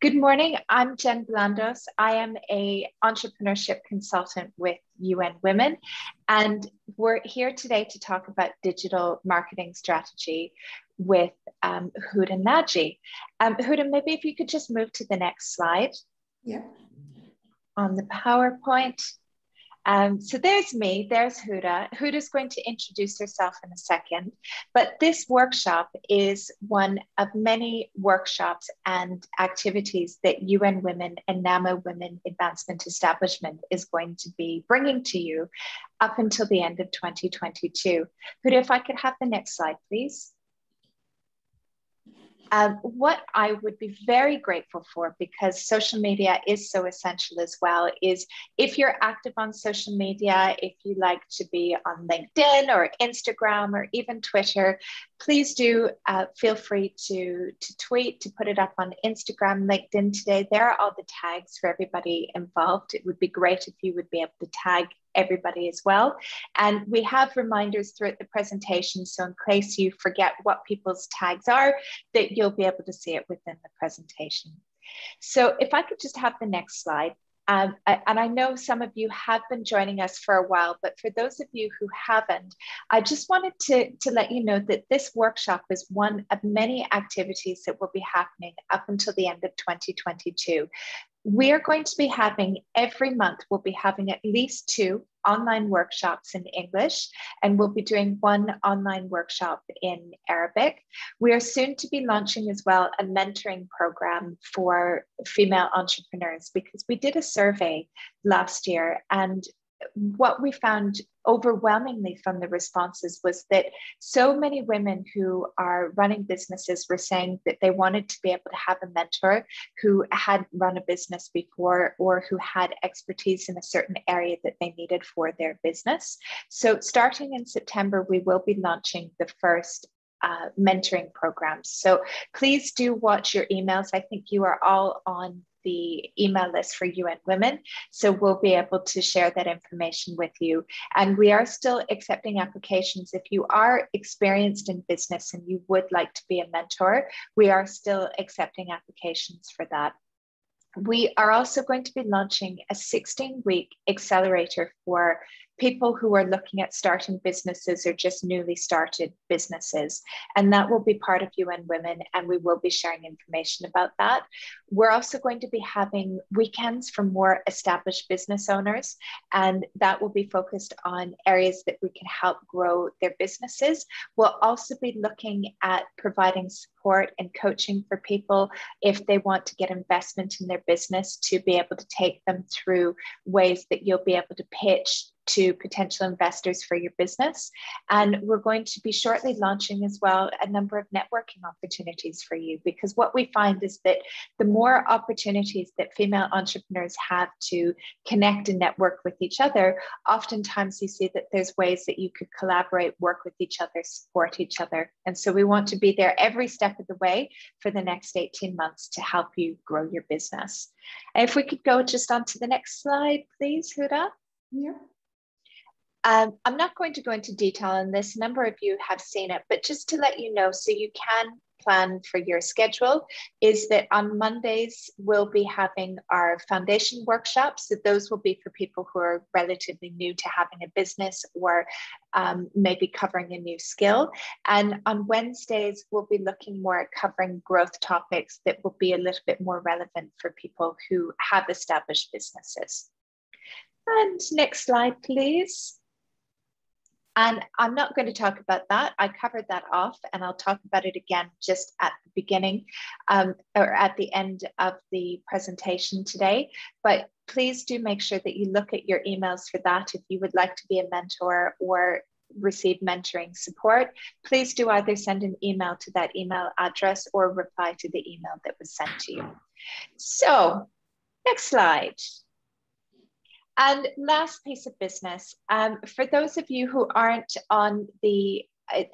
Good morning. I'm Jen Blandos. I am a entrepreneurship consultant with UN Women, and we're here today to talk about digital marketing strategy with Houda Naji. Houda, maybe if you could just move to the next slide. Yeah. On the PowerPoint. So there's me, there's Houda. Houda's going to introduce herself in a second, but this workshop is one of many workshops and activities that UN Women and NAMA Women Advancement Establishment is going to be bringing to you up until the end of 2022. Houda, if I could have the next slide, please. What I would be very grateful for, because social media is so essential as well, is if you're active on social media, if you like to be on LinkedIn or Instagram or even Twitter, please do feel free to tweet, to put it up on Instagram, LinkedIn today. There are all the tags for everybody involved. It would be great if you would be able to tag everybody as well. And we have reminders throughout the presentation, so in case you forget what people's tags are, that you'll be able to see it within the presentation. So if I could just have the next slide. And I know some of you have been joining us for a while, but for those of you who haven't, I just wanted to let you know that this workshop is one of many activities that will be happening up until the end of 2022. We're going to be having, every month, we'll be having at least 2 online workshops in English, and we'll be doing 1 online workshop in Arabic. We are soon to be launching as well a mentoring program for female entrepreneurs, because we did a survey last year, and what we found overwhelmingly from the responses was that so many women who are running businesses were saying that they wanted to be able to have a mentor who had run a business before or who had expertise in a certain area that they needed for their business. So starting in September, we will be launching the first mentoring programs. So please do watch your emails. I think you are all on the email list for UN Women, so we'll be able to share that information with you. And we are still accepting applications. If you are experienced in business and you would like to be a mentor, we are still accepting applications for that. We are also going to be launching a 16-week accelerator for people who are looking at starting businesses or just newly started businesses. And that will be part of UN Women, and we will be sharing information about that. We're also going to be having weekends for more established business owners, and that will be focused on areas that we can help grow their businesses. We'll also be looking at providing support and coaching for people if they want to get investment in their business, to be able to take them through ways that you'll be able to pitch to potential investors for your business. And we're going to be shortly launching as well a number of networking opportunities for you, because what we find is that the more opportunities that female entrepreneurs have to connect and network with each other, oftentimes you see that there's ways that you could collaborate, work with each other, support each other. And so we want to be there every step of the way for the next 18 months to help you grow your business. And if we could go just onto the next slide, please, Houda. Yeah. I'm not going to go into detail on this. A number of you have seen it, but just to let you know, so you can plan for your schedule, is that on Mondays, we'll be having our foundation workshops. So those will be for people who are relatively new to having a business or maybe covering a new skill. And on Wednesdays, we'll be looking more at covering growth topics that will be a little bit more relevant for people who have established businesses. And next slide, please. And I'm not going to talk about that. I covered that off, and I'll talk about it again just at the beginning or at the end of the presentation today. But please do make sure that you look at your emails for that. If you would like to be a mentor or receive mentoring support, please do either send an email to that email address or reply to the email that was sent to you. So next slide. And last piece of business, for those of you who aren't on the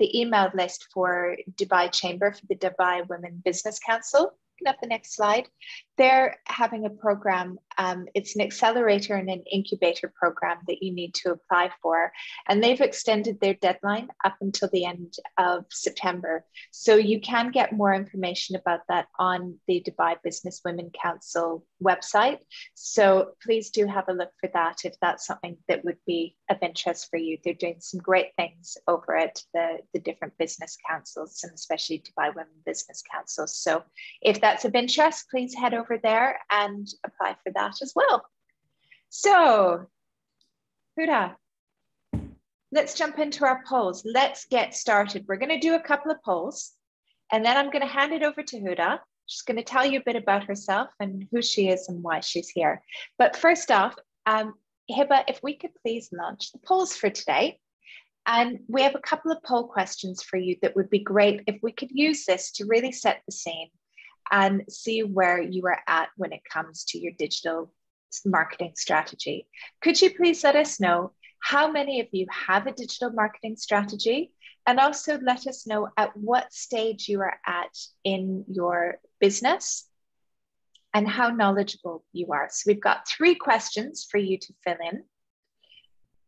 email list for Dubai Chamber, for the Dubai Women Business Council, can have the next slide. They're having a program It's an accelerator and an incubator program that you need to apply for. And they've extended their deadline up until the end of September. So you can get more information about that on the Dubai Business Women Council website. So please do have a look for that if that's something that would be of interest for you. They're doing some great things over at the different business councils, and especially Dubai Women Business Council. So if that's of interest, please head over there and apply for that as well. So, Houda, let's jump into our polls. Let's get started. We're going to do a couple of polls, and then I'm going to hand it over to Houda. She's going to tell you a bit about herself and who she is and why she's here. But first off, Hiba, if we could please launch the polls for today. And we have a couple of poll questions for you that would be great if we could use this to really set the scene and see where you are at when it comes to your digital marketing strategy. Could you please let us know how many of you have a digital marketing strategy, and also let us know at what stage you are at in your business and how knowledgeable you are. So we've got 3 questions for you to fill in,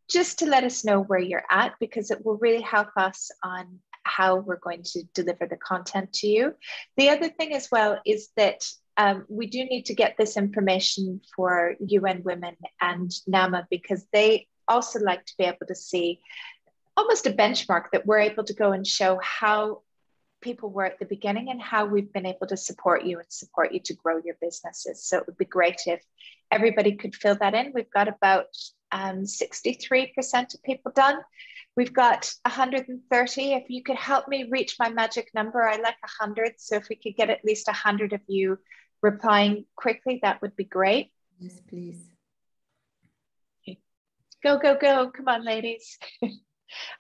just to let us know where you're at, because it will really help us on how we're going to deliver the content to you. The other thing as well is that we do need to get this information for UN Women and NAMA, because they also like to be able to see almost a benchmark that we're able to go and show how people were at the beginning and how we've been able to support you and support you to grow your businesses. So it would be great if everybody could fill that in. We've got about 63% of people done. We've got 130. If you could help me reach my magic number, I like 100. So if we could get at least 100 of you replying quickly, that would be great. Yes, please. Okay. Go, go, go. Come on, ladies.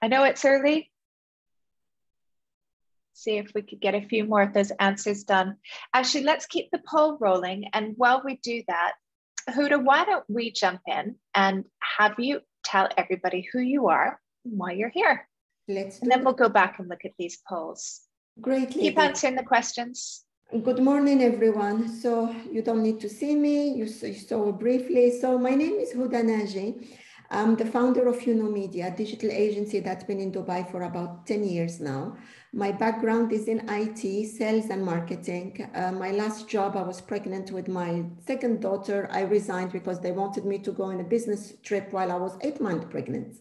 I know it's early. See if we could get a few more of those answers done. Actually, let's keep the poll rolling. And while we do that, Houda, why don't we jump in and have you tell everybody who you are and why you're here? And then we'll go back and look at these polls. Great. Keep answering the questions. Good morning, everyone. So you don't need to see me. You saw briefly. So my name is Houda Naji. I'm the founder of Younoh Media, a digital agency that's been in Dubai for about 10 years now. My background is in IT, sales and marketing. My last job, I was pregnant with my second daughter. I resigned because they wanted me to go on a business trip while I was 8 months pregnant,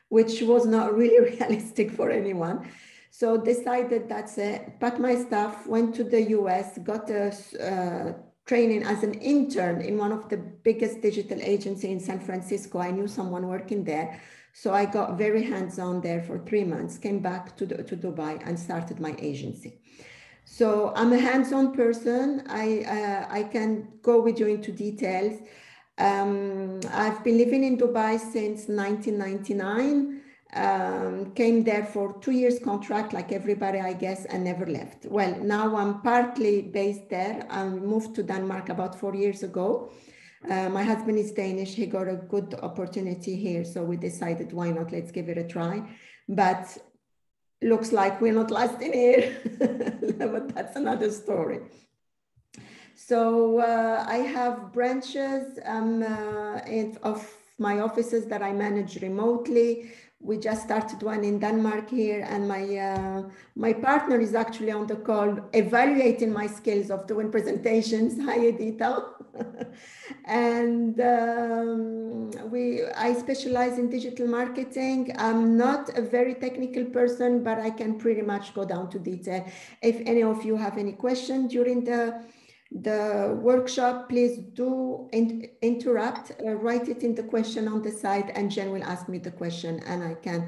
which was not really realistic for anyone. So decided that's it, packed my stuff, went to the US, got a training as an intern in one of the biggest digital agencies in San Francisco. I knew someone working there. So I got very hands-on there for 3 months, came back to Dubai and started my agency. So I'm a hands-on person. I can go with you into details. I've been living in Dubai since 1999. Came there for 2 years contract, like everybody, I guess, and never left. Well, now I'm partly based there. I moved to Denmark about 4 years ago. My husband is Danish. He got a good opportunity here. So we decided, why not? Let's give it a try. But looks like we're not lasting here. But that's another story. So I have branches of my offices that I manage remotely. We just started one in Denmark here, and my partner is actually on the call evaluating my skills of doing presentations. Hi, Edita. And I specialize in digital marketing. I'm not a very technical person, but I can pretty much go down to detail. If any of you have any questions during the workshop, please do interrupt, write it in the question on the side, and Jen will ask me the question and I can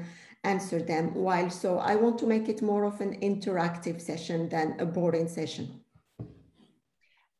answer them while. So I want to make it more of an interactive session than a boring session.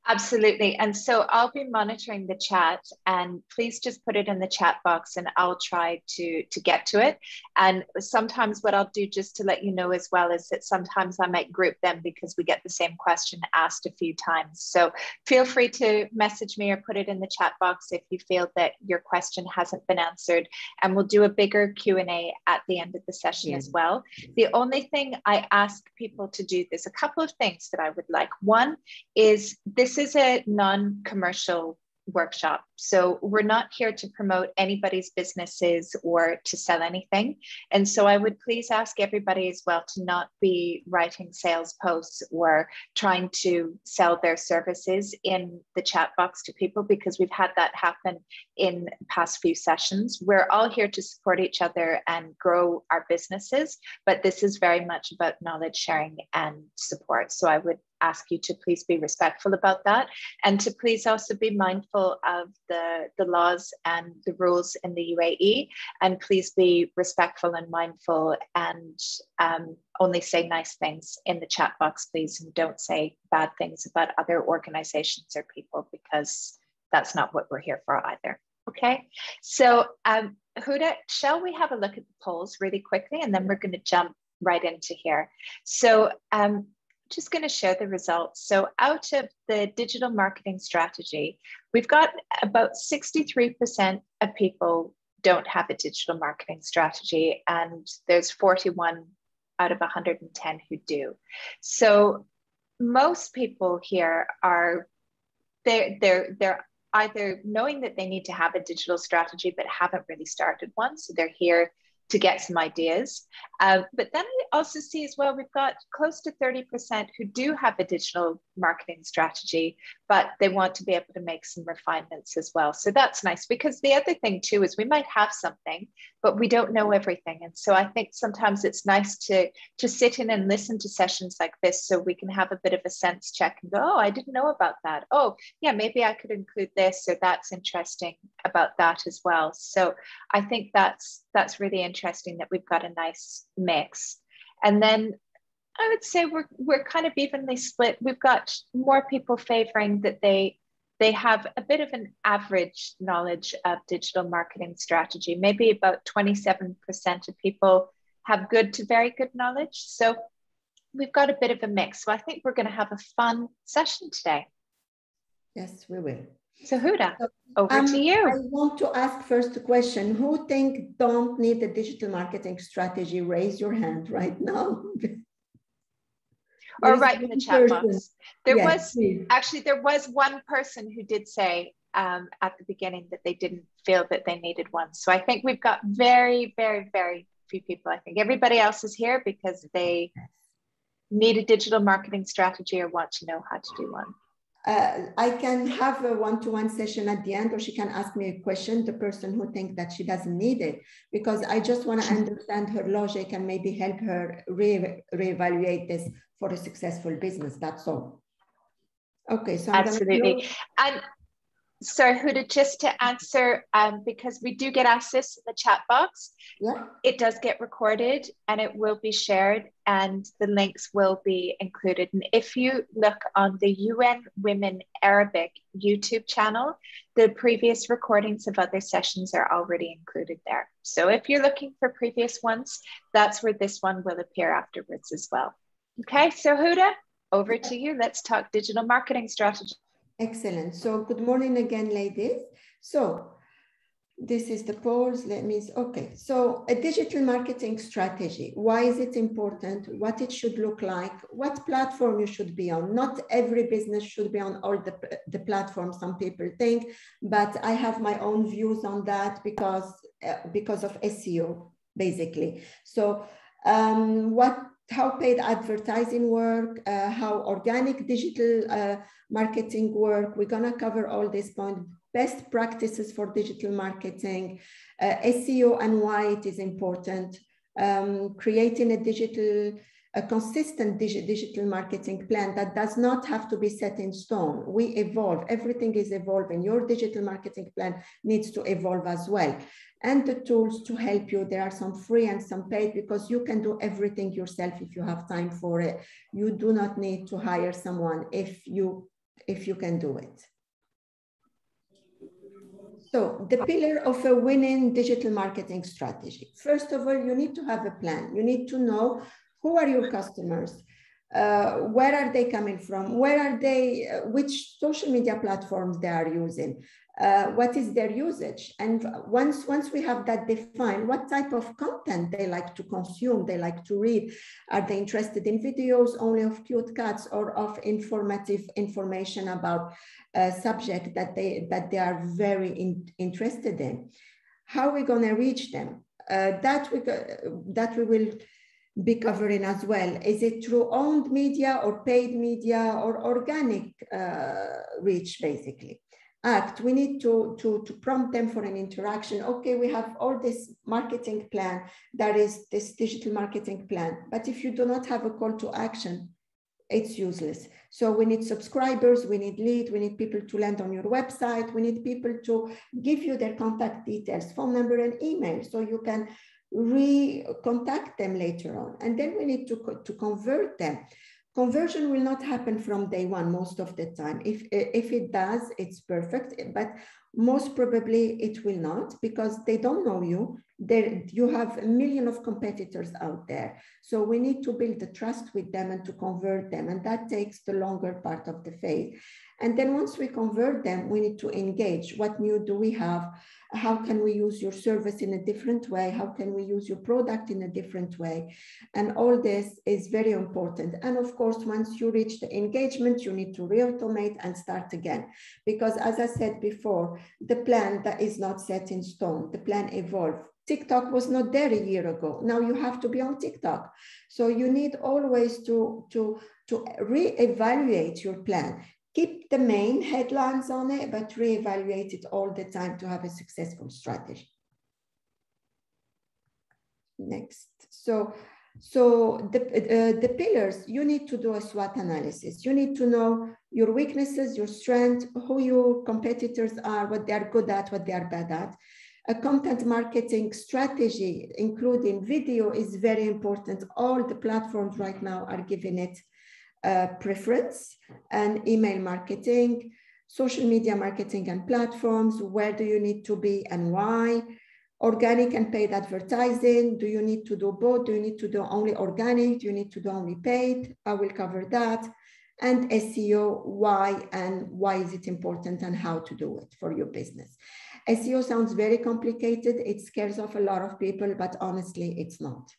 Absolutely. And so I'll be monitoring the chat, and please just put it in the chat box and I'll try to get to it. And sometimes what I'll do, just to let you know as well, is that sometimes I might group them because we get the same question asked a few times. So feel free to message me or put it in the chat box if you feel that your question hasn't been answered. And we'll do a bigger Q&A at the end of the session as well. The only thing I ask people to do, there's a couple of things that I would like. One is, this is a non-commercial workshop. So we're not here to promote anybody's businesses or to sell anything. And so I would please ask everybody as well to not be writing sales posts or trying to sell their services in the chat box to people, because we've had that happen in past few sessions. We're all here to support each other and grow our businesses, but this is very much about knowledge sharing and support. So I would ask you to please be respectful about that, and to please also be mindful of the laws and the rules in the UAE, and please be respectful and mindful, and only say nice things in the chat box, please, and don't say bad things about other organizations or people, because that's not what we're here for either. Okay, so Houda, shall we have a look at the polls really quickly, and then we're going to jump right into here. So just going to share the results. So out of the digital marketing strategy, we've got about 63% of people don't have a digital marketing strategy, and there's 41 out of 110 who do. So most people here are, they're either knowing that they need to have a digital strategy but haven't really started one, so they're here to get some ideas. But then I also see as well, we've got close to 30% who do have a digital marketing strategy, but they want to be able to make some refinements as well. So that's nice, because the other thing too is we might have something, but we don't know everything. And so I think sometimes it's nice to sit in and listen to sessions like this, so we can have a bit of a sense check and go, oh, I didn't know about that. Oh yeah, maybe I could include this, or that's interesting about that as well. So I think that's really interesting that we've got a nice mix. And then I would say we're kind of evenly split. We've got more people favoring that they have a bit of an average knowledge of digital marketing strategy. Maybe about 27% of people have good to very good knowledge. So we've got a bit of a mix. So I think we're going to have a fun session today. Yes, we will. So Houda, over to you. I want to ask first a question. Who think don't need a digital marketing strategy? Raise your hand right now. Or write in the chat box. There was one person who did say at the beginning that they didn't feel that they needed one. So I think we've got very, very, very few people. I think everybody else is here because they need a digital marketing strategy or want to know how to do one. I can have a one-to-one session at the end, or she can ask me a question, the person who thinks that she doesn't need it, because I just want to understand her logic and maybe help her reevaluate this for a successful business. That's all. Okay, so I'm absolutely. And sorry, Houda, just to answer, because we do get asked this in the chat box, yeah. It does get recorded and it will be shared, and the links will be included. And if you look on the UN Women Arabic YouTube channel, the previous recordings of other sessions are already included there. So if you're looking for previous ones, that's where this one will appear afterwards as well. Okay, so Houda, over to you. Let's talk digital marketing strategy. Excellent. So good morning again, ladies. So this is the polls. Okay. So a digital marketing strategy. Why is it important? What it should look like? What platform you should be on? Not every business should be on all the platforms, some people think, but I have my own views on that because of SEO, basically. So how paid advertising work, how organic digital marketing work. We're gonna cover all these points, best practices for digital marketing, SEO and why it is important, creating a consistent digital marketing plan that does not have to be set in stone. We evolve, everything is evolving. Your digital marketing plan needs to evolve as well. And the tools to help you, there are some free and some paid, because you can do everything yourself if you have time for it. You do not need to hire someone if you can do it. So the pillar of a winning digital marketing strategy. First of all, you need to have a plan. You need to know who are your customers, Where are they coming from? Where are they, which social media platforms they are using? What is their usage? And once we have that defined, what type of content they like to consume, they like to read. Are they interested in videos only of cute cats or of informative information about a subject that they are very interested in? How are we going to reach them? That we will be covering as well. Is it through owned media or paid media or organic reach, basically? We need to prompt them for an interaction. Okay, we have all this marketing plan, that is this digital marketing plan, but if you do not have a call to action, it's useless. So we need subscribers, we need leads, we need people to land on your website, we need people to give you their contact details, phone number and email, so you can contact them later on. And then we need to convert them. Conversion will not happen from day one most of the time. If it does, it's perfect, but most probably it will not, because they don't know you. You have a million of competitors out there. So we need to build the trust with them and to convert them. And that takes the longer part of the phase. And then once we convert them, we need to engage. What new do we have? How can we use your service in a different way? How can we use your product in a different way? And all this is very important. And of course, once you reach the engagement, you need to re-automate and start again. Because as I said before, the plan that is not set in stone, the plan evolves. TikTok was not there a year ago. Now you have to be on TikTok. So you need always to re-evaluate your plan. Keep the main headlines on it, but re-evaluate it all the time to have a successful strategy. Next. So the pillars, you need to do a SWOT analysis. You need to know your weaknesses, your strengths, who your competitors are, what they are good at, what they are bad at. A content marketing strategy, including video, is very important. All the platforms right now are giving it preference, and email marketing, social media marketing and platforms. Where do you need to be and why? Organic and paid advertising. Do you need to do both? Do you need to do only organic? Do you need to do only paid? I will cover that. And SEO, why and why is it important and how to do it for your business. SEO sounds very complicated. It scares off a lot of people, but honestly, it's not.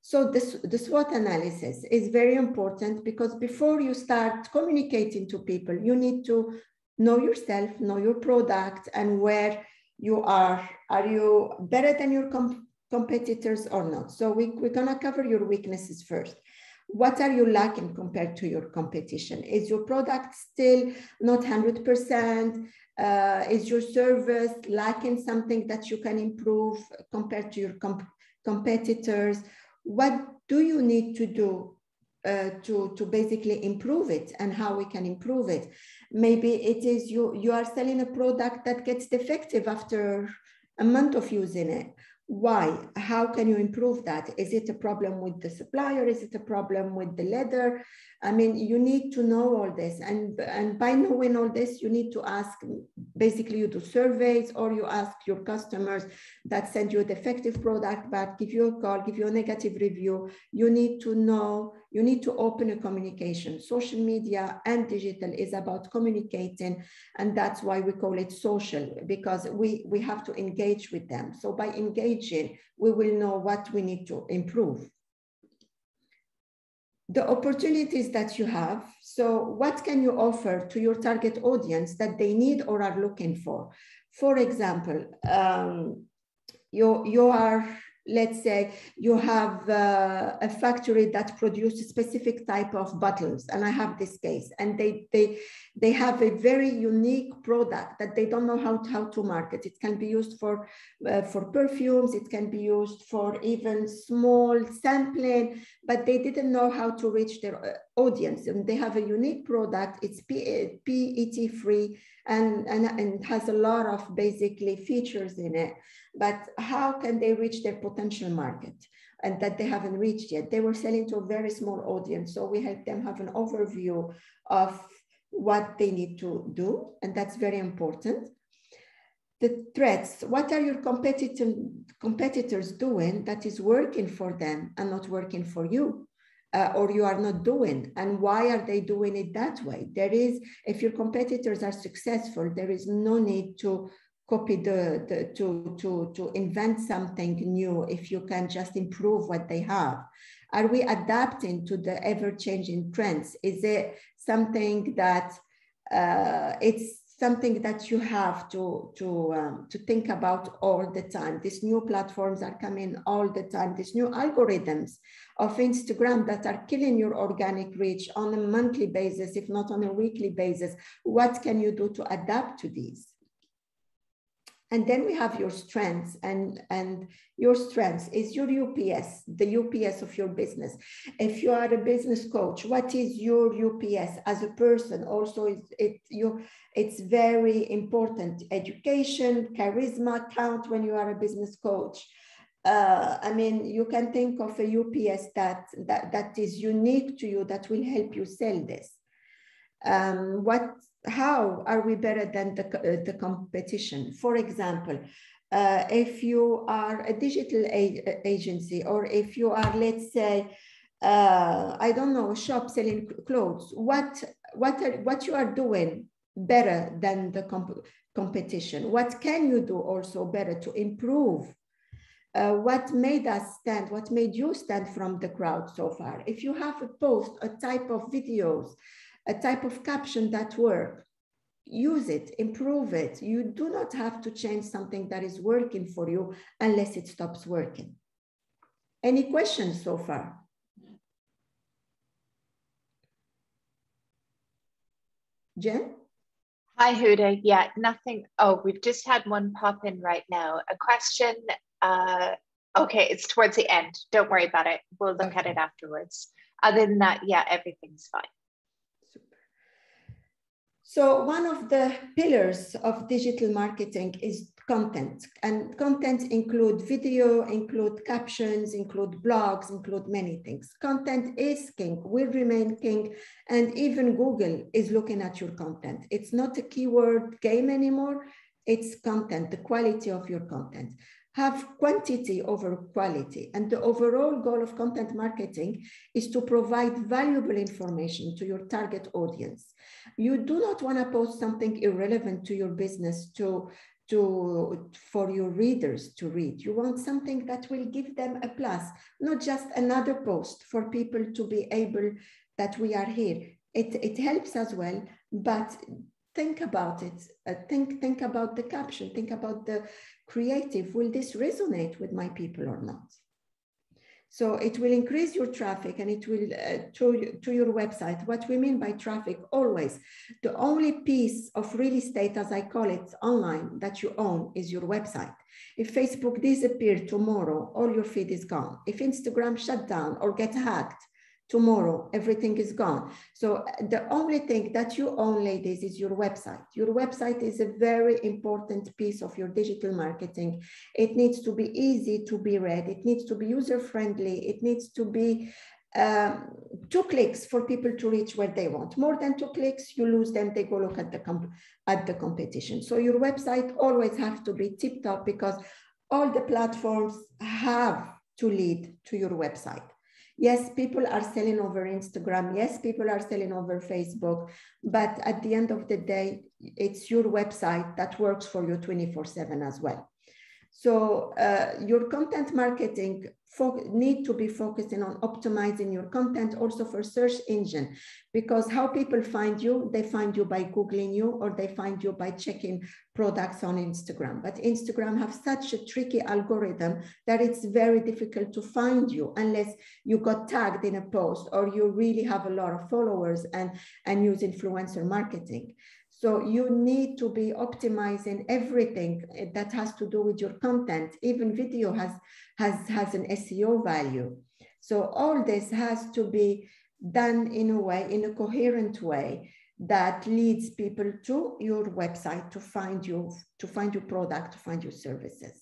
So the SWOT analysis is very important, because before you start communicating to people, you need to know yourself, know your product and where you are. Are you better than your competitors or not? So we're gonna cover your weaknesses first. What are you lacking compared to your competition? Is your product still not 100%? Is your service lacking something that you can improve compared to your competitors? What do you need to do to basically improve it, and how we can improve it? Maybe it is you are selling a product that gets defective after a month of using it. Why? How can you improve that? Is it a problem with the supplier? Is it a problem with the leather? I mean, you need to know all this. And by knowing all this, you need to ask, basically you do surveys, or you ask your customers that send you a defective product back, give you a call, give you a negative review. You need to know, you need to open a communication. Social media and digital is about communicating. And that's why we call it social, because we have to engage with them. So by engaging, we will know what we need to improve. The opportunities that you have. So what can you offer to your target audience that they need or are looking for? For example, you are, let's say you have a factory that produces a specific type of bottles, and I have this case, and they have a very unique product that they don't know how to market. It can be used for perfumes, it can be used for even small sampling, but they didn't know how to reach their audience. And they have a unique product, it's PET free, and has a lot of basically features in it. But how can they reach their potential market, and that they haven't reached yet? They were selling to a very small audience. So we help them have an overview of what they need to do. And that's very important. the threats. What are your competitors doing that is working for them and not working for you? Or you are not doing, and why are they doing it that way? If your competitors are successful, there is no need to copy to invent something new if you can just improve what they have. Are we adapting to the ever-changing trends? Is it something that it's something that you have to think about all the time? These new platforms are coming all the time. These new algorithms of Instagram that are killing your organic reach on a monthly basis, if not on a weekly basis. What can you do to adapt to these? And then we have your strengths, and your strengths is your UPS, the UPS of your business. If you are a business coach, what is your UPS as a person? Also, it's very important. Education, charisma count when you are a business coach. I mean, you can think of a UPS that is unique to you, that will help you sell this. How are we better than the competition? For example, if you are a digital agency, or if you are, let's say, I don't know, a shop selling clothes, what you are doing better than the competition? What can you do also better to improve? What made us stand? What made you stand from the crowd so far? If you have a post, a type of videos, a type of caption that work, use it, improve it. You do not have to change something that is working for you unless it stops working. Any questions so far? Jen? Hi, Houda. Yeah, nothing. Oh, we've just had one pop in right now. A question. Okay, it's towards the end. Don't worry about it. We'll look at it afterwards. Other than that, yeah, everything's fine. So one of the pillars of digital marketing is content, and content include video, include captions, include blogs, include many things. Content is king, will remain king, and even Google is looking at your content. It's not a keyword game anymore, it's content, the quality of your content. Have quantity over quality. And the overall goal of content marketing is to provide valuable information to your target audience. You do not want to post something irrelevant to your business for your readers to read. You want something that will give them a plus, not just another post for people to be able that we are here. It helps as well, but think about it. Think about the caption, think about the creative. Will this resonate with my people or not? So it will increase your traffic, and it will to your website. What we mean by traffic, always, the only piece of real estate, as I call it, online that you own is your website. If Facebook disappeared tomorrow, all your feed is gone. If Instagram shut down or get hacked, tomorrow, everything is gone. So the only thing that you own, ladies, is your website. Your website is a very important piece of your digital marketing. It needs to be easy to be read. It needs to be user-friendly. It needs to be 2 clicks for people to reach where they want. More than 2 clicks, you lose them. They go look at the competition. So your website always has to be tip-top, because all the platforms have to lead to your website. Yes, people are selling over Instagram. Yes, people are selling over Facebook. But at the end of the day, it's your website that works for you 24/7 as well. So your content marketing need to be focusing on optimizing your content also for search engine, because how people find you, they find you by Googling you, or they find you by checking products on Instagram. But Instagram have such a tricky algorithm that it's very difficult to find you unless you got tagged in a post, or you really have a lot of followers and use influencer marketing. So you need to be optimizing everything that has to do with your content. Even video has an SEO value. So all this has to be done in a way, in a coherent way, that leads people to your website to find your product, to find your services.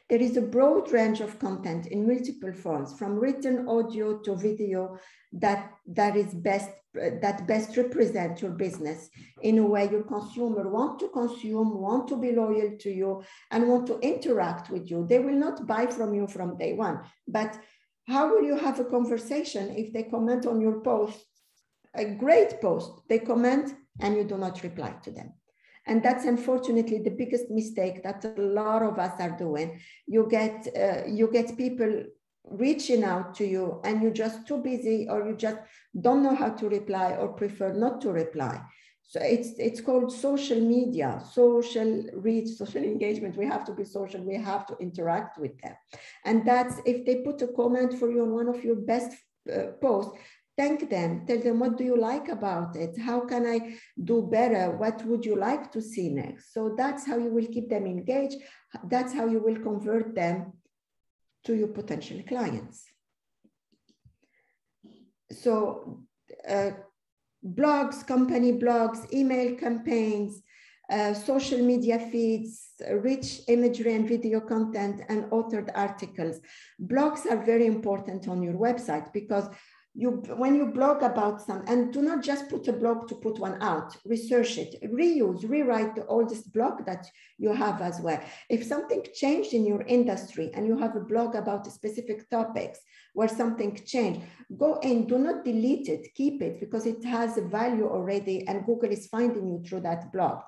There is a broad range of content in multiple forms, from written audio to video, that is best that best represent your business in a way your consumer want to consume, want to be loyal to you, and want to interact with you. They will not buy from you from day one, but how will you have a conversation if they comment on your post, a great post, they comment and you do not reply to them? And that's unfortunately the biggest mistake that a lot of us are doing. You get people reaching out to you and you're just too busy, or you just don't know how to reply or prefer not to reply. So it's called social media, social reach, social engagement. We have to be social, we have to interact with them. And that's, if they put a comment for you on one of your best posts, thank them, tell them what do you like about it, how can I do better, what would you like to see next? So that's how you will keep them engaged. That's how you will convert them to your potential clients. So blogs, company blogs, email campaigns, social media feeds, rich imagery and video content, and authored articles. Blogs are very important on your website because when you blog about some, and do not just put a blog to put one out, research it, reuse, rewrite the oldest blog that you have as well. If something changed in your industry and you have a blog about specific topics where something changed, go in, do not delete it, keep it, because it has a value already and Google is finding you through that blog.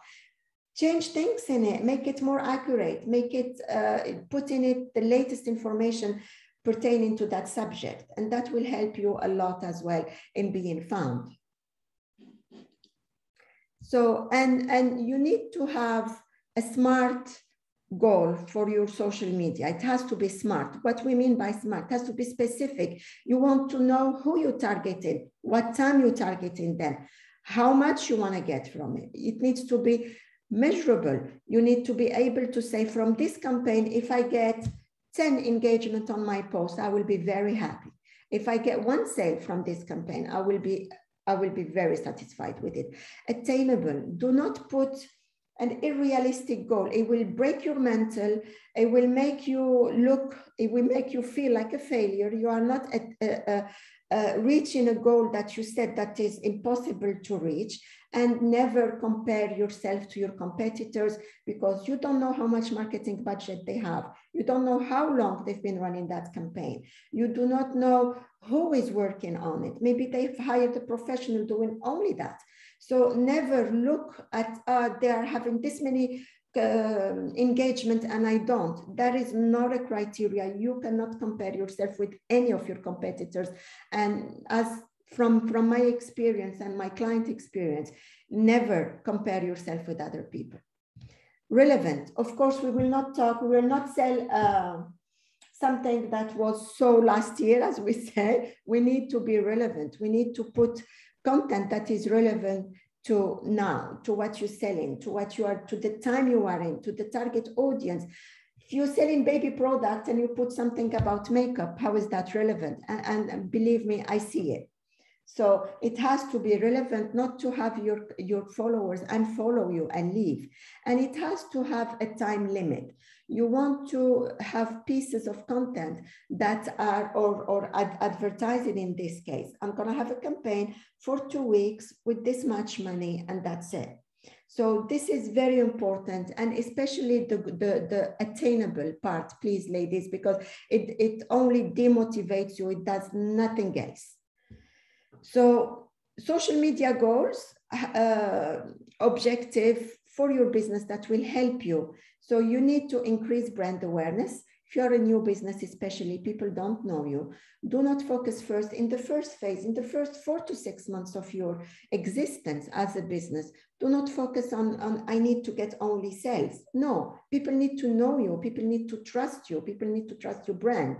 Change things in it, make it more accurate, make it, put in it the latest information pertaining to that subject, and that will help you a lot as well in being found. So, and you need to have a smart goal for your social media. It has to be smart. What we mean by smart, it has to be specific. You want to know who you're targeting, what time you're targeting them, how much you want to get from it. It needs to be measurable. You need to be able to say, from this campaign, if I get 10 engagement on my post, I will be very happy. If I get 1 sale from this campaign, I will be very satisfied with it. Attainable. Do not put an unrealistic goal. It will break your mental. It will make you look, it will make you feel like a failure. You are not reaching a goal that you said that is impossible to reach. And never compare yourself to your competitors, because you don't know how much marketing budget they have. You don't know how long they've been running that campaign. You do not know who is working on it. Maybe they've hired a professional doing only that. So never look at, they are having this many engagement and I don't. That is not a criteria. You cannot compare yourself with any of your competitors. And as from my experience and my client experience, never compare yourself with other people. Relevant. Of course, we will not sell something that was so last year, as we say. We need to be relevant. We need to put content that is relevant to now, to what you're selling, to what you are, to the time you are in, to the target audience. If you're selling baby product and you put something about makeup, how is that relevant? And believe me, I see it. So it has to be relevant, not to have your followers unfollow you and leave. And it has to have a time limit. You want to have pieces of content that are, or advertising in this case. I'm going to have a campaign for 2 weeks with this much money and that's it. So this is very important, and especially the attainable part, please, ladies, because it only demotivates you. It does nothing else. So social media goals, objective for your business that will help you. So you need to increase brand awareness. If you're a new business, especially people don't know you, do not focus first in the first phase, in the first 4 to 6 months of your existence as a business. Do not focus on I need to get only sales. No, people need to know you. People need to trust you. People need to trust your brand.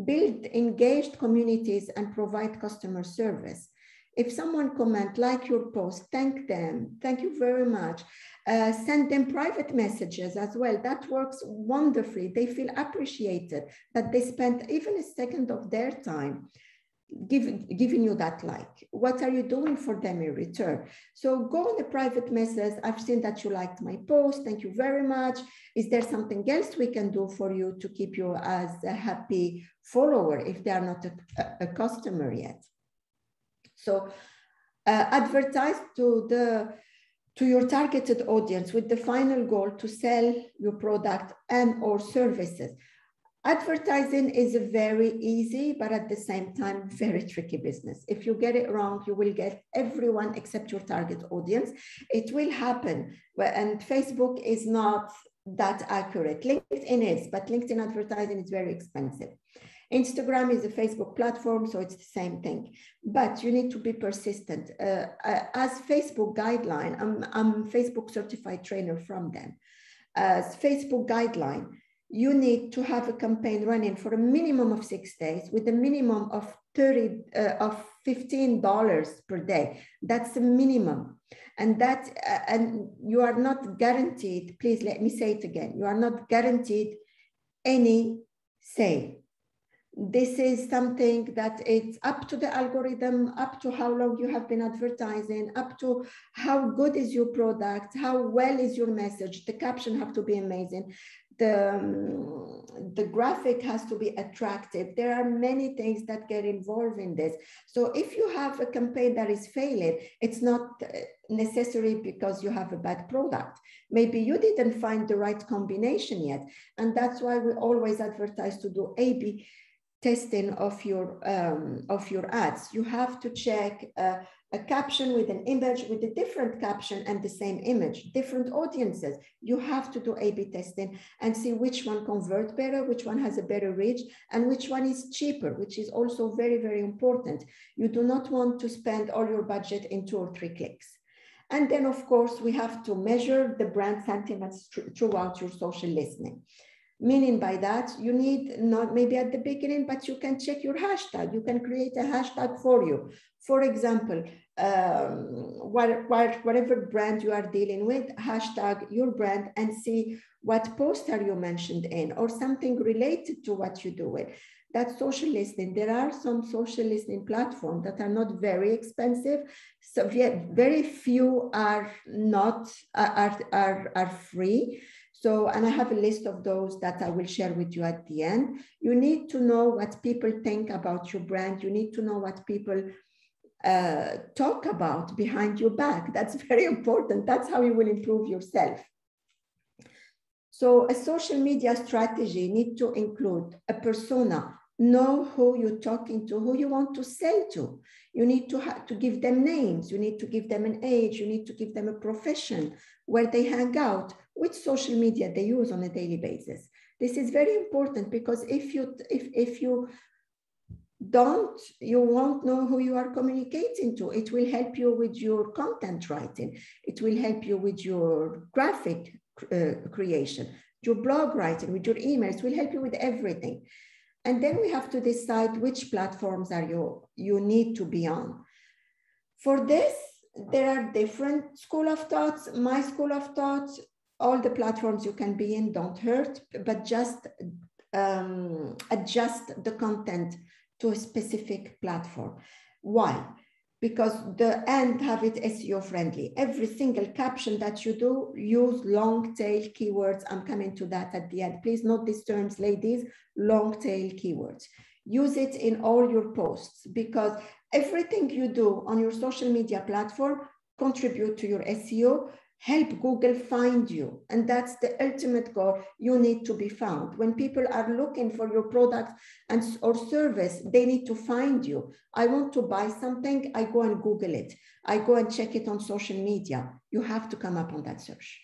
Build engaged communities and provide customer service. If someone comments, like your post, thank them. Thank you very much. Send them private messages as well. That works wonderfully. They feel appreciated that they spent even a second of their time giving you that like. What are you doing for them in return? So go on the private message. I've seen that you liked my post. Thank you very much. Is there something else we can do for you to keep you as a happy follower if they are not a customer yet? So advertise to your targeted audience with the final goal to sell your product and or services. Advertising is a very easy, but at the same time, very tricky business. If you get it wrong, you will get everyone except your target audience. It will happen, and Facebook is not that accurate. LinkedIn is, but LinkedIn advertising is very expensive. Instagram is a Facebook platform, so it's the same thing, but you need to be persistent. As Facebook guideline, I'm Facebook certified trainer from them. As Facebook guideline, you need to have a campaign running for a minimum of 6 days with a minimum of $15 per day. That's the minimum. And and you are not guaranteed, please let me say it again, you are not guaranteed any sale. This is something that it's up to the algorithm, up to how long you have been advertising, up to how good is your product, how well is your message. The caption have to be amazing. The graphic has to be attractive. There are many things that get involved in this. So if you have a campaign that is failing, it's not necessary because you have a bad product. Maybe you didn't find the right combination yet. And that's why we always advertise to do A/B testing of your ads. You have to check a caption with an image with a different caption and the same image, different audiences. You have to do A/B testing and see which one convert better, which one has a better reach, and which one is cheaper, which is also very, very important. You do not want to spend all your budget in 2 or 3 clicks. And then, of course, we have to measure the brand sentiments throughout your social listening. Meaning by that, you need not maybe at the beginning, but you can check your hashtag. You can create a hashtag for you. For example, whatever brand you are dealing with, hashtag your brand and see what post are you mentioned in or something related to what you do with. That's social listening. There are some social listening platforms that are not very expensive. So very few are not are free. So, and I have a list of those that I will share with you at the end. You need to know what people think about your brand. You need to know what people talk about behind your back. That's very important. That's how you will improve yourself. So a social media strategy needs to include a persona. Know who you're talking to, who you want to sell to. You need to give them names. You need to give them an age. You need to give them a profession, where they hang out, which social media they use on a daily basis. This is very important because if you don't, you won't know who you are communicating to. It will help you with your content writing. It will help you with your graphic creation, your blog writing, with your emails. It will help you with everything. And then we have to decide which platforms are you need to be on. For this, there are different school of thoughts. My school of thought, all the platforms you can be in don't hurt, but just adjust the content to a specific platform. Why? Because have it SEO friendly. Every single caption that you do, use long tail keywords. I'm coming to that at the end. Please note these terms, ladies, long tail keywords. Use it in all your posts because everything you do on your social media platform contribute to your SEO, help Google find you. And that's the ultimate goal. You need to be found. When people are looking for your product or service, they need to find you. I want to buy something, I go and Google it. I go and check it on social media. You have to come up on that search.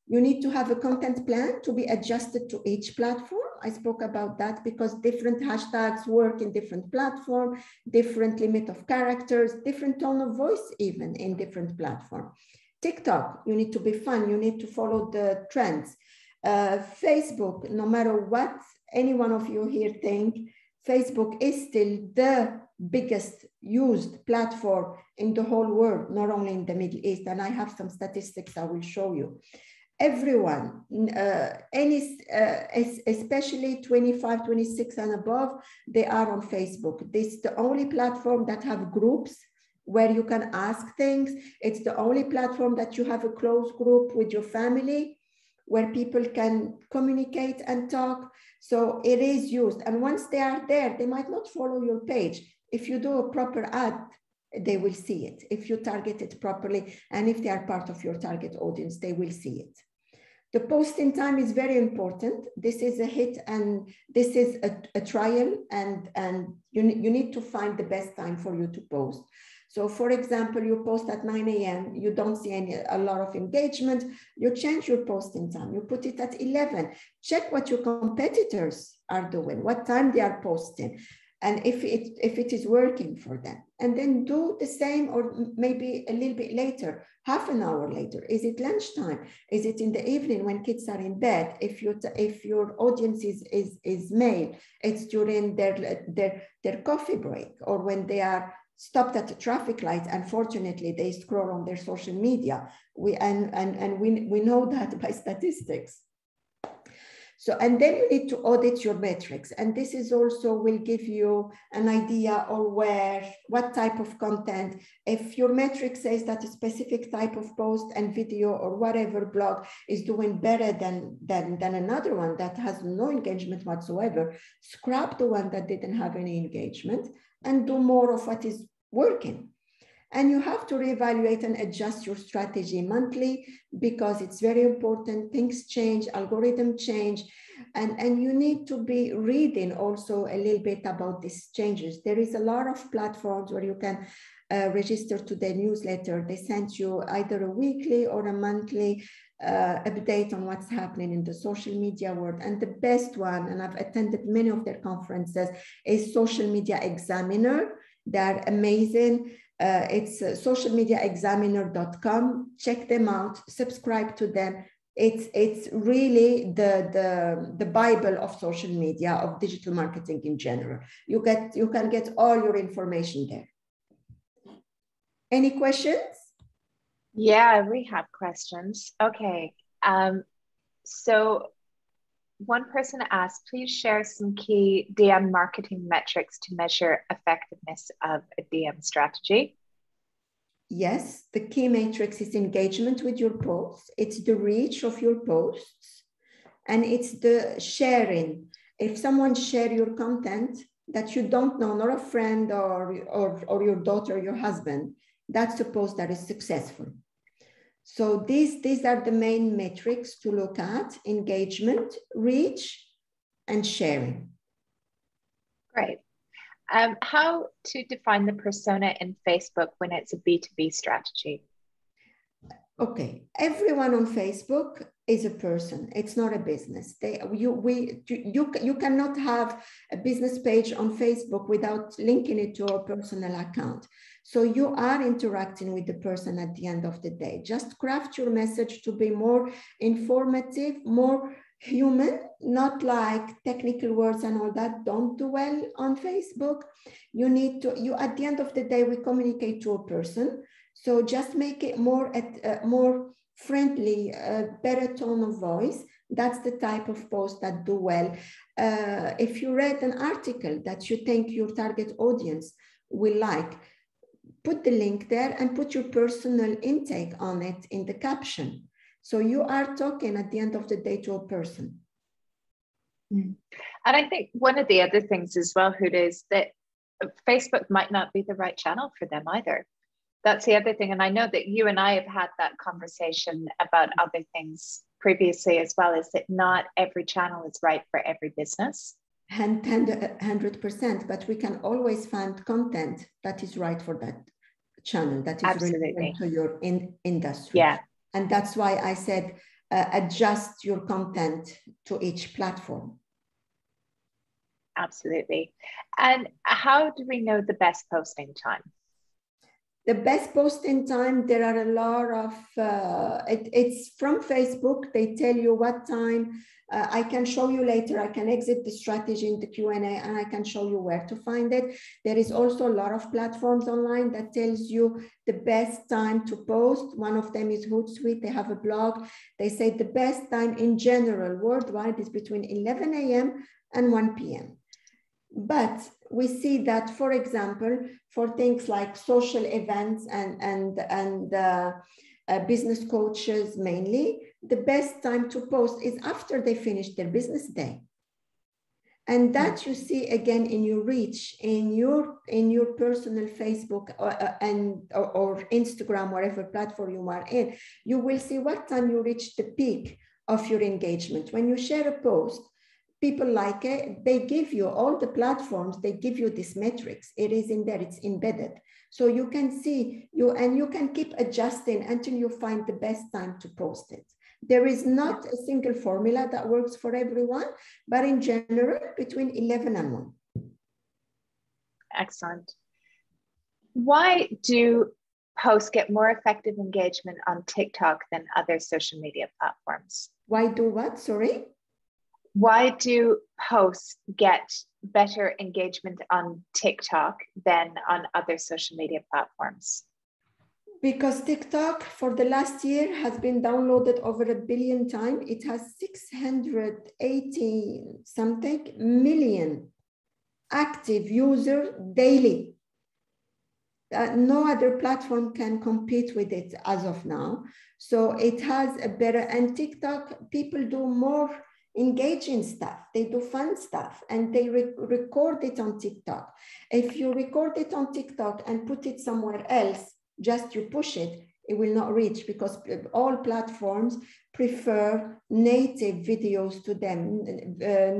You need to have a content plan to be adjusted to each platform. I spoke about that because different hashtags work in different platforms, different limit of characters, different tone of voice even in different platforms. TikTok, you need to be fun. You need to follow the trends. Facebook, no matter what any one of you here think, Facebook is still the biggest used platform in the whole world, not only in the Middle East. And I have some statistics I will show you. Everyone, especially 25, 26 and above, they are on Facebook. This is the only platform that have groups where you can ask things. It's the only platform that you have a close group with your family where people can communicate and talk. So it is used. And once they are there, they might not follow your page. If you do a proper ad, they will see it. If you target it properly, and if they are part of your target audience, they will see it. The posting time is very important. This is a hit and this is a trial, and you need to find the best time for you to post. So for example, you post at 9 a.m., you don't see a lot of engagement, you change your posting time, you put it at 11. Check what your competitors are doing, what time they are posting, and if it is working for them. And then do the same, or maybe a little bit later, half an hour later. Is it lunchtime? Is it in the evening when kids are in bed? If your audience is male, it's during their coffee break, or when they are stopped at the traffic light. Unfortunately, they scroll on their social media. We know that by statistics. So, and then you need to audit your metrics. And this is also will give you an idea of what type of content. If your metric says that a specific type of post and video or whatever blog is doing better than another one that has no engagement whatsoever, scrap the one that didn't have any engagement and do more of what is working. And you have to reevaluate and adjust your strategy monthly, because it's very important. Things change, algorithms change, and you need to be reading also a little bit about these changes. There is a lot of platforms where you can register to their newsletter. They send you either a weekly or a monthly update on what's happening in the social media world. And the best one, and I've attended many of their conferences, is Social Media Examiner. They're amazing. It's socialmediaexaminer.com. Check them out, subscribe to them. It's really the Bible of social media, of digital marketing in general. You can get all your information there. Any questions? Yeah, we have questions. Okay. So one person asked, please share some key DM marketing metrics to measure effectiveness of a DM strategy. Yes, the key matrix is engagement with your posts. It's the reach of your posts, and it's the sharing. If someone shares your content that you don't know, not a friend or your daughter, or your husband, that's a post that is successful. So these are the main metrics to look at: engagement, reach, and sharing. Great. How to define the persona in Facebook when it's a B2B strategy? Okay, everyone on Facebook is a person. It's not a business. You cannot have a business page on Facebook without linking it to a personal account. So you are interacting with the person at the end of the day. Just craft your message to be more informative, more human, not like technical words and all that don't do well on Facebook. At the end of the day, we communicate to a person. So just make it more friendly, better tone of voice. That's the type of post that do well. If you read an article that you think your target audience will like, put the link there and put your personal intake on it in the caption. So you are talking at the end of the day to a person. And I think one of the other things as well, Houda, is that Facebook might not be the right channel for them either. That's the other thing. And I know that you and I have had that conversation about other things previously as well, is that not every channel is right for every business. 100%, but we can always find content that is right for that channel, that is relevant to your industry. Yeah. And that's why I said adjust your content to each platform. Absolutely. And how do we know the best posting time? The best posting time, there are a lot of, it's from Facebook. They tell you what time. I can show you later. I can exit the strategy in the Q&A and I can show you where to find it. There is also a lot of platforms online that tells you the best time to post. One of them is Hootsuite. They have a blog. They say the best time in general worldwide is between 11 a.m. and 1 p.m. But we see that, for example, for things like social events and business coaches mainly, the best time to post is after they finish their business day. And that you see again in your reach, in your personal Facebook or Instagram, whatever platform you are in. You will see what time you reach the peak of your engagement. When you share a post, people like it, they give you, all the platforms, they give you these metrics. It is in there, it's embedded. So you can see, you can keep adjusting until you find the best time to post it. There is not a single formula that works for everyone, but in general, between 11 and 1. Excellent. Why do posts get more effective engagement on TikTok than other social media platforms? Why do what? Sorry? Why do posts get better engagement on TikTok than on other social media platforms? Because TikTok for the last year has been downloaded over 1 billion times. It has 680 something million active users daily. No other platform can compete with it as of now. So it has a better, and TikTok, people do more engaging stuff. They do fun stuff and they record it on TikTok. If you record it on TikTok and put it somewhere else, just you push it, it will not reach, because all platforms prefer native videos to them,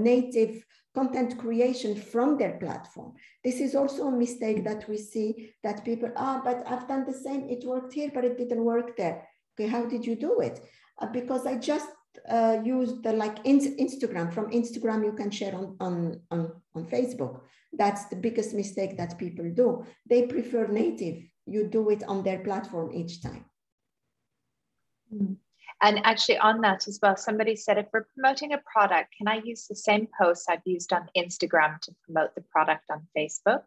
native content creation from their platform. This is also a mistake that we see, that people, but I've done the same, it worked here, but it didn't work there. Okay, how did you do it? Because I just used the Instagram. From Instagram, you can share on Facebook. That's the biggest mistake that people do. They prefer native. You do it on their platform each time. And actually on that as well, somebody said, if we're promoting a product, can I use the same posts I've used on Instagram to promote the product on Facebook?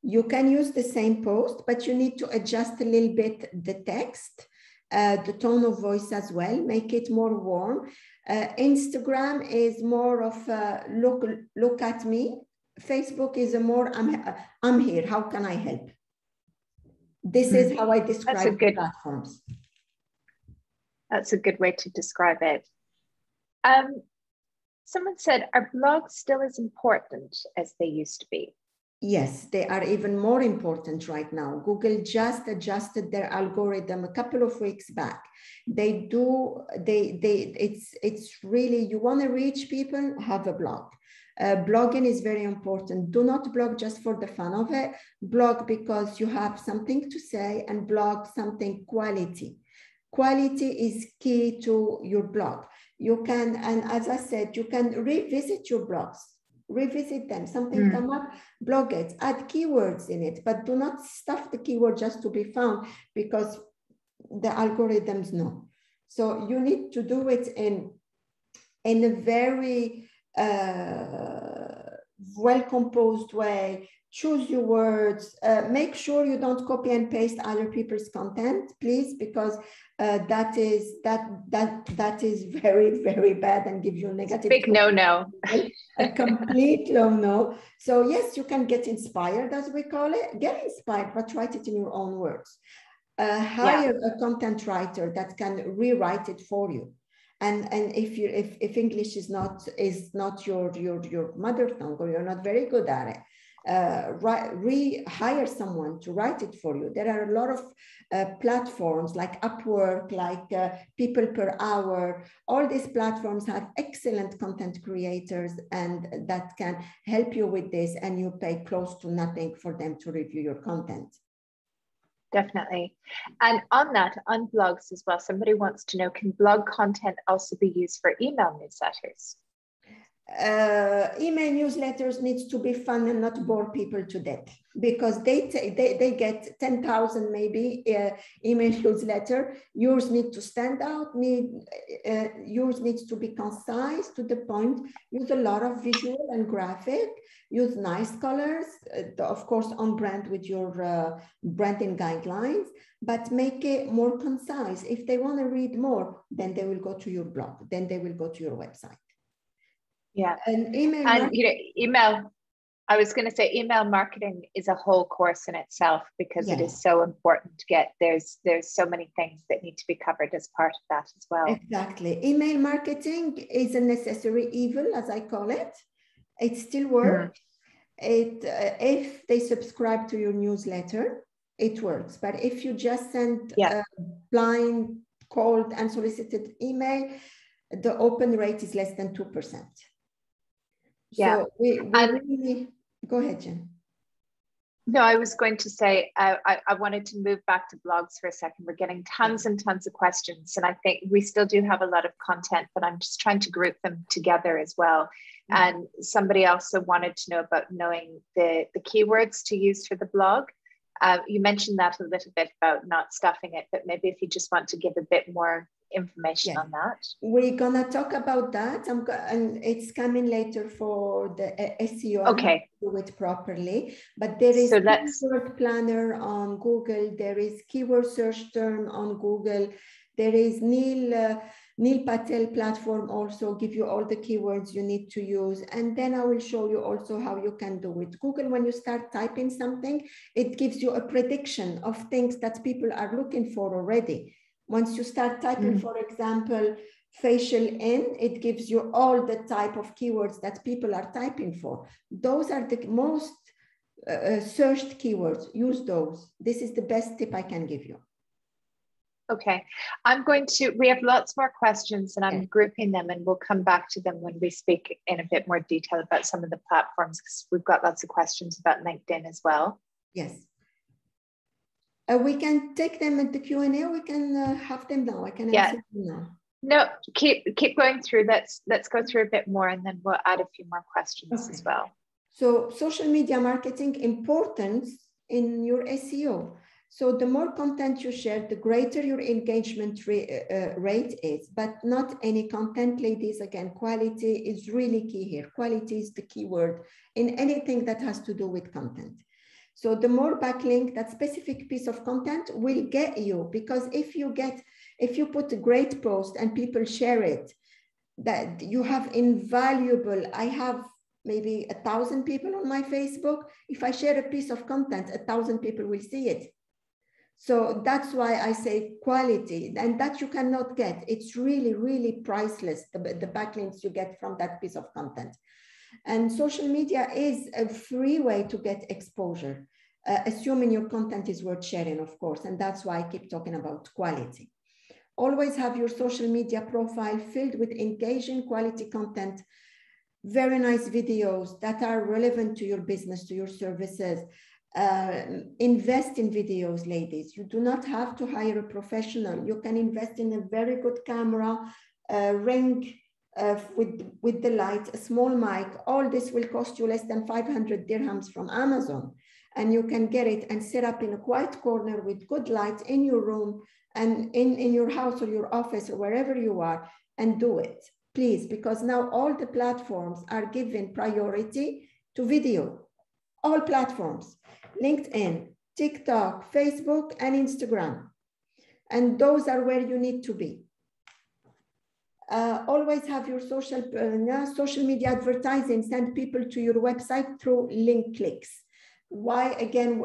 You can use the same post, but you need to adjust a little bit the text, the tone of voice as well, make it more warm. Instagram is more of a look at me. Facebook is a more, I'm here, how can I help? This is how I describe platforms. That's a good way to describe it. Someone said, are blogs still as important as they used to be? Yes, they are even more important right now. Google just adjusted their algorithm a couple of weeks back. It's really, you want to reach people, have a blog. Blogging is very important. Do not blog just for the fun of it. Blog because you have something to say, and blog something quality. Quality is key to your blog. You can, and as I said, you can revisit your blogs, revisit them, something come up, blog it, add keywords in it, but do not stuff the keyword just to be found, because the algorithms know. So you need to do it in a very well-composed way. Choose your words, make sure you don't copy and paste other people's content, please, because that is very, very bad and gives you negative. Big no-no. A complete no-no. So yes, you can get inspired, as we call it. Get inspired, but write it in your own words. Hire a content writer that can rewrite it for you. And if English is not your mother tongue, or you're not very good at it, hire someone to write it for you. There are a lot of platforms like Upwork, like People Per Hour. All these platforms have excellent content creators, and that can help you with this, and you pay close to nothing for them to review your content. Definitely. And on that, on blogs as well, somebody wants to know, can blog content also be used for email newsletters? Email newsletters needs to be fun and not bore people to death, because they get 10,000 maybe email newsletter. Yours need to stand out. Yours needs to be concise, to the point. Use a lot of visual and graphic. Use nice colors, of course, on brand with your branding guidelines, but make it more concise. If they want to read more, then they will go to your blog. Then they will go to your website. Yeah. And email. And email, I was going to say email marketing is a whole course in itself, because it is so important to get, there's so many things that need to be covered as part of that as well. Exactly. Email marketing is a necessary evil, as I call it. It still works. If they subscribe to your newsletter, it works. But if you just send blind, cold, unsolicited email, the open rate is less than 2%. Yeah. So we really, go ahead, Jen. No, I was going to say, I wanted to move back to blogs for a second. We're getting tons and tons of questions, and I think we still do have a lot of content, but I'm just trying to group them together as well. And somebody also wanted to know about knowing the keywords to use for the blog. You mentioned that a little bit about not stuffing it, but maybe if you just want to give a bit more information on that. We're gonna talk about that. And it's coming later for the SEO. Okay. Do it properly, but there is keyword planner on Google. There is keyword search term on Google. There is Neil Patel platform also give you all the keywords you need to use. And then I will show you also how you can do it. Google, when you start typing something, it gives you a prediction of things that people are looking for already. Once you start typing, for example, facial in, it gives you all the type of keywords that people are typing for. Those are the most searched keywords. Use those. This is the best tip I can give you. Okay, we have lots more questions and I'm grouping them, and we'll come back to them when we speak in a bit more detail about some of the platforms, because we've got lots of questions about LinkedIn as well. Yes. We can take them at the Q&A, we can have them now. I can answer them now. No, keep going through. Let's go through a bit more, and then we'll add a few more questions as well. So social media marketing importance in your SEO. So the more content you share, the greater your engagement rate is, but not any content, ladies. Again, quality is really key here. Quality is the key word in anything that has to do with content. So the more backlink that specific piece of content will get you, because if you put a great post and people share it, that you have invaluable. I have maybe 1,000 people on my Facebook. If I share a piece of content, 1,000 people will see it. So that's why I say quality, and that you cannot get. It's really, really priceless, the backlinks you get from that piece of content. And social media is a free way to get exposure, assuming your content is worth sharing, of course. And that's why I keep talking about quality. Always have your social media profile filled with engaging quality content, very nice videos that are relevant to your business, to your services. Invest in videos, ladies. You do not have to hire a professional. You can invest in a very good camera, ring with the light, a small mic. All this will cost you less than 500 dirhams from Amazon. And you can get it and set up in a quiet corner with good light in your room and in your house or your office or wherever you are, and do it, please, because now all the platforms are giving priority to video. All platforms. LinkedIn, TikTok, Facebook, and Instagram. And those are where you need to be. Always have your social media advertising, send people to your website through link clicks. Why, again,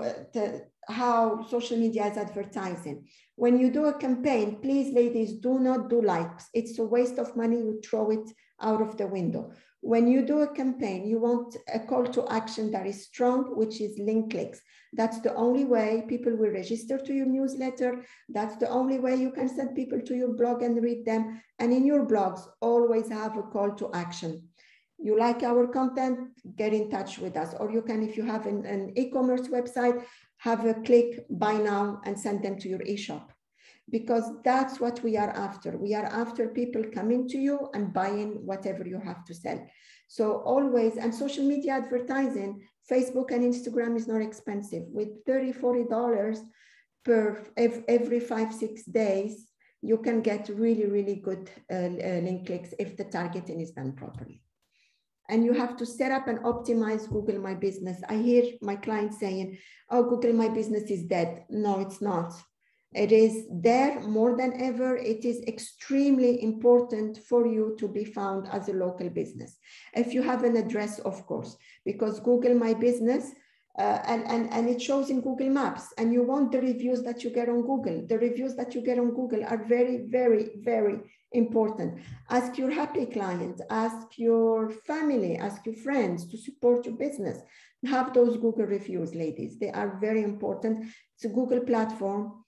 how social media is advertising. When you do a campaign, please, ladies, do not do likes. It's a waste of money. You throw it out of the window. When you do a campaign, you want a call to action that is strong, which is link clicks. That's the only way people will register to your newsletter. That's the only way you can send people to your blog and read them. And in your blogs, always have a call to action. You like our content, get in touch with us. Or you can, if you have an e-commerce website, have a click buy now and send them to your e-shop. Because that's what we are after. We are after people coming to you and buying whatever you have to sell. So always, and social media advertising, Facebook and Instagram is not expensive. With $30, $40 per every 5-6 days, you can get really, really good link clicks if the targeting is done properly. And you have to set up and optimize Google My Business. I hear my clients saying, oh, Google My Business is dead. No, it's not. It is there more than ever. It is extremely important for you to be found as a local business. If you have an address, of course, because Google My Business and it shows in Google Maps, and you want the reviews that you get on Google. The reviews that you get on Google are very, very, very important. Ask your happy clients, ask your family, ask your friends to support your business. Have those Google reviews, ladies. They are very important. It's a Google platform,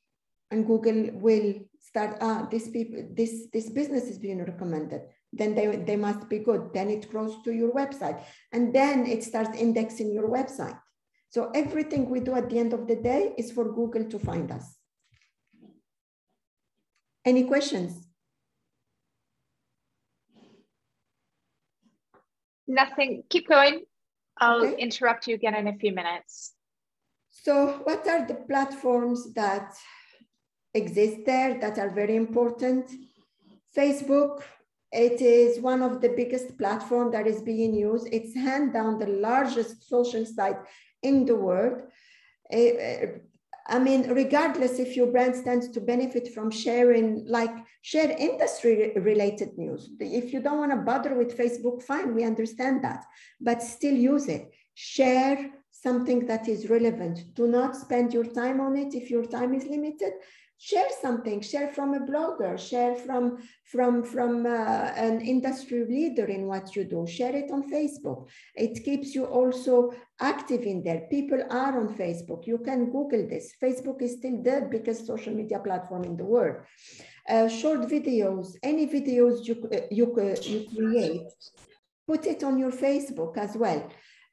and Google will start, this business is being recommended. Then they must be good. Then it grows to your website, and then it starts indexing your website. So everything we do at the end of the day is for Google to find us. Any questions? Nothing. Keep going. I'll interrupt you again in a few minutes. So what are the platforms that exist there that are very important? Facebook, it is one of the biggest platforms that is being used. It's hands down the largest social site in the world. I mean, regardless if your brand stands to benefit from sharing, like share industry related news. If you don't want to bother with Facebook, fine, we understand that, but still use it. Share something that is relevant. Do not spend your time on it if your time is limited. Share something, share from a blogger, share from an industry leader in what you do, share it on Facebook. It keeps you also active in there. People are on Facebook. You can Google this. Facebook is still the biggest social media platform in the world. Short videos, any videos you create, put it on your Facebook as well.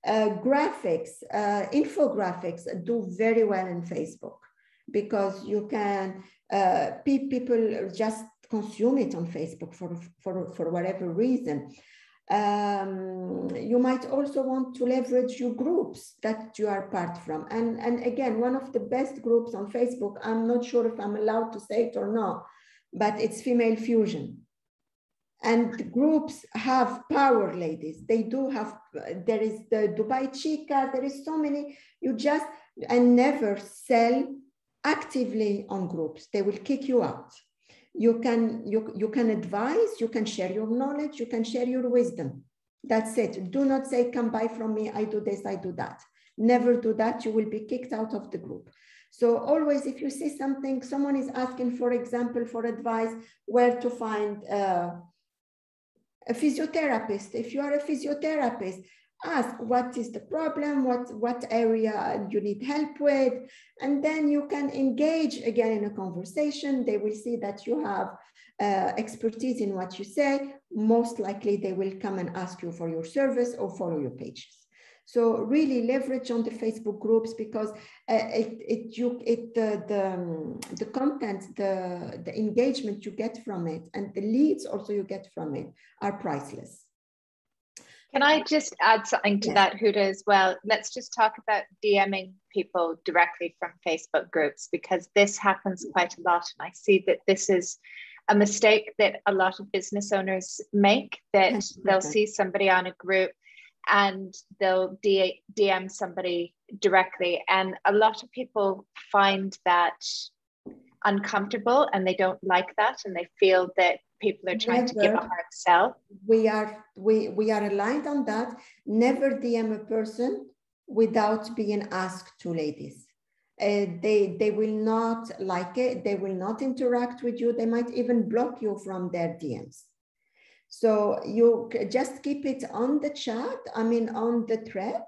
Graphics, infographics do very well in Facebook, because you can, people just consume it on Facebook for whatever reason. You might also want to leverage your groups that you are part from. And again, one of the best groups on Facebook, I'm not sure if I'm allowed to say it or not, but it's Female Fusion. And the groups have power, ladies. They do have, there is the Dubai Chica, there is so many, you just, and never sell actively on groups. They will kick you out. You can advise, you can share your knowledge, you can share your wisdom. That's it. Do not say, come buy from me, I do this, I do that. Never do that. You will be kicked out of the group. So always, if you see something, someone is asking, for example, for advice, where to find a physiotherapist. If you are a physiotherapist, ask what is the problem, what area you need help with, and then you can engage again in a conversation. They will see that you have expertise in what you say. Most likely they will come and ask you for your service or follow your pages. So really leverage on the Facebook groups, because the content, the engagement you get from it, and the leads also you get from it are priceless. Can I just add something to that, Houda, as well? Let's just talk about DMing people directly from Facebook groups, because this happens quite a lot. And I see that this is a mistake that a lot of business owners make, that they'll see somebody on a group and they'll DM somebody directly. And a lot of people find that uncomfortable, and they don't like that, and they feel that people are trying to give a hard sell. We are aligned on that. Never DM a person without being asked to, ladies. They will not like it. They will not interact with you. They might even block you from their DMs. So you just keep it on the chat, I mean, on the thread.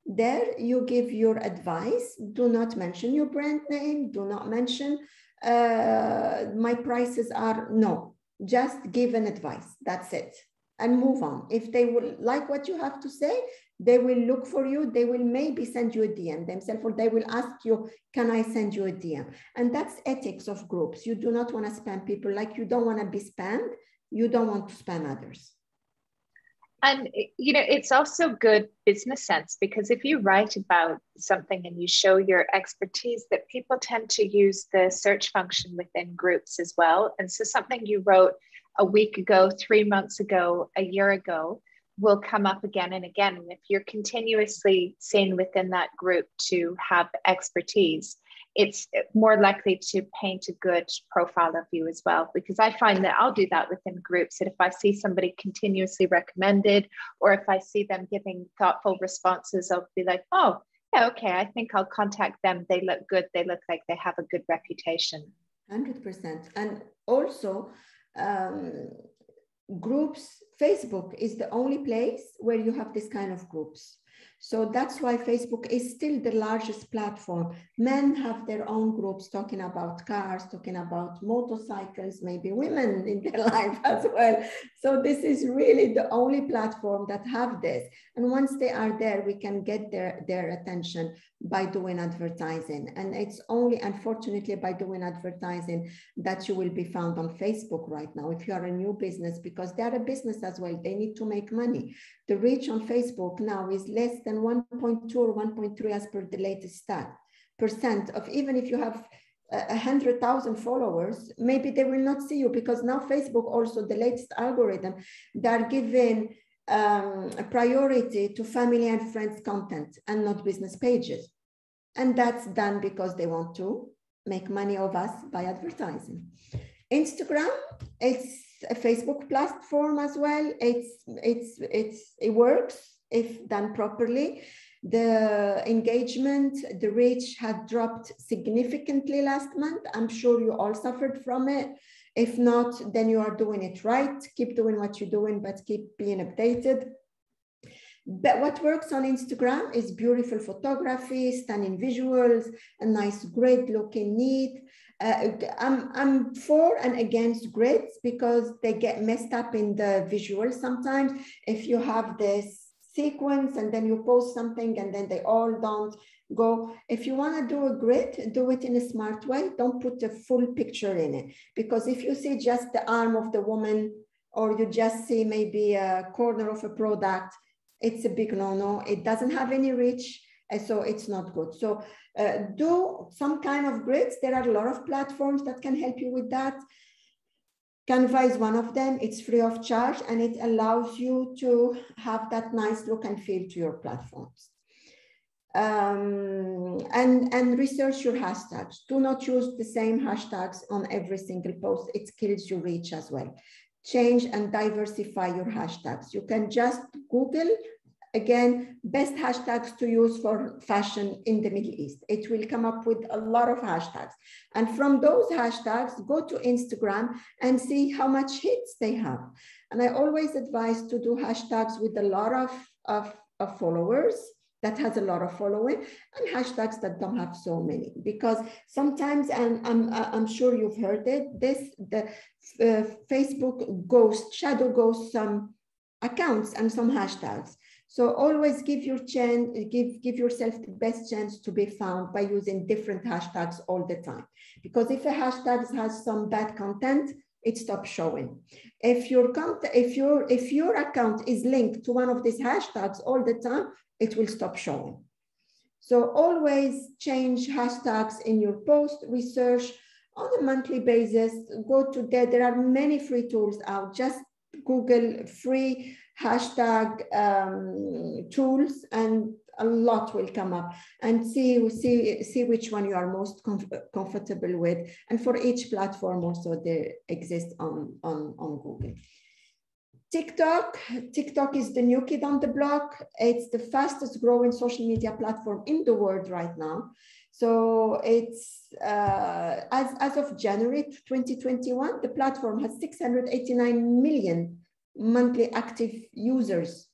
There you give your advice. Do not mention your brand name. Do not mention my prices are, no. Just give an advice, that's it, and move on. If they will like what you have to say, they will look for you. They will maybe send you a DM themselves, or they will ask you, can I send you a DM? And that's ethics of groups. You do not want to spam people, like you don't want to be spammed. You don't want to spam others. And, you know, it's also good business sense, because if you write about something and you show your expertise, that people tend to use the search function within groups as well. And so something you wrote a week ago, 3 months ago, a year ago, will come up again and again. And if you're continuously seen within that group to have expertise, it's more likely to paint a good profile of you as well. Because I find that I'll do that within groups, that if I see somebody continuously recommended, or if I see them giving thoughtful responses, I'll be like, oh, Yeah, okay, I think I'll contact them. They look good. They look like they have a good reputation. 100%. And also, groups, Facebook is the only place where you have this kind of groups. So that's why Facebook is still the largest platform. Men have their own groups talking about cars, talking about motorcycles, maybe women in their life as well. So this is really the only platform that have this. And once they are there, we can get their attention by doing advertising. And it's only, unfortunately, by doing advertising that you will be found on Facebook right now if you are a new business, because they're a business as well. They need to make money. The reach on Facebook now is less than 1.2 or 1.3 as per the latest stat percent of, even if you have 100,000 followers, maybe they will not see you, because now Facebook also, the latest algorithm, they're giving a priority to family and friends content and not business pages. And that's done because they want to make money of us by advertising. Instagram, it's a Facebook platform as well. It works if done properly. The engagement, the reach had dropped significantly last month. I'm sure you all suffered from it. If not, then you are doing it right. Keep doing what you're doing, but keep being updated. But what works on Instagram is beautiful photography, stunning visuals, a nice grid looking neat. I'm for and against grids because they get messed up in the visuals sometimes. If you have this sequence and then you post something and then they all don't go. If you want to do a grid, do it in a smart way. Don't put a full picture in it, because if you see just the arm of the woman or you just see maybe a corner of a product, it's a big no-no. It doesn't have any reach, so it's not good. So do some kind of grids. There are a lot of platforms that can help you with that. Canva is one of them. It's free of charge and it allows you to have that nice look and feel to your platforms. And research your hashtags. Do not use the same hashtags on every single post. It kills your reach as well. Change and diversify your hashtags. You can just Google, again, best hashtags to use for fashion in the Middle East. It will come up with a lot of hashtags. And from those hashtags, go to Instagram and see how much hits they have. And I always advise to do hashtags with a lot of followers, that has a lot of following, and hashtags that don't have so many, because sometimes, and I'm sure you've heard it, the Facebook shadow ghosts some accounts and some hashtags. So always give yourself the best chance to be found by using different hashtags all the time. Because if a hashtag has some bad content, it stops showing. If your account is linked to one of these hashtags all the time, it will stop showing. So always change hashtags in your post, research on a monthly basis. Go to there are many free tools out. Just Google free hashtag tools and a lot will come up, and see which one you are most comfortable with. And for each platform also they exist on Google. TikTok is the new kid on the block. It's the fastest growing social media platform in the world right now. So it's as of January 2021, the platform has 689 million monthly active users.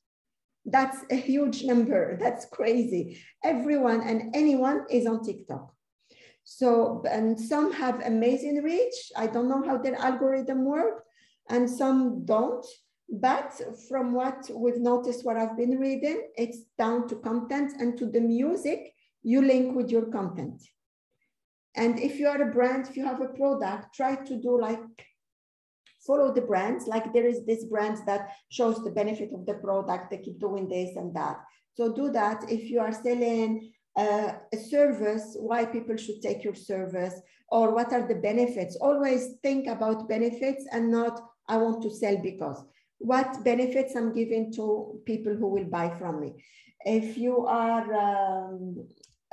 That's a huge number. That's crazy. Everyone and anyone is on TikTok. So, and some have amazing reach. I don't know how their algorithm works, and some don't. But from what we've noticed, what I've been reading, it's down to content and to the music you link with your content. And if you are a brand, if you have a product, try to do like, follow the brands. Like there is this brand that shows the benefit of the product, they keep doing this and that. So do that. If you are selling a service, why people should take your service, or what are the benefits? Always think about benefits and not, I want to sell because. What benefits I'm giving to people who will buy from me. If you are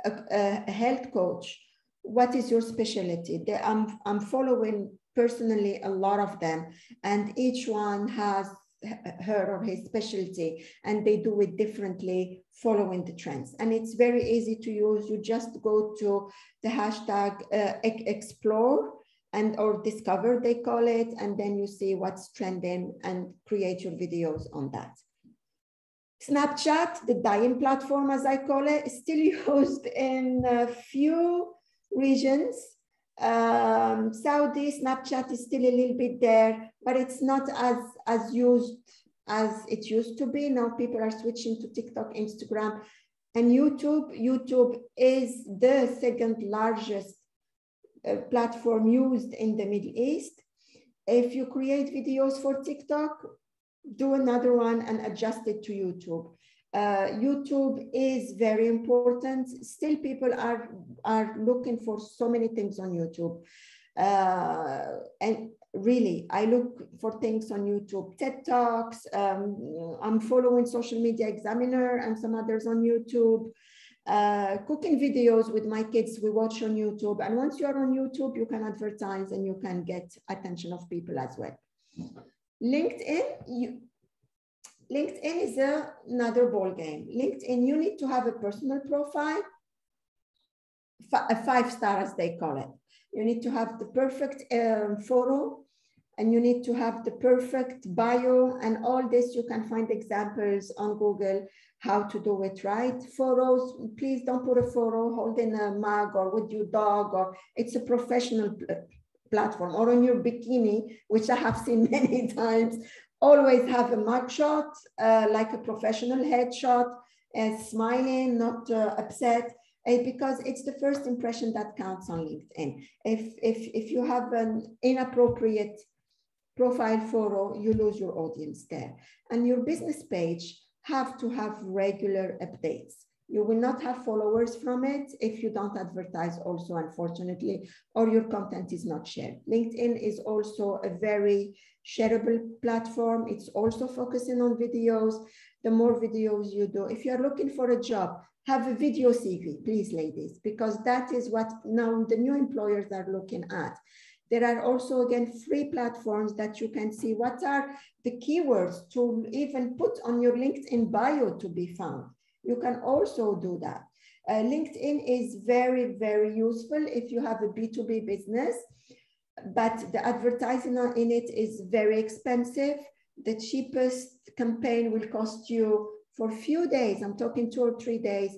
a health coach, what is your specialty? I'm following personally a lot of them, and each one has her or his specialty, and they do it differently following the trends. And it's very easy to use. You just go to the hashtag explore and or discover, they call it, and then you see what's trending and create your videos on that. Snapchat, the dying platform, as I call it, is still used in a few regions. Saudi Snapchat is still a little bit there, but it's not as used as it used to be. Now people are switching to TikTok, Instagram, and YouTube. YouTube is the second largest platform used in the Middle East. If you create videos for TikTok, do another one and adjust it to YouTube. YouTube is very important. Still, people are looking for so many things on YouTube. And really, I look for things on YouTube, TED Talks. I'm following Social Media Examiner and some others on YouTube. Cooking videos with my kids, we watch on YouTube. And once you're on YouTube, you can advertise and you can get attention of people as well. LinkedIn is another ball game. LinkedIn, you need to have a personal profile, a 5-star as they call it. You need to have the perfect photo, and you need to have the perfect bio, and all this you can find examples on Google how to do it right. Photos, please don't put a photo holding a mug or with your dog, or it's a professional platform, or on your bikini, which I have seen many times. Always have a mug shot, like a professional headshot, smiling, not upset, because it's the first impression that counts on LinkedIn. If you have an inappropriate profile photo, you lose your audience there. And your business page have to have regular updates. You will not have followers from it if you don't advertise also, unfortunately, or your content is not shared. LinkedIn is also a very shareable platform. It's also focusing on videos. The more videos you do, if you're looking for a job, have a video CV, please, ladies, because that is what now the new employers are looking at. There are also, again, free platforms that you can see what are the keywords to even put on your LinkedIn bio to be found. You can also do that. LinkedIn is very, very useful if you have a B2B business, but the advertising in it is very expensive. The cheapest campaign will cost you for a few days, I'm talking 2 or 3 days,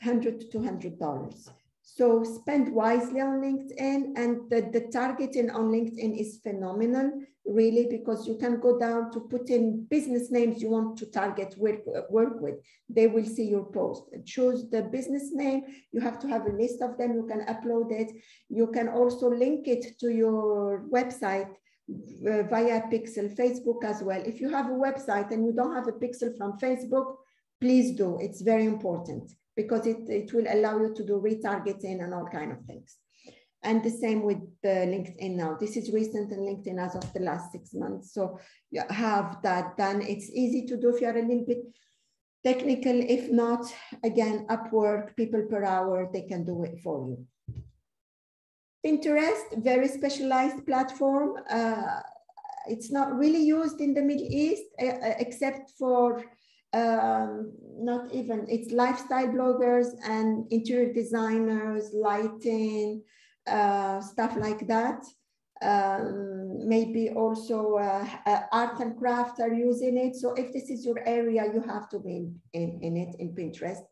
$100 to $200. So spend wisely on LinkedIn, and the targeting on LinkedIn is phenomenal, really, because you can go down to put in business names you want to target work with. They will see your post. Choose the business name. You have to have a list of them. You can upload it. You can also link it to your website via Pixel, Facebook as well. If you have a website and you don't have a pixel from Facebook, please do. It's very important, because it will allow you to do retargeting and all kind of things. And the same with the LinkedIn now. This is recent in LinkedIn as of the last 6 months. So you have that done. It's easy to do if you're a little bit technical. If not, again, Upwork, people per hour, they can do it for you. Pinterest, very specialized platform. It's not really used in the Middle East, except for not even, it's lifestyle bloggers and interior designers, lighting, stuff like that. Maybe also art and craft are using it. So if this is your area, you have to be in it, in Pinterest.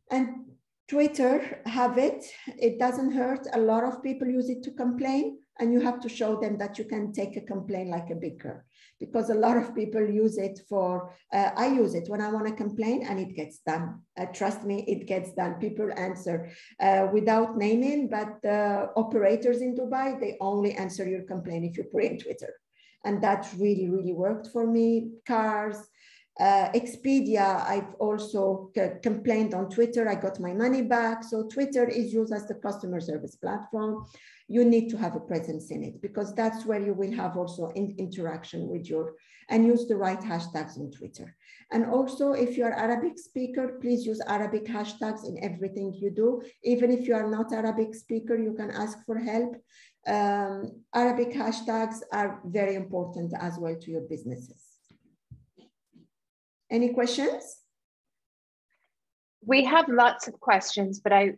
And Twitter, have it. It doesn't hurt. A lot of people use it to complain, and you have to show them that you can take a complaint like a big girl, because a lot of people use it for, I use it when I want to complain, and it gets done. Trust me, it gets done. People answer without naming, but the operators in Dubai, they only answer your complaint if you put in Twitter. And that really, really worked for me. Cars, Expedia, I've also complained on Twitter. I got my money back. So Twitter is used as the customer service platform. You need to have a presence in it, because that's where you will have also interaction with your, and use the right hashtags on Twitter. And also, if you're Arabic speaker, please use Arabic hashtags in everything you do. Even if you are not Arabic speaker, you can ask for help. Arabic hashtags are very important as well to your businesses. Any questions? We have lots of questions, but I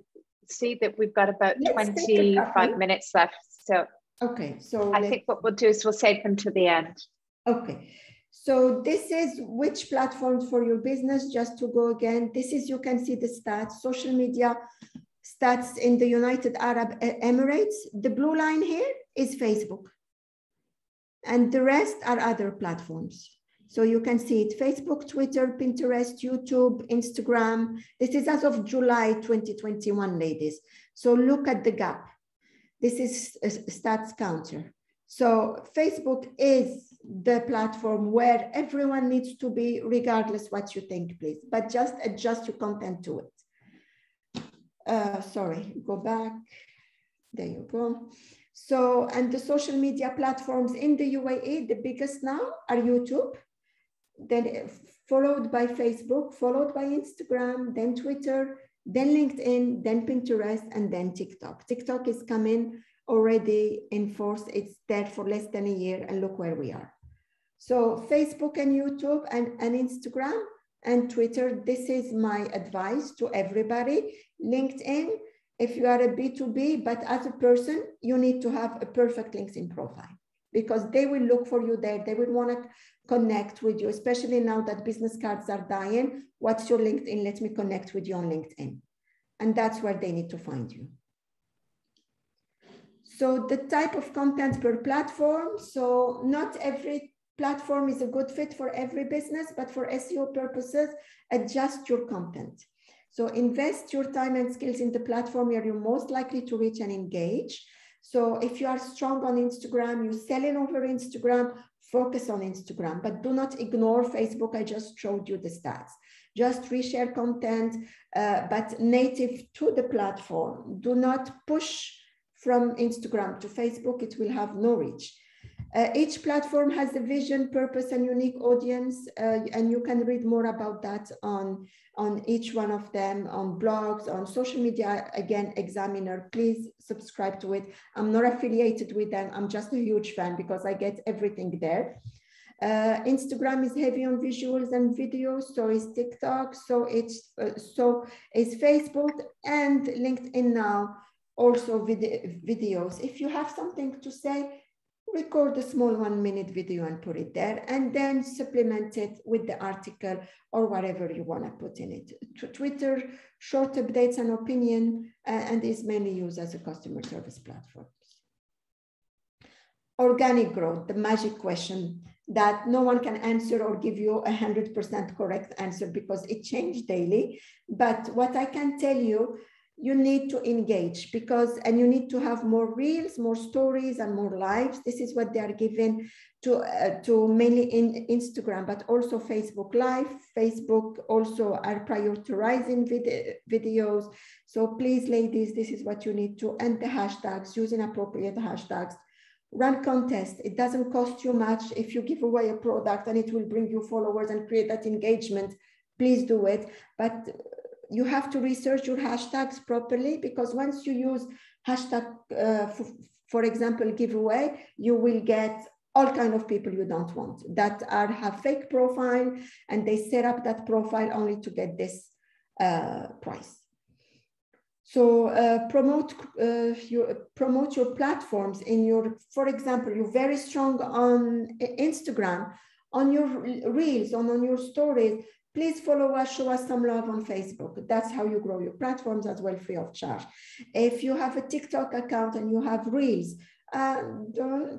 see that we've got about 25 minutes left. So okay, so I think what we'll do is we'll save them to the end. Okay, so this is which platforms for your business. Just to go again, this is, you can see the stats, social media stats in the United Arab Emirates. The blue line here is Facebook, and the rest are other platforms. So you can see it: Facebook, Twitter, Pinterest, YouTube, Instagram. This is as of July 2021, ladies. So look at the gap. This is a stats counter. So Facebook is the platform where everyone needs to be, regardless what you think, please, but just adjust your content to it. Sorry, go back. There you go. So, and the social media platforms in the UAE, the biggest now are YouTube, then followed by Facebook, followed by Instagram, then Twitter, then LinkedIn, then Pinterest, and then TikTok. TikTok is coming already in force. It's there for less than a year, and look where we are. So Facebook and YouTube and Instagram and Twitter, this is my advice to everybody. LinkedIn, if you are a B2B, but as a person, you need to have a perfect LinkedIn profile, because they will look for you there. They will want to connect with you, especially now that business cards are dying. What's your LinkedIn? Let me connect with you on LinkedIn. And that's where they need to find you. So the type of content per platform. So not every platform is a good fit for every business, but for SEO purposes, adjust your content. So invest your time and skills in the platform where you're most likely to reach and engage. So if you are strong on Instagram, you're selling over Instagram, focus on Instagram, but do not ignore Facebook. I just showed you the stats. Just reshare content, but native to the platform. Do not push from Instagram to Facebook. It will have no reach. Each platform has a vision, purpose, and unique audience, and you can read more about that on each one of them, on blogs, on social media. Again, Examiner, please subscribe to it. I'm not affiliated with them. I'm just a huge fan because I get everything there. Instagram is heavy on visuals and videos, so is TikTok, so is Facebook, and LinkedIn now also videos. If you have something to say, record a small 1-minute video and put it there, and then supplement it with the article or whatever you want to put in it. Twitter, short updates and opinion, and is mainly used as a customer service platform. Organic growth, the magic question that no one can answer or give you 100% correct answer because it changes daily. But what I can tell you, you need to engage and you need to have more reels, more stories, and more lives. This is what they are given to mainly in Instagram, but also Facebook Live. Facebook also are prioritizing videos. So please, ladies, this is what you need to, and the hashtags, using appropriate hashtags. Run contests. It doesn't cost you much. If you give away a product and it will bring you followers and create that engagement, please do it. But you have to research your hashtags properly, because once you use hashtag, for example, giveaway, you will get all kinds of people you don't want that have fake profile, and they set up that profile only to get this price. So promote your platforms in your, for example, you're very strong on Instagram, on your reels, on your stories. Please follow us, show us some love on Facebook. That's how you grow your platforms as well, free of charge. If you have a TikTok account and you have reels,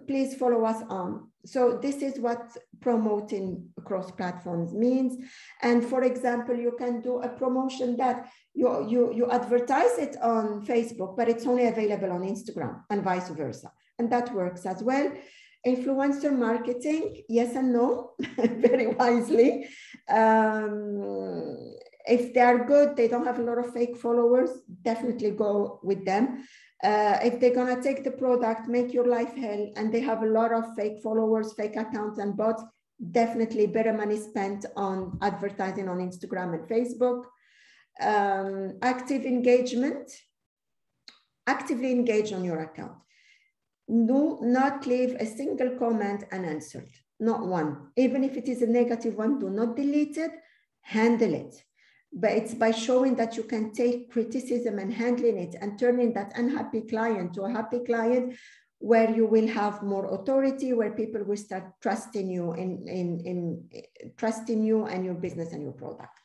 please follow us on. So this is what promoting across platforms means. And for example, you can do a promotion that you advertise it on Facebook, but it's only available on Instagram, and vice versa. And that works as well. Influencer marketing, yes and no, very wisely. If they are good, they don't have a lot of fake followers, definitely go with them. If they're gonna take the product, make your life hell, and they have a lot of fake followers, fake accounts and bots, definitely better money spent on advertising on Instagram and Facebook. Active engagement, actively engage on your account. Do not leave a single comment unanswered. not one. Even if it is a negative one, do not delete it, handle it. But it's by showing that you can take criticism and handling it and turning that unhappy client to a happy client, where you will have more authority, where people will start trusting you trusting you and your business and your products.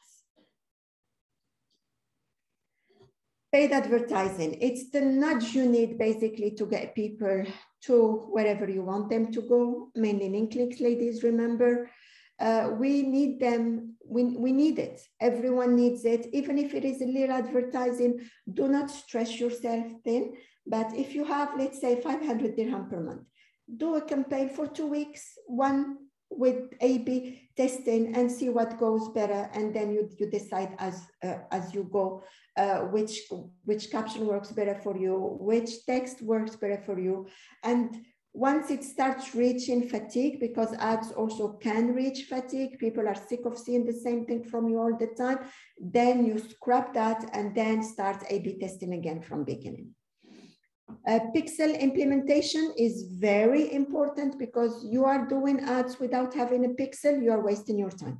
Paid advertising. It's the nudge you need basically to get people to wherever you want them to go, mainly link clicks, ladies, remember. We need them, we need it. Everyone needs it. Even if it is a little advertising, do not stress yourself thin. But if you have, let's say, 500 dirham per month, do a campaign for 2 weeks, one with A/B testing, and see what goes better. And then you decide as you go which caption works better for you, which text works better for you. And once it starts reaching fatigue, because ads also can reach fatigue, people are sick of seeing the same thing from you all the time, then you scrap that and then start A/B testing again from beginning. Pixel implementation is very important, because you are doing ads without having a pixel, you are wasting your time.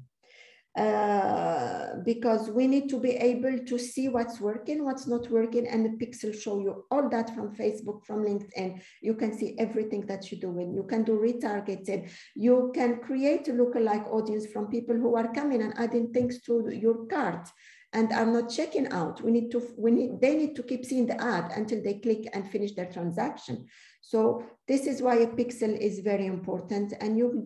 Because we need to be able to see what's working, what's not working, and the pixel show you all that from Facebook, from LinkedIn. You can see everything that you're doing. You can do retargeting. You can create a lookalike audience from people who are coming and adding things to your cart and are not checking out. They need to keep seeing the ad until they click and finish their transaction. So this is why a pixel is very important. And you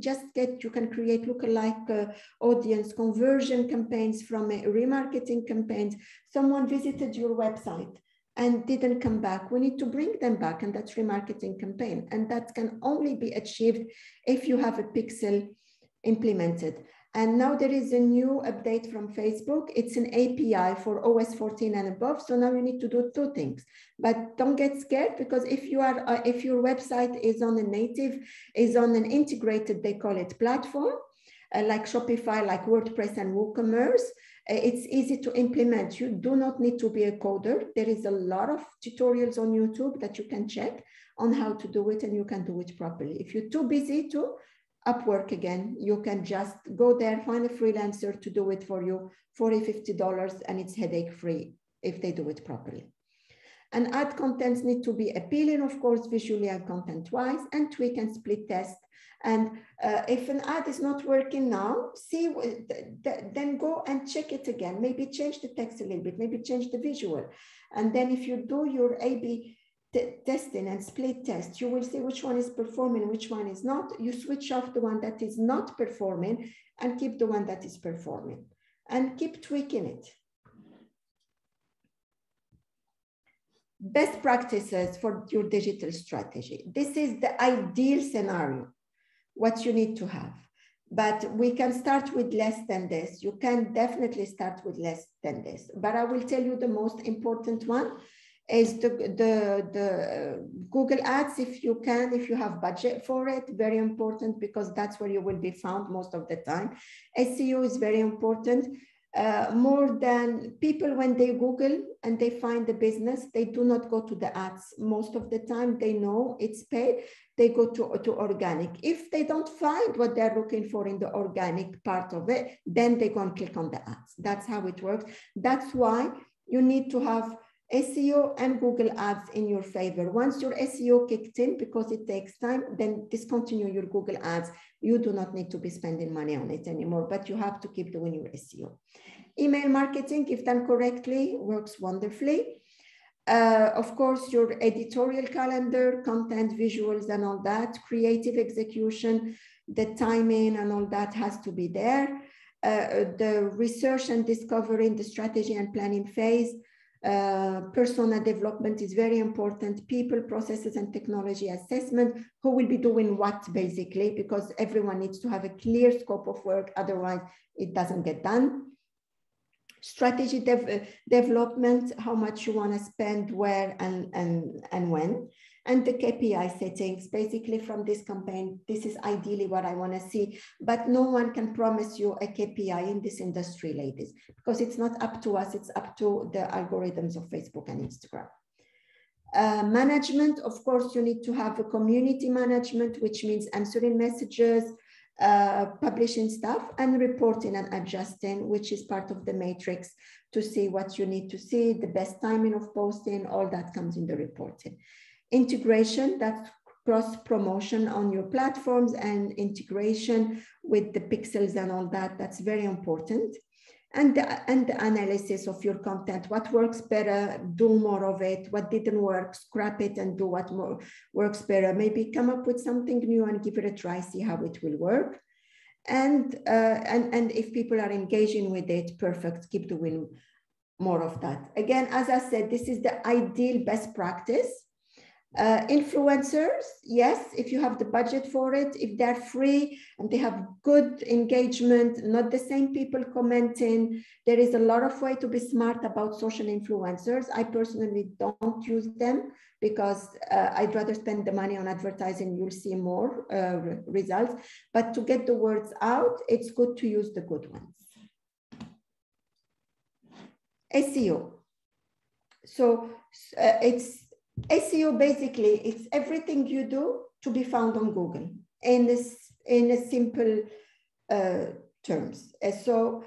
can create lookalike audience conversion campaigns from remarketing campaigns. Someone visited your website and didn't come back. We need to bring them back, and that's remarketing campaign. And that can only be achieved if you have a pixel implemented. And now there is a new update from Facebook. It's an API for OS 14 and above. So now you need to do 2 things, but don't get scared, because if your website is on an integrated, they call it platform, like Shopify, like WordPress and WooCommerce, it's easy to implement. You do not need to be a coder. There is a lot of tutorials on YouTube that you can check on how to do it, and you can do it properly. If you're too busy to, Upwork again, you can just go there, find a freelancer to do it for you, $40, $50, and it's headache free if they do it properly. And ad contents need to be appealing, of course, visually and content-wise, and tweak and split test. And if an ad is not working now, then go and check it again. Maybe change the text a little bit, maybe change the visual. And then if you do your A/B testing and split test, you will see which one is performing, which one is not. You switch off the one that is not performing and keep the one that is performing, and keep tweaking it. Best practices for your digital strategy. This is the ideal scenario, what you need to have. But we can start with less than this. You can definitely start with less than this. But I will tell you the most important one is the Google Ads, if you can, if you have budget for it, very important, because that's where you will be found most of the time. SEO is very important. More than people, when they Google and they find the business, they do not go to the ads. Most of the time they know it's paid, they go to organic. If they don't find what they're looking for in the organic part of it, then they go and click on the ads. That's how it works. That's why you need to have SEO and Google Ads in your favor. Once your SEO kicked in, because it takes time, then discontinue your Google Ads. You do not need to be spending money on it anymore, but you have to keep doing your SEO. Email marketing, if done correctly, works wonderfully. Of course, your editorial calendar, content, visuals, and all that, creative execution, the timing and all that has to be there. The research and discovery in the strategy and planning phase. Persona development is very important. People, processes, and technology assessment. Who will be doing what, basically, because everyone needs to have a clear scope of work. Otherwise, it doesn't get done. Strategy development, how much you want to spend, where, and when. And the KPI settings, basically from this campaign, this is ideally what I want to see, but no one can promise you a KPI in this industry, ladies, because it's not up to us, it's up to the algorithms of Facebook and Instagram. Management, of course, you need to have a community management, which means answering messages, publishing stuff, and reporting and adjusting, which is part of the matrix to see what you need to see, the best timing of posting, all that comes in the reporting. Integration, that's cross promotion on your platforms and integration with the pixels and all that, that's very important. And the analysis of your content, what works better, do more of it, what didn't work, scrap it and do what more works better, maybe come up with something new and give it a try, see how it will work. And if people are engaging with it, perfect, keep doing more of that. Again, as I said, this is the ideal best practice. Influencers, yes, if you have the budget for it, if they're free and they have good engagement, not the same people commenting, there is a lot of way to be smart about social influencers. I personally don't use them because I'd rather spend the money on advertising. You'll see more results, but to get the words out, it's good to use the good ones. SEO. So SEO basically, it's everything you do to be found on Google in a simple terms. So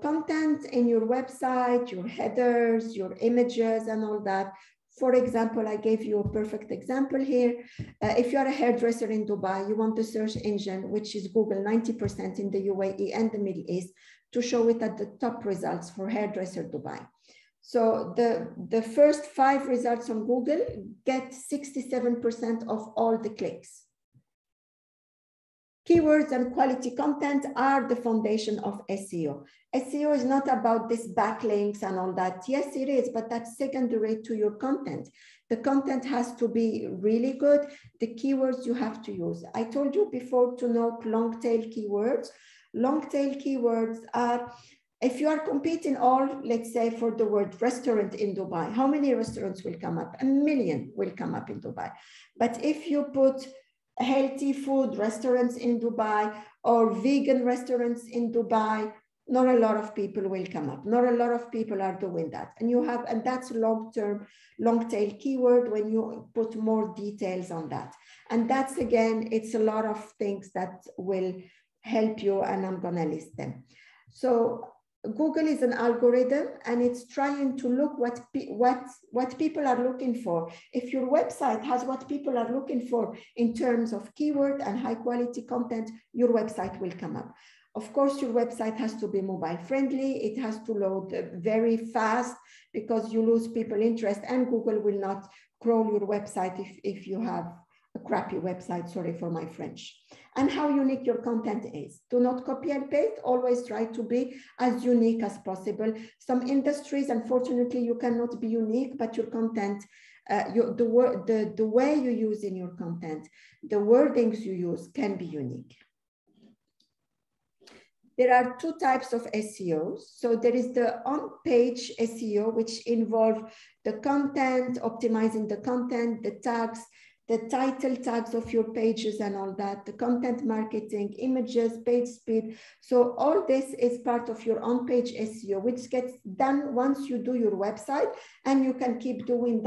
content in your website, your headers, your images and all that. For example, I gave you a perfect example here. If you're a hairdresser in Dubai, you want the search engine, which is Google 90% in the UAE and the Middle East, to show it at the top results for hairdresser Dubai. So the first 5 results on Google get 67% of all the clicks. Keywords and quality content are the foundation of SEO. SEO is not about this backlinks and all that. Yes, it is, but that's secondary to your content. The content has to be really good. The keywords you have to use. I told you before to note long tail keywords. Long tail keywords are, if you are competing all, let's say for the word restaurant in Dubai, how many restaurants will come up? 1 million will come up in Dubai. But if you put healthy food restaurants in Dubai or vegan restaurants in Dubai, not a lot of people will come up. Not a lot of people are doing that. And that's long-term, long-tail keyword when you put more details on that. And that's, again, it's a lot of things that will help you, and I'm gonna list them. So Google is an algorithm and it's trying to look what people are looking for. If your website has what people are looking for in terms of keyword and high quality content, your website will come up. Of course, your website has to be mobile friendly. It has to load very fast because you lose people interest, and Google will not crawl your website if you have a crappy website, sorry for my French. And how unique your content is. Do not copy and paste, always try to be as unique as possible. Some industries, unfortunately, you cannot be unique, but your content, the way you use in your content, the wordings you use can be unique. There are 2 types of SEOs. So there is the on-page SEO, which involve the content, optimizing the content, the tags, the title tags of your pages and all that, the content marketing, images, page speed. So all this is part of your on-page SEO, which gets done once you do your website, and you can keep doing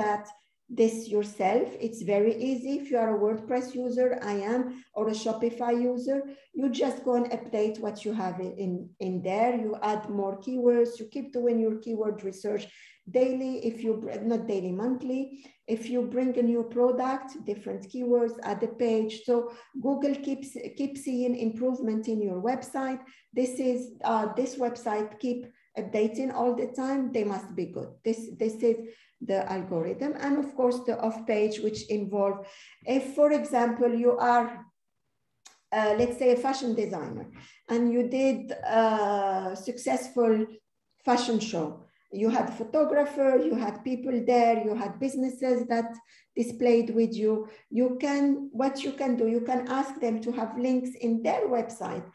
this yourself. It's very easy. If you are a WordPress user, I am, or a Shopify user, you just go and update what you have in there. You add more keywords, you keep doing your keyword research daily, if you, not daily, monthly. If you bring a new product, different keywords, add a page. So Google keeps seeing improvement in your website. This website keep updating all the time. They must be good. This is the algorithm. And of course, the off-page, which involve, if, for example, you are, let's say, a fashion designer, and you did a successful fashion show. You had a photographer, you had people there, you had businesses that displayed with you. What you can do, you can ask them to have links in their website,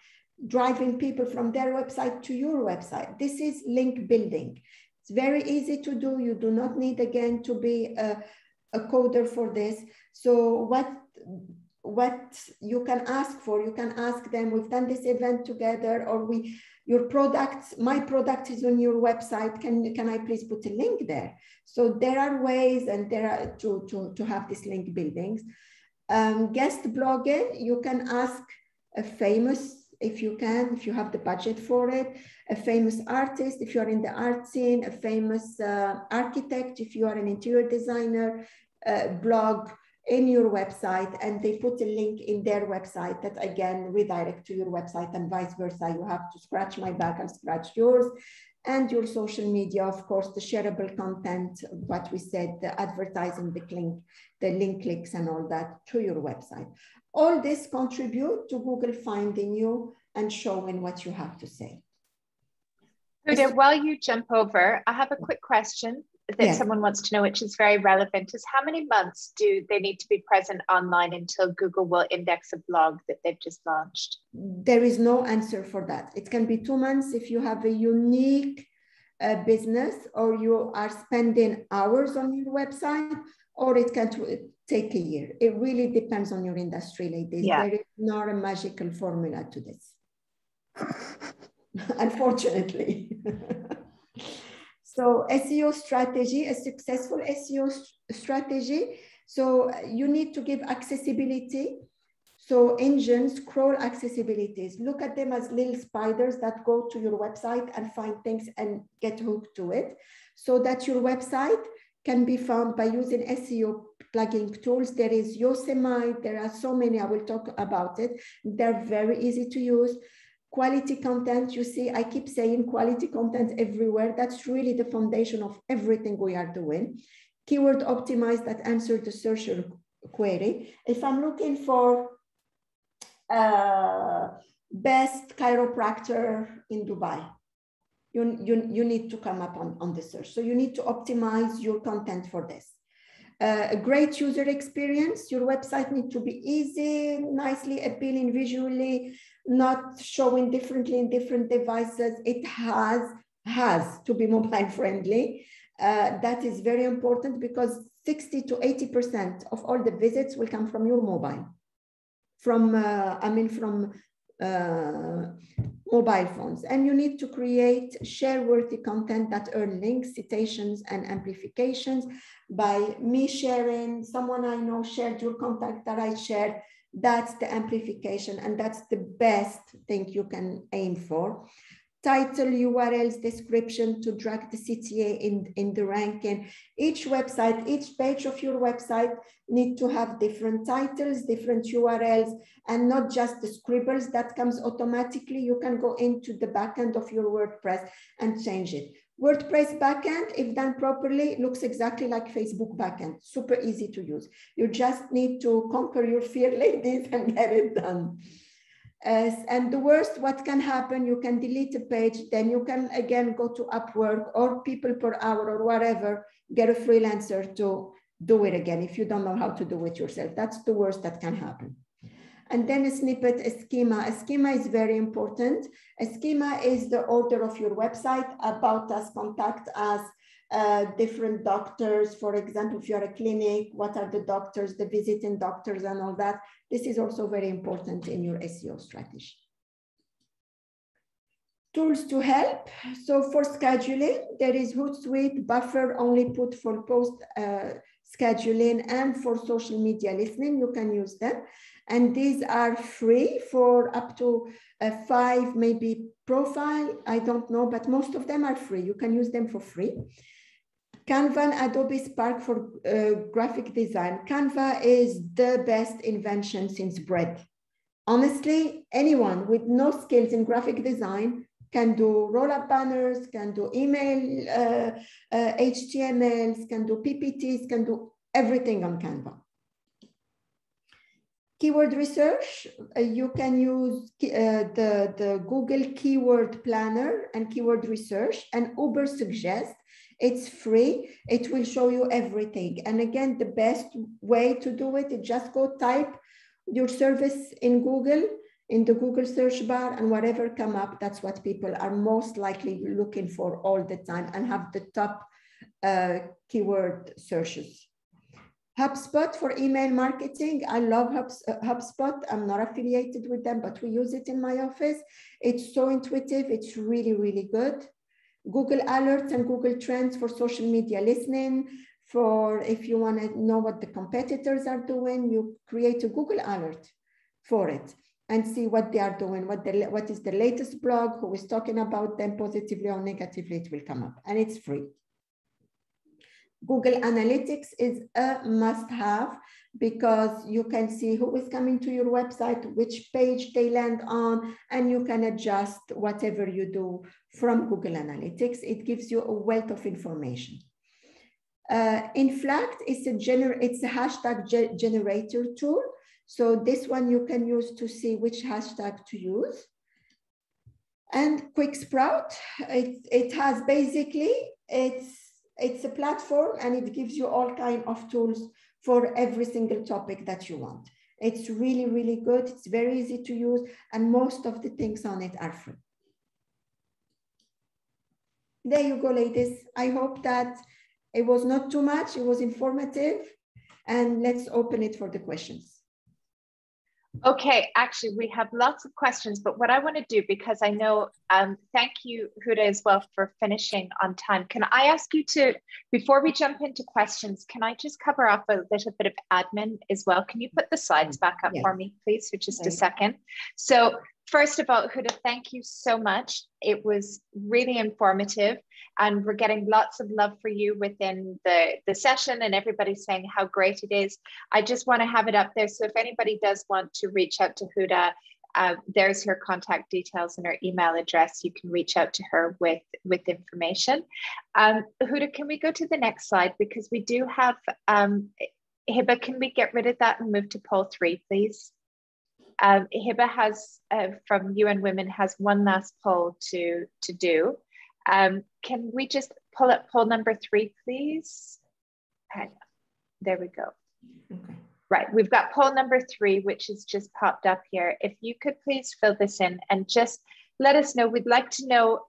driving people from their website to your website. This is link building. It's very easy to do. You do not need, again, to be a coder for this. So what you can ask for, you can ask them, we've done this event together, or your product, my product is on your website. Can I please put a link there? So there are ways, and there are to have these link buildings. Guest blogging, you can ask a famous, if you can, if you have the budget for it, a famous artist, if you're in the art scene, a famous architect, if you are an interior designer, blog in your website, and they put a link in their website that again redirect to your website, and vice versa. You have to scratch my back and scratch yours. And your social media, of course, the shareable content, what we said, the advertising, the link clicks and all that to your website. All this contribute to Google finding you and showing what you have to say. Houda, while you jump over, I have a quick question that someone wants to know, which is very relevant, is how many months do they need to be present online until Google will index a blog that they've just launched? There is no answer for that. It can be 2 months if you have a unique business or you are spending hours on your website, or it can take a year. It really depends on your industry, ladies. Yeah. There is not a magical formula to this, unfortunately. So SEO strategy, a successful SEO strategy. So you need to give accessibility. So engines crawl accessibilities. Look at them as little spiders that go to your website and find things and get hooked to it, so that your website can be found by using SEO plugging tools. There is Yosemite, there are so many, I will talk about it. They're very easy to use. Quality content, you see, I keep saying quality content everywhere. That's really the foundation of everything we are doing. Keyword optimized that answer the searcher query. If I'm looking for best chiropractor in Dubai, you need to come up on the search. So you need to optimize your content for this. A great user experience. Your website needs to be easy, nicely appealing visually, not showing differently in different devices. It has to be mobile friendly. That is very important because 60 to 80% of all the visits will come from your mobile, from mobile phones. And you need to create share-worthy content that earn links, citations, and amplifications. By me sharing, someone I know shared your contact that I shared, that's the amplification, and that's the best thing you can aim for. Title, URLs, description to drag the CTA in the ranking. Each website, each page of your website need to have different titles, different URLs, and not just the scribbles that comes automatically. You can go into the backend of your WordPress and change it. WordPress backend, if done properly, looks exactly like Facebook backend. Super easy to use. You just need to conquer your fear, ladies, and get it done. And the worst, what can happen, you can delete a page, then you can again go to Upwork or People Per Hour or whatever, get a freelancer to do it again if you don't know how to do it yourself. That's the worst that can happen. And then a snippet, a schema. A schema is very important. A schema is the order of your website, about us, contact us, different doctors. For example, if you're a clinic, what are the doctors, the visiting doctors and all that. This is also very important in your SEO strategy. Tools to help. So for scheduling, there is Hootsuite, Buffer, only put for post scheduling, and for social media listening, you can use them. And these are free for up to 5, maybe profile, I don't know, but most of them are free. You can use them for free. Canva and Adobe Spark for graphic design. Canva is the best invention since bread. Honestly, anyone with no skills in graphic design can do roll-up banners, can do email, HTMLs, can do PPTs, can do everything on Canva. Keyword research, you can use the Google Keyword Planner and Keyword Research, and Uber Suggest. It's free. It will show you everything. And again, the best way to do it is just go type your service in Google, in the Google search bar, and whatever come up, that's what people are most likely looking for all the time and have the top keyword searches. Hubspot for email marketing. I love HubSpot. I'm not affiliated with them, but we use it in my office. It's so intuitive. It's really, really good. Google Alerts and Google Trends for social media listening. For if you want to know what the competitors are doing, you create a Google alert for it. and see what they are doing, what is the latest blog, who is talking about them positively or negatively, it will come up, and it's free. Google Analytics is a must-have because you can see who is coming to your website, which page they land on, and you can adjust whatever you do from Google Analytics. It gives you a wealth of information. In fact, it's a hashtag generator tool. So this one you can use to see which hashtag to use. And Quick Sprout, it has basically, it's a platform, and it gives you all kinds of tools for every single topic that you want. It's really, really good. It's very easy to use, and most of the things on it are free. There you go, ladies. I hope that it was not too much. It was informative, and let's open it for the questions. Okay, actually, we have lots of questions, but what I want to do, because I know, thank you, Houda, as well, for finishing on time. Can I ask you to, before we jump into questions, can I just cover off a little bit of admin as well? Can you put the slides back up for me, please, for just a second? So first of all, Houda, thank you so much. It was really informative, and we're getting lots of love for you within the session, and everybody's saying how great it is. I just want to have it up there. So if anybody does want to reach out to Houda, there's her contact details and her email address. You can reach out to her with information. Houda, can we go to the next slide? Because we do have, Hiba, can we get rid of that and move to poll 3, please? Hiba has, from UN Women, has one last poll to do. Can we just pull up poll number 3, please? Hang on. There we go. Okay. Right, we've got poll number 3, which has just popped up here. If you could please fill this in and just let us know. We'd like to know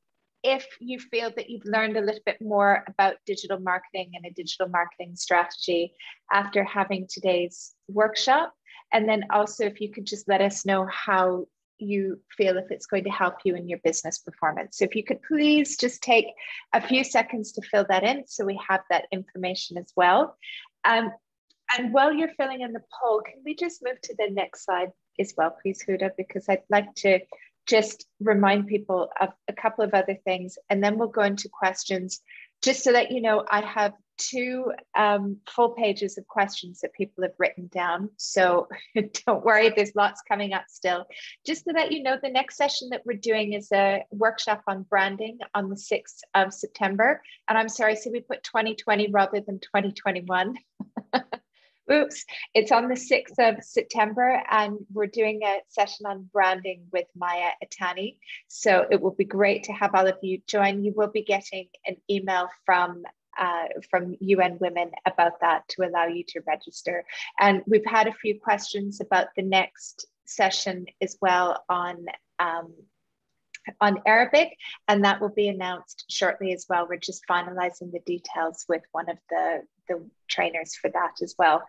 if you feel that you've learned a little bit more about digital marketing and a digital marketing strategy after having today's workshop. And then also if you could just let us know how you feel if it's going to help you in your business performance. So if you could please just take a few seconds to fill that in so we have that information as well. And while you're filling in the poll, can we just move to the next slide as well, please, Houda, because I'd like to just remind people of a couple of other things, and then we'll go into questions. Just so that you know, I have 2 full pages of questions that people have written down. So don't worry, there's lots coming up still. Just so that you know, the next session that we're doing is a workshop on branding on the 6th of September. And I'm sorry, so we put 2020 rather than 2021. Oops, it's on the 6th of September, and we're doing a session on branding with Maya Itani. So it will be great to have all of you join. You will be getting an email from UN Women about that to allow you to register. And we've had a few questions about the next session as well on Arabic, and that will be announced shortly as well. We're just finalizing the details with one of the trainers for that as well.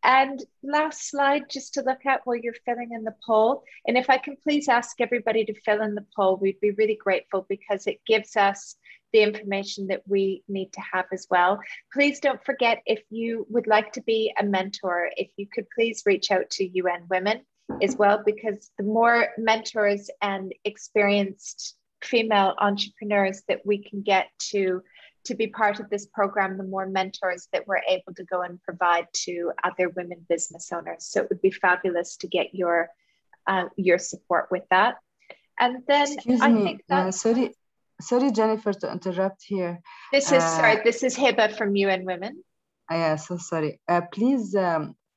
And last slide just to look at while you're filling in the poll. And if I can please ask everybody to fill in the poll, we'd be really grateful because it gives us the information that we need to have as well. Please don't forget, if you would like to be a mentor, if you could please reach out to UN Women as well, because the more mentors and experienced female entrepreneurs that we can get to be part of this program, the more mentors that we're able to go and provide to other women business owners. So it would be fabulous to get your support with that. And then I think that sorry, Jennifer, to interrupt here. This is Hiba from UN Women. Yeah, so sorry. Please,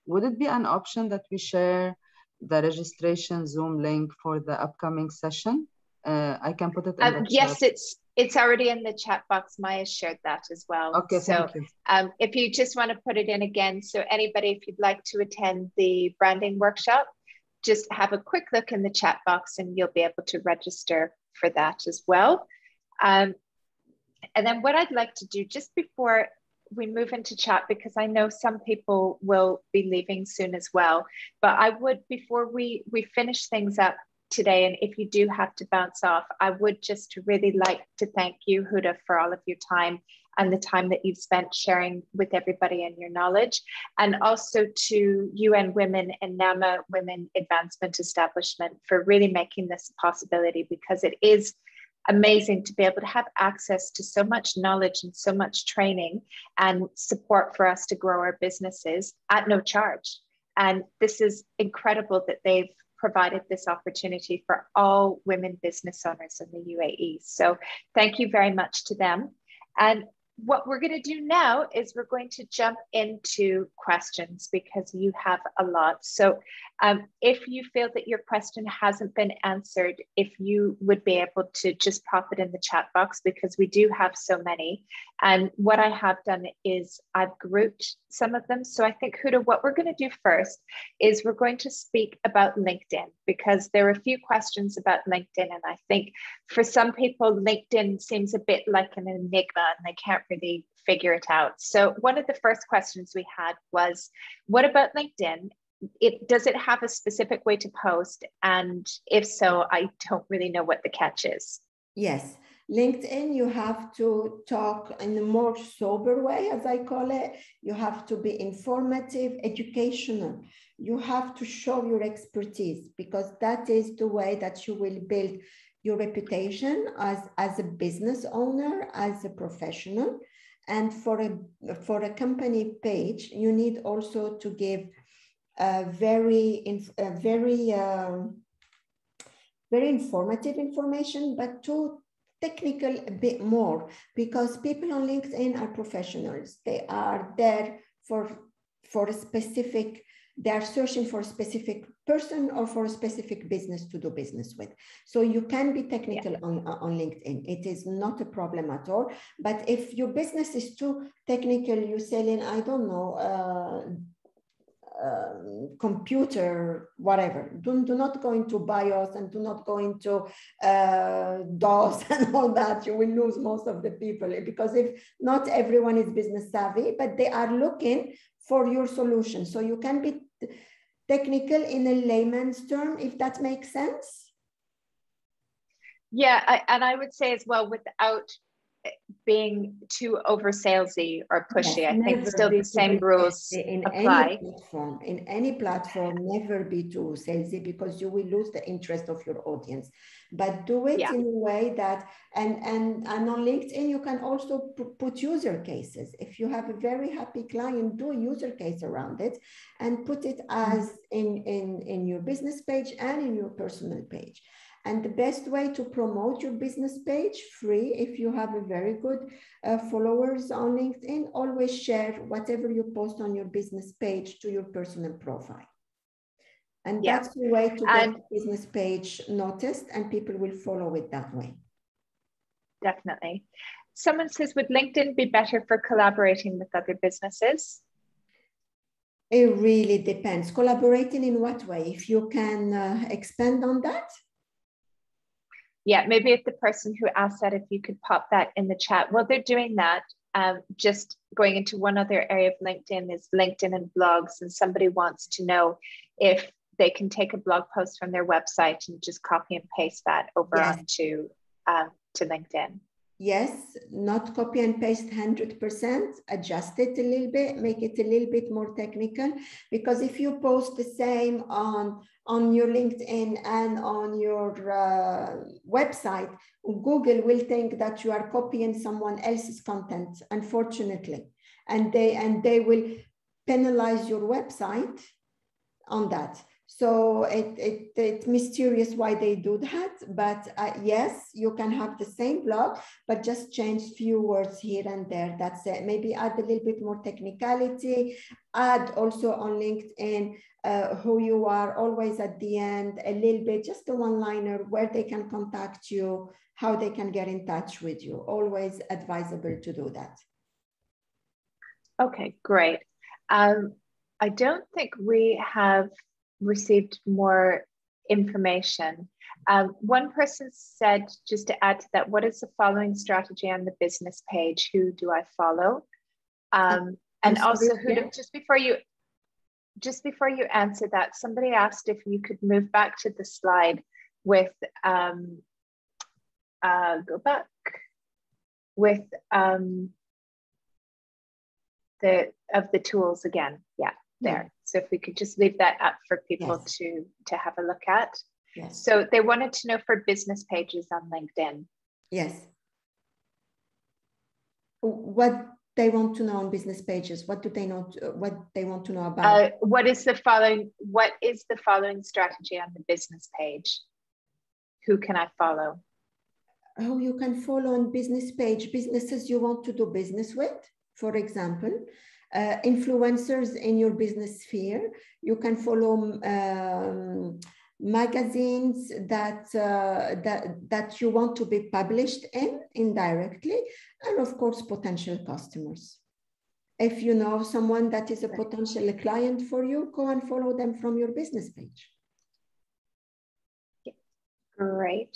would it be an option that we share the registration Zoom link for the upcoming session? I can put it in the yes, chat. it's already in the chat box. Maya shared that as well. Okay, so thank you. If you just want to put it in again, so anybody, if you'd like to attend the branding workshop, just have a quick look in the chat box and you'll be able to register for that as well. And then what I'd like to do just before we move into chat, because I know some people will be leaving soon as well, but I would, before we finish things up, today. And if you do have to bounce off, I would just really like to thank you, Houda, for all of your time and the time that you've spent sharing with everybody and your knowledge. And also to UN Women and NAMA Women Advancement Establishment for really making this a possibility, because it is amazing to be able to have access to so much knowledge and so much training and support for us to grow our businesses at no charge. And this is incredible that they've provided this opportunity for all women business owners in the UAE. So thank you very much to them. And what we're going to do now is we're going to jump into questions, because you have a lot. So if you feel that your question hasn't been answered, if you would be able to just pop it in the chat box, because we do have so many. And what I have done is I've grouped some of them. So I think, Houda, what we're going to do first is we're going to speak about LinkedIn, because there are a few questions about LinkedIn. And I think for some people, LinkedIn seems a bit like an enigma and they can't really figure it out. So one of the first questions we had was, what about LinkedIn? Does it have a specific way to post? And if so, I don't really know what the catch is. Yes, LinkedIn, you have to talk in a more sober way, as I call it. You have to be informative, educational. You have to show your expertise, because that is the way that you will build your reputation as a business owner, as a professional. And for a company page, you need also to give very informative information, but too technical a bit more, because people on LinkedIn are professionals. They are there for a specific, they are searching for a specific person or for a specific business to do business with. So you can be technical on LinkedIn. It is not a problem at all. But if your business is too technical, you're selling, I don't know, computer, whatever. Do not go into BIOS and do not go into DOS and all that. You will lose most of the people, because if not everyone is business savvy, but they are looking for your solution. So you can be technical in a layman's term, if that makes sense. Yeah, and I would say as well, without being too over salesy or pushy. Yes, I think still the same rules apply. In any platform, never be too salesy, because you will lose the interest of your audience. But do it in a way that, and on LinkedIn, you can also put user cases. If you have a very happy client, do a user case around it and put it as in your business page and in your personal page. And the best way to promote your business page, free, if you have a very good followers on LinkedIn, always share whatever you post on your business page to your personal profile. And that's the way to get the business page noticed, and people will follow it that way. Definitely. Someone says, would LinkedIn be better for collaborating with other businesses? It really depends. Collaborating in what way? If you can expand on that? Yeah, maybe if the person who asked that, if you could pop that in the chat. Well, they're doing that. Just going into one other area of LinkedIn is LinkedIn and blogs. And somebody wants to know if they can take a blog post from their website and just copy and paste that over onto to LinkedIn. Yes, not copy and paste 100%, adjust it a little bit, make it a little bit more technical, because if you post the same on your LinkedIn and on your website, Google will think that you are copying someone else's content, unfortunately, and they will penalize your website on that. So it's mysterious why they do that, but yes, you can have the same blog, but just change few words here and there. That's it. Maybe add a little bit more technicality. Add also on LinkedIn who you are, always at the end, a little bit, just a one-liner where they can contact you, how they can get in touch with you. Always advisable to do that. Okay, great. I don't think we have received more information. One person said, just to add to that, what is the following strategy on the business page? Who do I follow? And also, Houda, just before you answer that, somebody asked if you could move back to the slide with go back with the tools again. Yeah, there. So if we could just leave that up for people to have a look at. Yes. So they wanted to know for business pages on LinkedIn. Yes. What they want to know on business pages? What do they know? What they want to know about? What is the following strategy on the business page? Who can I follow? Oh, you can follow on business page businesses you want to do business with. For example, influencers in your business sphere. You can follow magazines that you want to be published in indirectly, and of course potential customers. If you know someone that is a potential client for you, go and follow them from your business page. Great.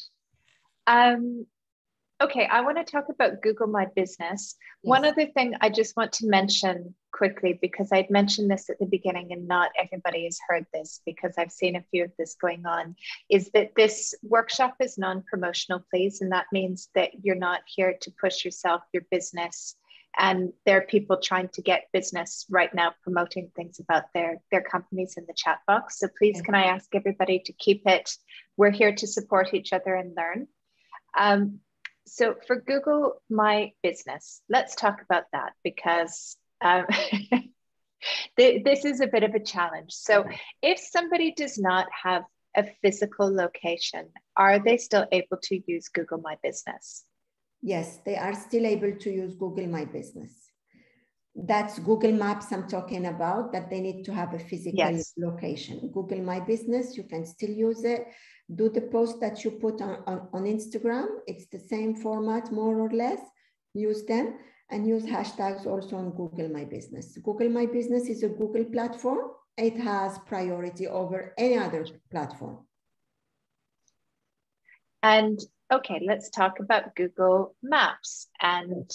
Okay, I want to talk about Google My Business. Yes. One other thing I just want to mention quickly, because I'd mentioned this at the beginning and not everybody has heard this because I've seen a few of this going on, is that this workshop is non-promotional, please. And that means that you're not here to push yourself, your business. And there are people trying to get business right now, promoting things about their companies in the chat box. So please, can I ask everybody to keep it? We're here to support each other and learn. So for Google My Business, let's talk about that because this is a bit of a challenge. So if somebody does not have a physical location, are they still able to use Google My Business? Yes, they are still able to use Google My Business. That's Google Maps I'm talking about, that they need to have a physical location. Google My Business, you can still use it. Do the post that you put on Instagram. It's the same format, more or less. Use them and use hashtags also on Google My Business. Google My Business is a Google platform. It has priority over any other platform. And okay, let's talk about Google Maps and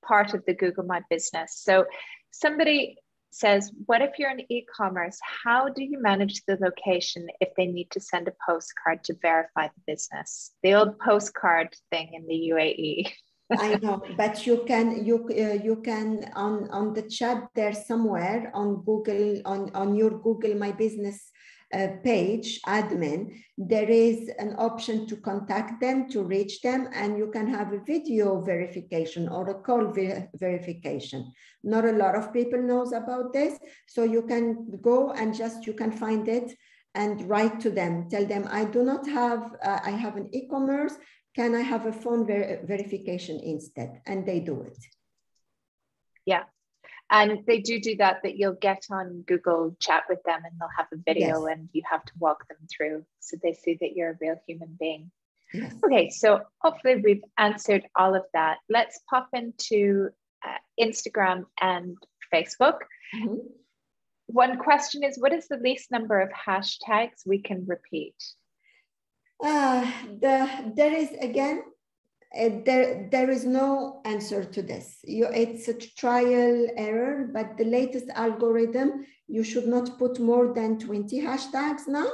part of the Google My Business. So somebody says, what if you're in e-commerce? How do you manage the location if they need to send a postcard to verify the business? The old postcard thing in the UAE. I know, but you can on the chat there somewhere on Google, on your Google My Business page admin, there is an option to contact them, to reach them, and you can have a video verification or a call verification. Not a lot of people knows about this, so you can go and you can find it and write to them, tell them, I do not have, I have an e-commerce, can I have a phone verification instead? And they do it. Yeah. And they do that you'll get on Google Chat with them and they'll have a video and you have to walk them through so they see that you're a real human being. Yes. Okay, so hopefully we've answered all of that. Let's pop into Instagram and Facebook. Mm-hmm. One question is, what is the least number of hashtags we can repeat? There is, again, there is no answer to this. It's a trial error, but the latest algorithm, you should not put more than 20 hashtags now.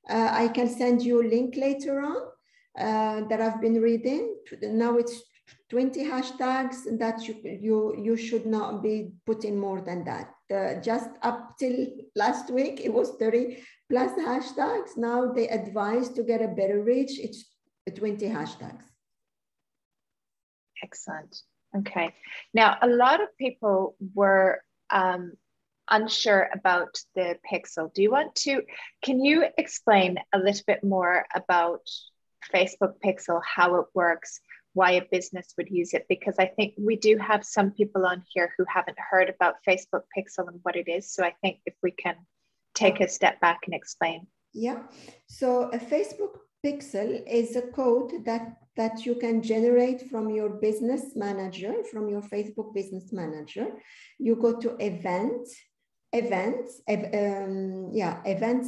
I can send you a link later on that I've been reading. Now it's 20 hashtags that you should not be putting more than that. Just up till last week, it was 30 plus hashtags. Now they advise to get a better reach, it's 20 hashtags. Excellent. Okay. Now, a lot of people were unsure about the pixel. Can you explain a little bit more about Facebook Pixel, how it works, why a business would use it? Because I think we do have some people on here who haven't heard about Facebook Pixel and what it is. So I think if we can take a step back and explain. Yeah. So a Facebook Pixel is a code that you can generate from your business manager, from your Facebook business manager. You go to events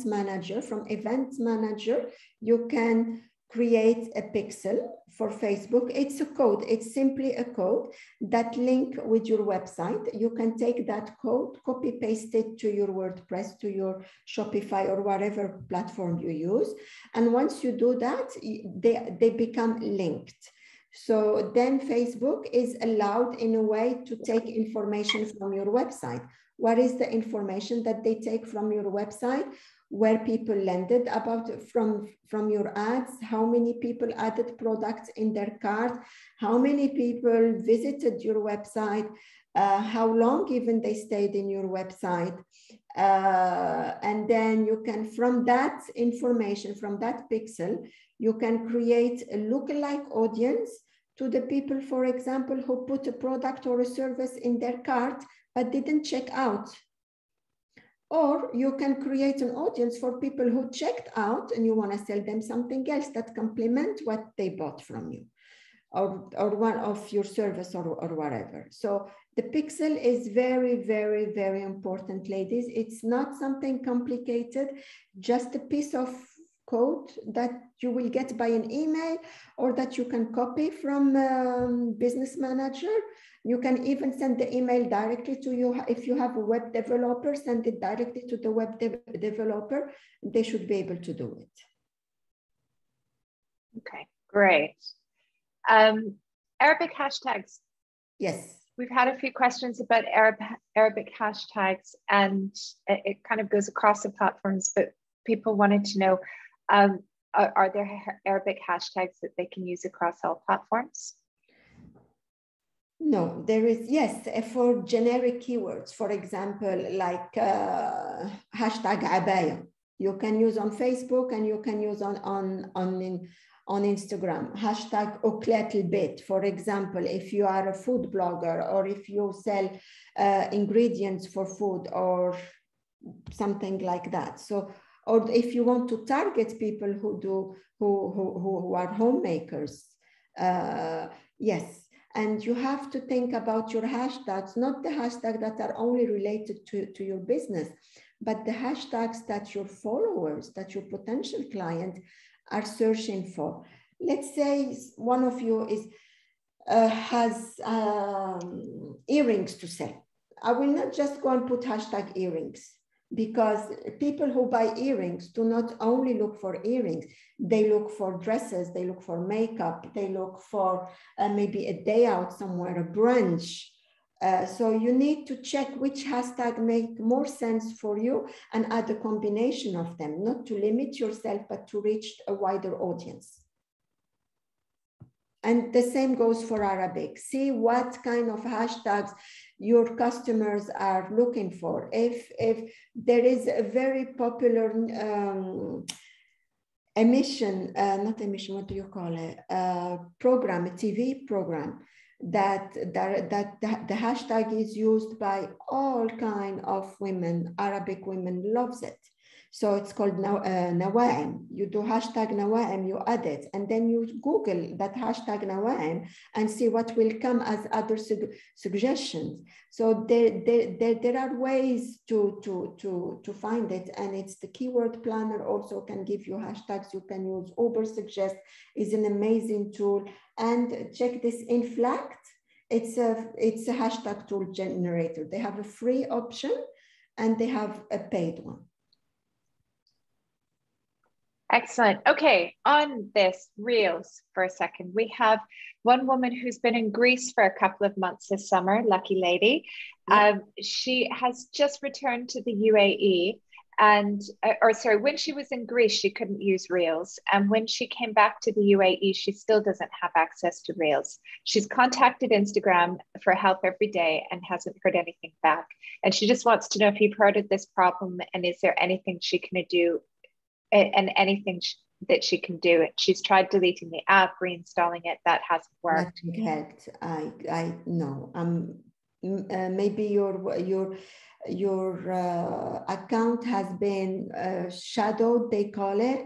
manager. From events manager, you can create a pixel for Facebook. It's a code. It's simply a code that link with your website. You can take that code, copy paste it to your WordPress, to your Shopify or whatever platform you use. And once you do that, they become linked. So then Facebook is allowed in a way to take information from your website. What is the information that they take from your website? Where people landed from your ads, how many people added products in their cart, how many people visited your website, how long even they stayed in your website. And then you can, from that information, from that pixel, you can create a lookalike audience to the people, for example, who put a product or a service in their cart, but didn't check out. Or you can create an audience for people who checked out and you want to sell them something else that complement what they bought from you, or one of your service or whatever. So the pixel is very, very, very important, ladies. It's not something complicated, just a piece of code that you will get by an email or that you can copy from Business Manager. You can even send the email directly to you. If you have a web developer, send it directly to the web developer. They should be able to do it. Okay, great. Arabic hashtags. Yes. We've had a few questions about Arabic hashtags, and it kind of goes across the platforms, but people wanted to know, are there Arabic hashtags that they can use across all platforms? No, there is, yes, for generic keywords, for example, like hashtag abaya, you can use on Facebook and you can use on Instagram. Hashtag uklet bit, for example, if you are a food blogger or if you sell ingredients for food or something like that. So, or if you want to target people who are homemakers, yes. And you have to think about your hashtags, not the hashtags that are only related to your business, but the hashtags that your followers, that your potential client are searching for. Let's say one of you has earrings to sell. I will not just go and put hashtag earrings, because people who buy earrings do not only look for earrings, they look for dresses, they look for makeup, they look for maybe a day out somewhere, a brunch. So you need to check which hashtag make more sense for you and add a combination of them, not to limit yourself, but to reach a wider audience. And the same goes for Arabic. See what kind of hashtags your customers are looking for. If there is a very popular program, a TV program, that the hashtag is used by all kinds of women, Arabic women loves it. So it's called Nawa'im. You do hashtag Nawa'im, you add it, and then you Google that hashtag Nawa'im and see what will come as other suggestions. So there are ways to find it, and it's the keyword planner also can give you hashtags you can use. Ubersuggest is an amazing tool, and check this Inflact. It's a hashtag tool generator. They have a free option and they have a paid one. Excellent. Okay, on this Reels for a second, we have one woman who's been in Greece for a couple of months this summer, lucky lady. Yeah. She has just returned to the UAE, and when she was in Greece, she couldn't use Reels. And when she came back to the UAE, she still doesn't have access to Reels. She's contacted Instagram for help every day and hasn't heard anything back. And she just wants to know if you've heard of this problem and is there anything she can do, and anything that she can do. She's tried deleting the app, reinstalling it, that hasn't worked. Nothing helped. I know. Maybe your account has been shadowed, they call it.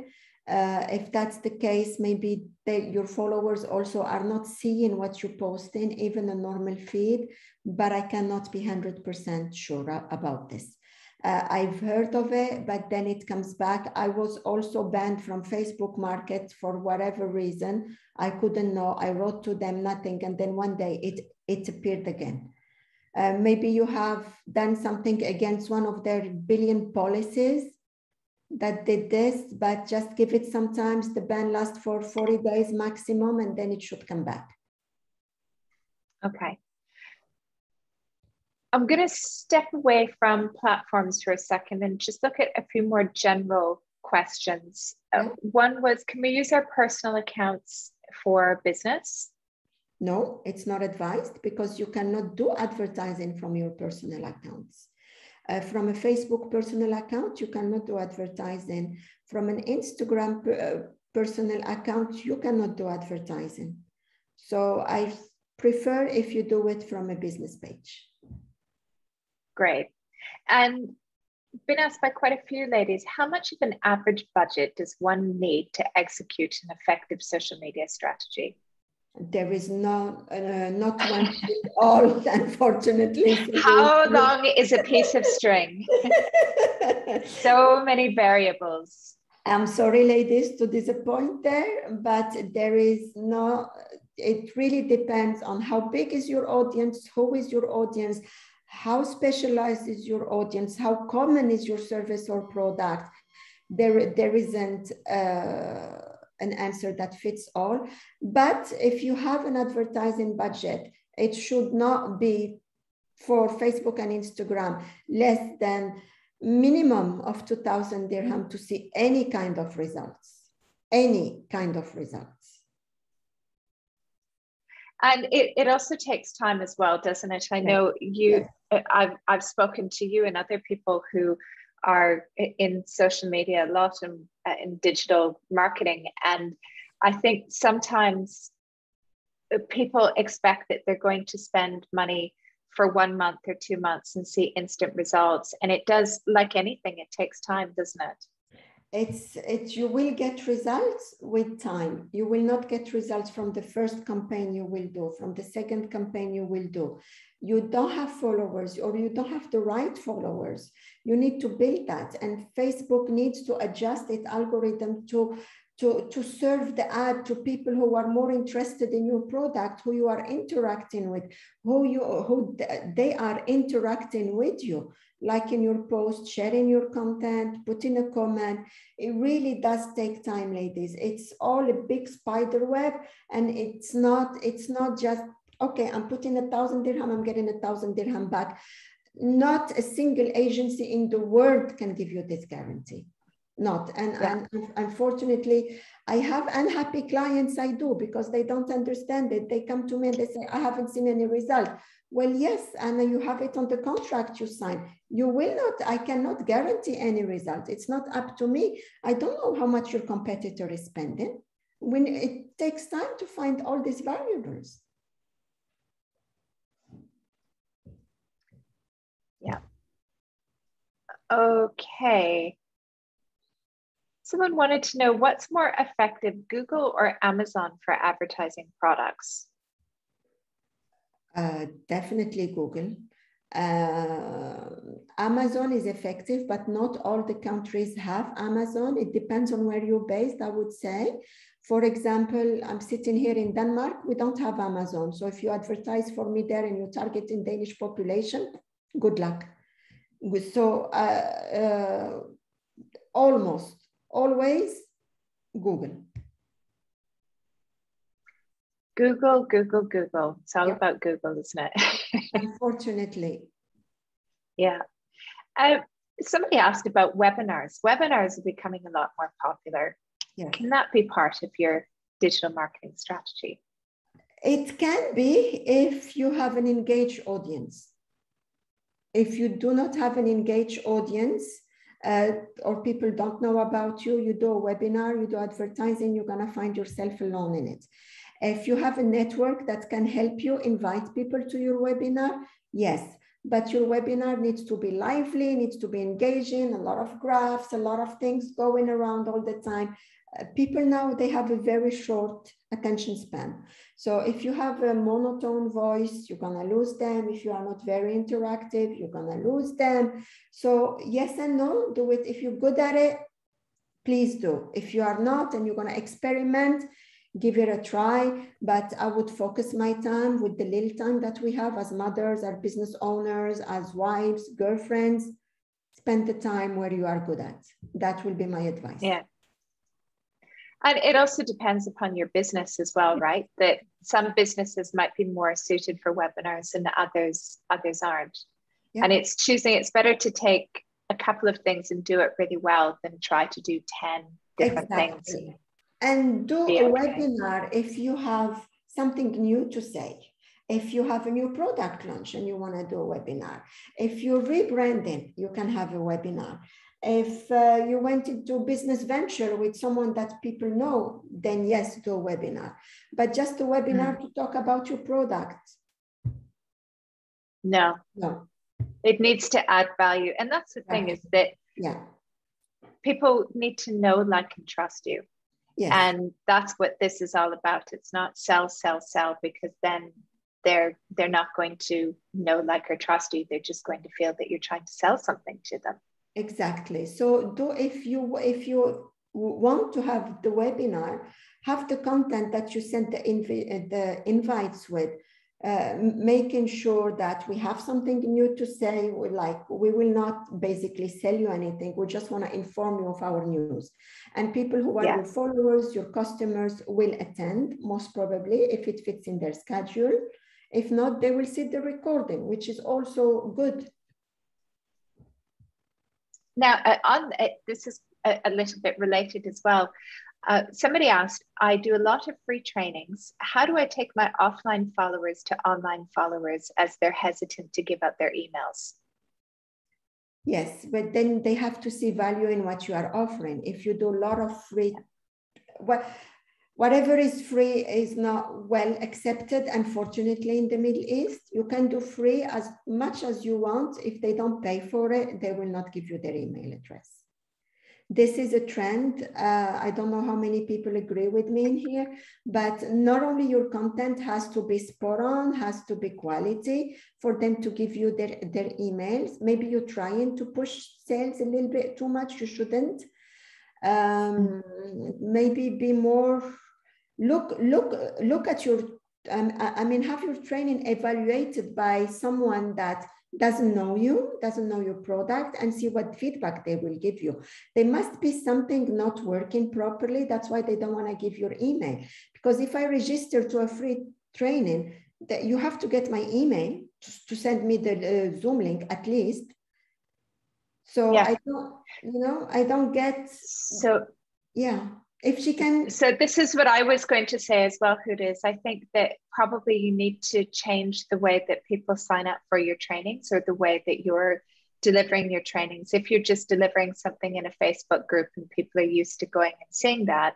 If that's the case, maybe your followers also are not seeing what you're posting, even a normal feed, but I cannot be 100% sure about this. I've heard of it, but then it comes back. I was also banned from Facebook Market for whatever reason. I couldn't know. I wrote to them, nothing. And then one day it appeared again. Maybe you have done something against one of their billion policies that did this, but just give it sometimes. The ban lasts for 40 days maximum, and then it should come back. Okay. I'm going to step away from platforms for a second and just look at a few more general questions. One was, can we use our personal accounts for business? No, it's not advised because you cannot do advertising from your personal accounts. From a Facebook personal account, you cannot do advertising. From an Instagram personal account, you cannot do advertising. So I prefer if you do it from a business page. Great. And been asked by quite a few ladies, how much of an average budget does one need to execute an effective social media strategy? There is not one fit all, unfortunately. How long is a piece of string? So many variables. I'm sorry, ladies, to disappoint there, but there is no, it really depends on how big is your audience, who is your audience, how specialized is your audience, how common is your service or product. There isn't an answer that fits all. But if you have an advertising budget, it should not be for Facebook and Instagram less than minimum of 2,000 dirham to see any kind of results, any kind of results. And it also takes time as well, doesn't it? I know you, I've spoken to you and other people who are in social media a lot and in digital marketing. And I think sometimes people expect that they're going to spend money for 1 month or 2 months and see instant results. And it does, like anything, it takes time, doesn't it? You will get results with time. You will not get results from the first campaign you will do, from the second campaign you will do. You don't have followers or you don't have the right followers. You need to build that. And Facebook needs to adjust its algorithm to serve the ad to people who are more interested in your product, who you are interacting with, who they are interacting with you, like in your post, sharing your content, putting a comment. It really does take time, ladies. It's all a big spider web, and it's not just, okay, I'm putting 1,000 dirham, I'm getting 1,000 dirham back. Not a single agency in the world can give you this guarantee. Not. And unfortunately, I have unhappy clients, I do, because they don't understand it. They come to me and they say, I haven't seen any result. Well, yes, and you have it on the contract you sign. You will not, I cannot guarantee any result. It's not up to me. I don't know how much your competitor is spending. When it takes time to find all these variables. Yeah. Okay. Someone wanted to know what's more effective, Google or Amazon for advertising products? Definitely Google. Amazon is effective, but not all the countries have Amazon. It depends on where you're based, I would say. For example, I'm sitting here in Denmark, we don't have Amazon. So if you advertise for me there and you target in Danish population, good luck. So almost always Google. Google. It's all about Google, isn't it? Unfortunately. Yeah. Somebody asked about webinars. Webinars are becoming a lot more popular. Yes. Can that be part of your digital marketing strategy? It can be if you have an engaged audience. If you do not have an engaged audience, or people don't know about you, you do a webinar, you do advertising, you're going to find yourself alone in it. If you have a network that can help you invite people to your webinar, yes, but your webinar needs to be lively, needs to be engaging, a lot of graphs, a lot of things going around all the time. people now, they have a very short attention span. So if you have a monotone voice, you're gonna lose them. If you are not very interactive, you're gonna lose them. So yes and no, do it. If you're good at it, please do. If you are not and you're gonna experiment, give it a try. But I would focus my time with the little time that we have as mothers, as business owners, as wives, girlfriends. Spend the time where you are good at. That will be my advice. Yeah. And it also depends upon your business as well, right? That some businesses might be more suited for webinars and others aren't. Yeah. And it's better to take a couple of things and do it really well than try to do 10 different things. And do a webinar if you have something new to say. If you have a new product launch and you want to do a webinar. If you're rebranding, you can have a webinar. If you went into business venture with someone that people know, then yes, do a webinar. But just a webinar to talk about your product. No. It needs to add value. And that's the thing is that people need to know, like, and trust you. Yes. And that's what this is all about. It's not sell, because then they're not going to know, like, or trust you. They're just going to feel that you're trying to sell something to them. Exactly. So if you want to have the webinar, have the content that you send the invites with, making sure that we have something new to say. We will not basically sell you anything. We just want to inform you of our news. And people who are your followers, your customers will attend, most probably, if it fits in their schedule. If not, they will see the recording, which is also good. Now, this is a little bit related as well. Somebody asked, I do a lot of free trainings. How do I take my offline followers to online followers as they're hesitant to give out their emails? Yes, but then they have to see value in what you are offering. If you do a lot of free, whatever is free is not well accepted, unfortunately, in the Middle East. You can do free as much as you want. If they don't pay for it, they will not give you their email address. This is a trend. I don't know how many people agree with me in here, but not only your content has to be spot on, has to be quality for them to give you their emails. Maybe you're trying to push sales a little bit too much. You shouldn't. Maybe be more, look at your, have your training evaluated by someone that doesn't know you, doesn't know your product, and see what feedback they will give you. There must be something not working properly. That's why they don't want to give your email. Because if I register to a free training, that you have to get my email to send me the Zoom link at least. So I don't get. So if she can. So this is what I was going to say as well, Houda, is I think that probably you need to change the way that people sign up for your trainings or the way that you're delivering your trainings. If you're just delivering something in a Facebook group and people are used to going and seeing that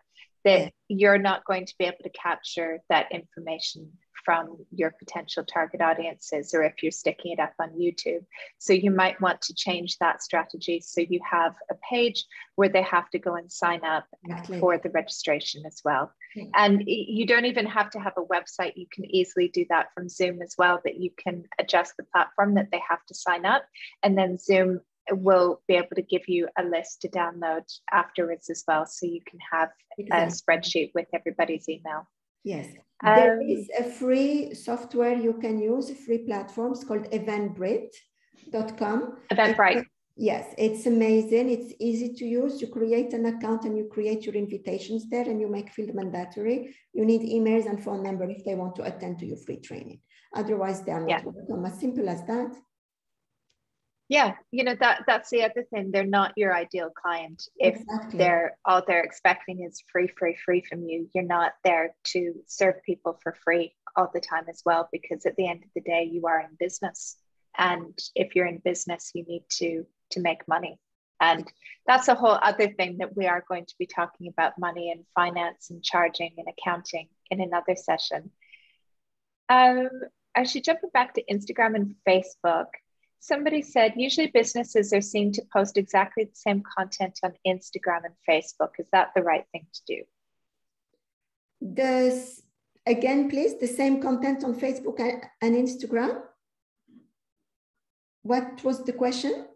you're not going to be able to capture that information from your potential target audiences, or if you're sticking it up on YouTube. So you might want to change that strategy so you have a page where they have to go and sign up for the registration as well. And you don't even have to have a website. You can easily do that from Zoom as well, that you can adjust the platform that they have to sign up, and then Zoom will be able to give you a list to download afterwards as well. So you can have a spreadsheet with everybody's email. Yes. There is a free software you can use, a free platform. It's called Eventbrite.com. Eventbrite. Yes, it's amazing. It's easy to use. You create an account and you create your invitations there, and you make field mandatory. You need emails and phone number if they want to attend to your free training. Otherwise, they are not welcome. As simple as that. Yeah, that's the other thing. They're not your ideal client if they're all they're expecting is free from you. You're not there to serve people for free all the time as well, because at the end of the day, you are in business. And if you're in business, you need to make money. And that's a whole other thing that we are going to be talking about, money and finance and charging and accounting, in another session. Actually, jumping back to Instagram and Facebook, Somebody said, usually businesses are seen to post exactly the same content on Instagram and Facebook. Is that the right thing to do? Again, please, the same content on Facebook and Instagram? What was the question?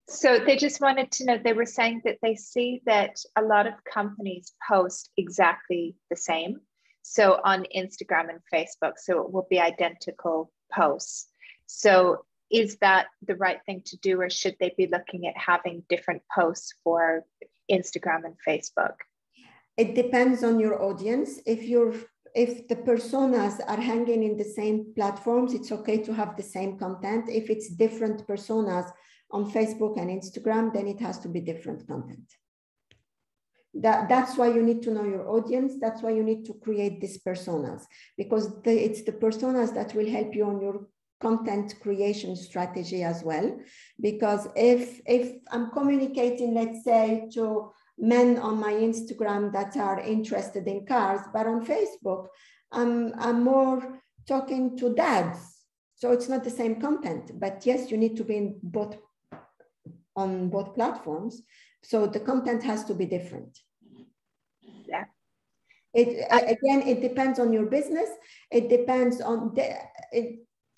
So they just wanted to know, they were saying that they see that a lot of companies post exactly the same. So on Instagram and Facebook, so it will be identical posts. So is that the right thing to do, or should they be looking at having different posts for Instagram and Facebook? It depends on your audience. If the personas are hanging in the same platforms, it's okay to have the same content. If it's different personas on Facebook and Instagram, then it has to be different content. That's why you need to know your audience. That's why you need to create these personas, because it's the personas that will help you on your content creation strategy as well. Because if I'm communicating, let's say, to men on my Instagram that are interested in cars, but on Facebook, I'm more talking to dads. So it's not the same content, but yes, you need to be on both platforms. So the content has to be different. Yeah. Again, it depends on your business. It depends on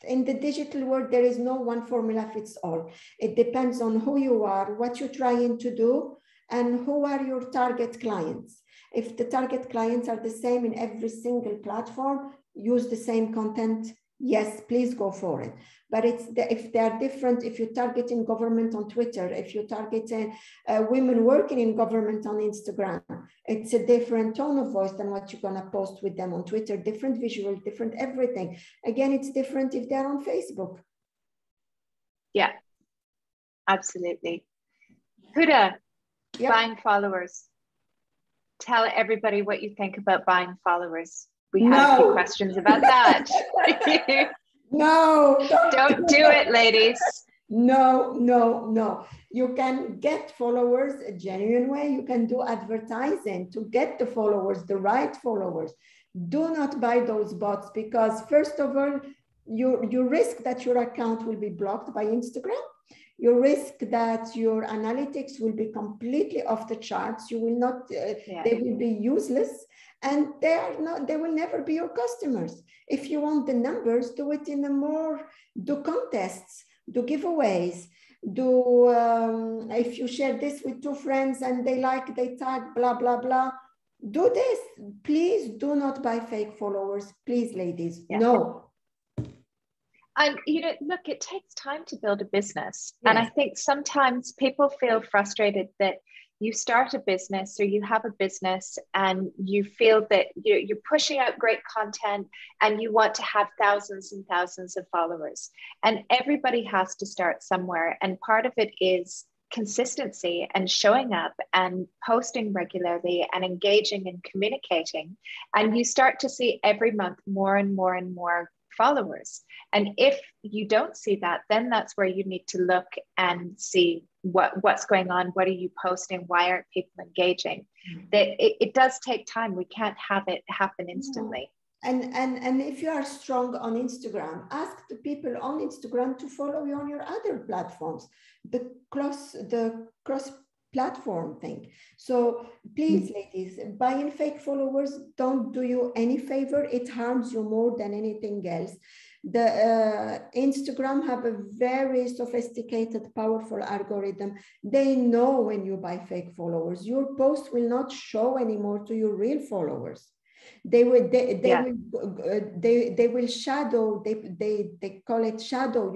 in the digital world, there is no one formula fits all. It depends on who you are, what you're trying to do, and who are your target clients. If the target clients are the same in every single platform, use the same content, yes, please go for it. But if they are different, if you're targeting government on Twitter, if you're targeting women working in government on Instagram, it's a different tone of voice than what you're gonna post with them on Twitter, different visual, different everything. Again, it's different if they're on Facebook. Yeah, absolutely. Houda, Yep. Buying followers. Tell everybody what you think about buying followers. We had a few questions about that. No. Don't do it, ladies. No. You can get followers a genuine way. You can do advertising to get the followers, the right followers. Do not buy those bots, because first of all, you risk that your account will be blocked by Instagram. You risk that your analytics will be completely off the charts. You will not, they will be useless, and they will never be your customers. If you want the numbers, do it in do contests, do giveaways, if you share this with 2 friends and they tag, blah, blah, blah, do this. Please do not buy fake followers. Please, ladies, no. And look, it takes time to build a business. Yes. And I think sometimes people feel frustrated that you start a business or you have a business and you feel that you're pushing out great content and you want to have thousands and thousands of followers. And everybody has to start somewhere. And part of it is consistency and showing up and posting regularly and engaging and communicating. And you start to see every month more and more and more followers. And if you don't see that, then that's where you need to look and see what's going on. What are you posting? Why aren't people engaging? That it does take time. We can't have it happen instantly. And if you are strong on Instagram, ask the people on Instagram to follow you on your other platforms, the cross platform thing. So please, ladies, buying fake followers don't do you any favor. It harms you more than anything else. The Instagram have a very sophisticated, powerful algorithm. They know when you buy fake followers, your post will not show anymore to your real followers. They will shadow, they call it shadow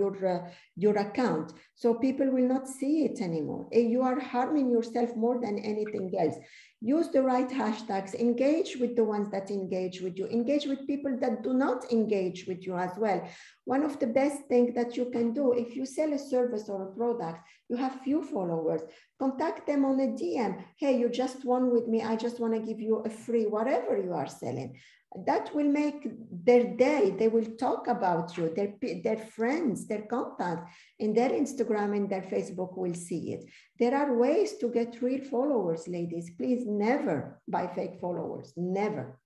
your account, so people will not see it anymore. You are harming yourself more than anything else. Use the right hashtags, engage with the ones that engage with you, engage with people that do not engage with you as well. One of the best things that you can do, if you sell a service or a product, you have few followers, contact them on a DM. Hey, you just won with me. I just want to give you a free whatever you are selling. That will make their day. They will talk about you. Their friends, their contact in their Instagram and their Facebook will see it. There are ways to get real followers, ladies. Please never buy fake followers. Never.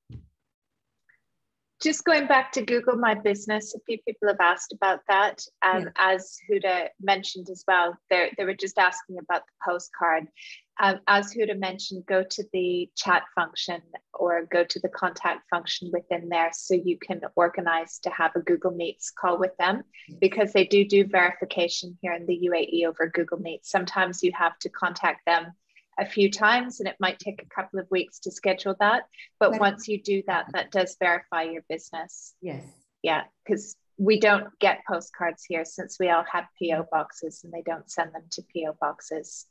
Just going back to Google My Business, a few people have asked about that. As Houda mentioned as well, they were just asking about the postcard. As Houda mentioned, go to the chat function or go to the contact function within there so you can organize to have a Google Meets call with them, because they do verification here in the UAE over Google Meets. Sometimes you have to contact them a few times and it might take a couple of weeks to schedule that. But once you do that, that does verify your business. Yes. Yeah, because we don't get postcards here since we all have PO boxes and they don't send them to PO boxes.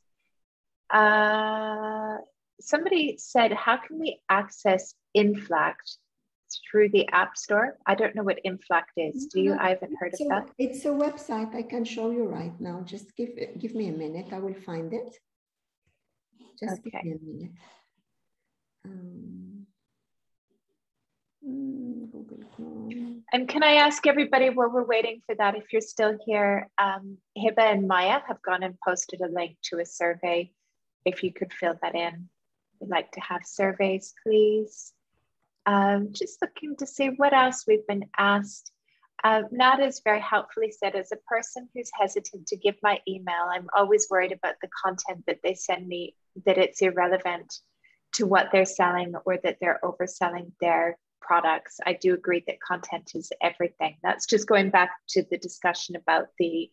Somebody said, how can we access Inflact through the App Store? I don't know what Inflact is. Do you? I haven't heard of that. It's a website. I can show you right now. Just give me a minute. I will find it. Just give me a minute. Google Chrome. And can I ask everybody while we're waiting for that, if you're still here, Hiba and Maya have gone and posted a link to a survey. If you could fill that in. We'd like to have surveys, please. Just looking to see what else we've been asked. Nada's very helpfully said, as a person who's hesitant to give my email, I'm always worried about the content that they send me, that it's irrelevant to what they're selling or that they're overselling their products. I do agree that content is everything. That's just going back to the discussion about the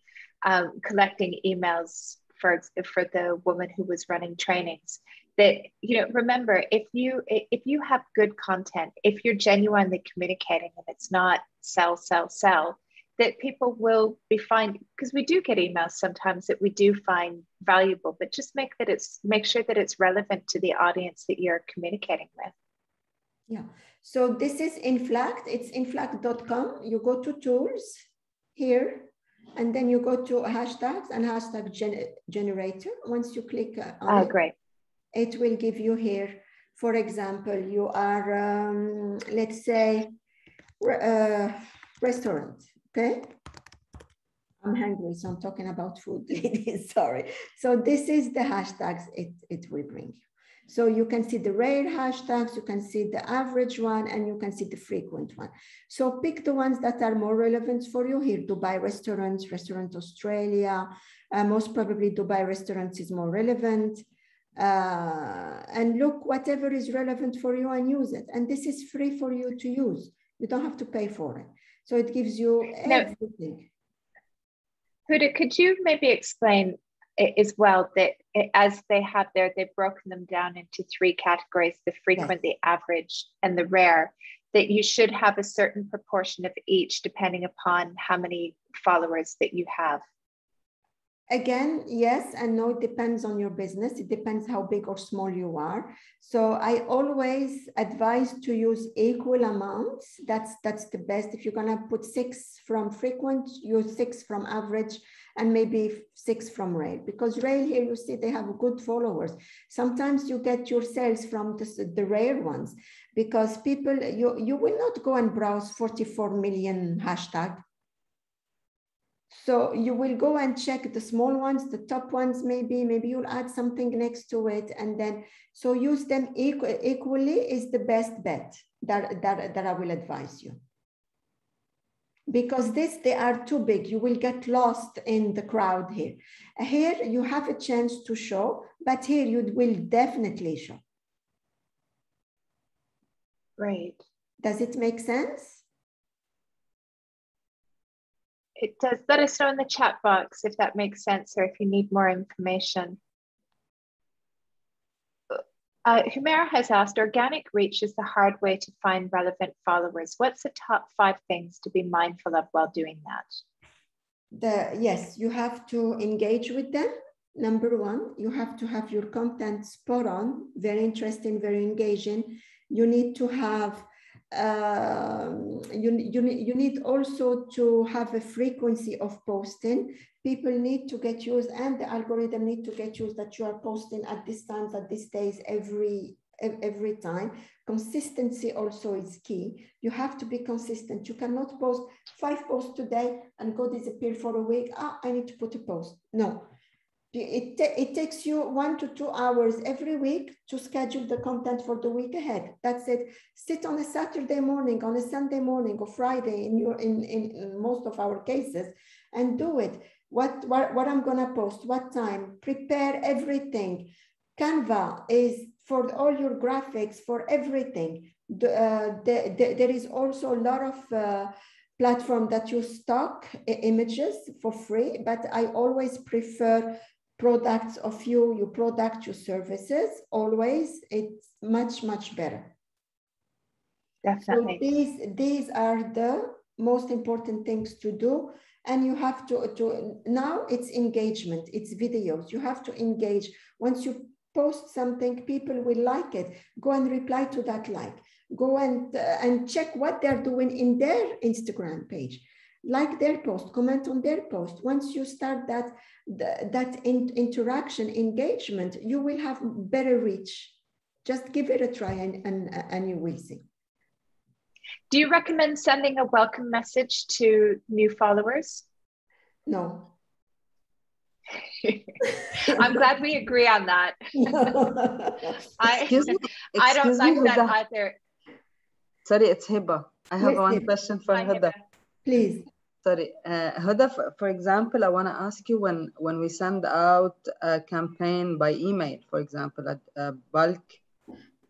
collecting emails for the woman who was running trainings. That, you know, remember, if you have good content, if you're genuinely communicating and it's not sell, that people will be fine, because we do get emails sometimes that we do find valuable, but just make sure that it's relevant to the audience that you're communicating with. Yeah, so this is Inflact. It's inflact.com. You go to tools here, and then you go to hashtags and hashtag generator. Once you click on it, great. It will give you here, for example, you are, let's say, restaurant, okay? I'm hungry, so I'm talking about food, sorry. So this is the hashtags it will bring you. So you can see the rare hashtags, you can see the average one, and you can see the frequent one. So pick the ones that are more relevant for you here. Dubai restaurants, Restaurant Australia, most probably Dubai restaurants is more relevant. And look, whatever is relevant for you and use it. And this is free for you to use. You don't have to pay for it. So it gives you everything. Houda, could you maybe explain as well that as they have there, they've broken them down into 3 categories, the frequent, the average, and the rare, that you should have a certain proportion of each depending upon how many followers that you have? Again, yes and no, it depends on your business. It depends how big or small you are. So I always advise to use equal amounts. That's the best. If you're gonna put 6 from frequent, use 6 from average, and maybe 6 from rare, because rare here, you see they have good followers. Sometimes you get your sales from the rare ones, because people, you will not go and browse 44 million hashtag. So you will go and check the small ones, the top ones, maybe you'll add something next to it. And then, so use them equally is the best bet that I will advise you. Because they are too big. You will get lost in the crowd here. Here you have a chance to show, but here you will definitely show. Right. Does it make sense? It does. Let us know in the chat box if that makes sense or if you need more information. Humaira has asked, organic reach is the hard way to find relevant followers. What's the top 5 things to be mindful of while doing that? Yes, you have to engage with them. Number 1, you have to have your content spot on, very interesting, very engaging. You need to have, you need also to have a frequency of posting. People need to get used, and the algorithm need to get used that you are posting at this times, at these days, every time. Consistency also is key. You have to be consistent. You cannot post 5 posts today and go disappear for a week. I need to put a post. No, It takes you 1 to 2 hours every week to schedule the content for the week ahead. That's it. Sit on a Saturday morning, on a Sunday morning, or Friday in most of our cases, and do it. What I'm gonna post, what time, prepare everything. Canva is for all your graphics, for everything. There is also a lot of platform that use stock images for free, but I always prefer products of you product, your services, always. It's much, much better. Definitely. So these are the most important things to do. And you have to now it's engagement, it's videos. You have to engage. Once you post something, people will like it. Go and reply to that like. Go and check what they're doing in their Instagram page. Like their post, comment on their post. Once you start that interaction, engagement, you will have better reach. Just give it a try and you will see. Do you recommend sending a welcome message to new followers? No. I'm glad we agree on that. I don't like that either. Sorry, it's Hiba. I have one question for Houda. Please. Sorry, Houda, for example, I want to ask you when we send out a campaign by email, for example, a bulk,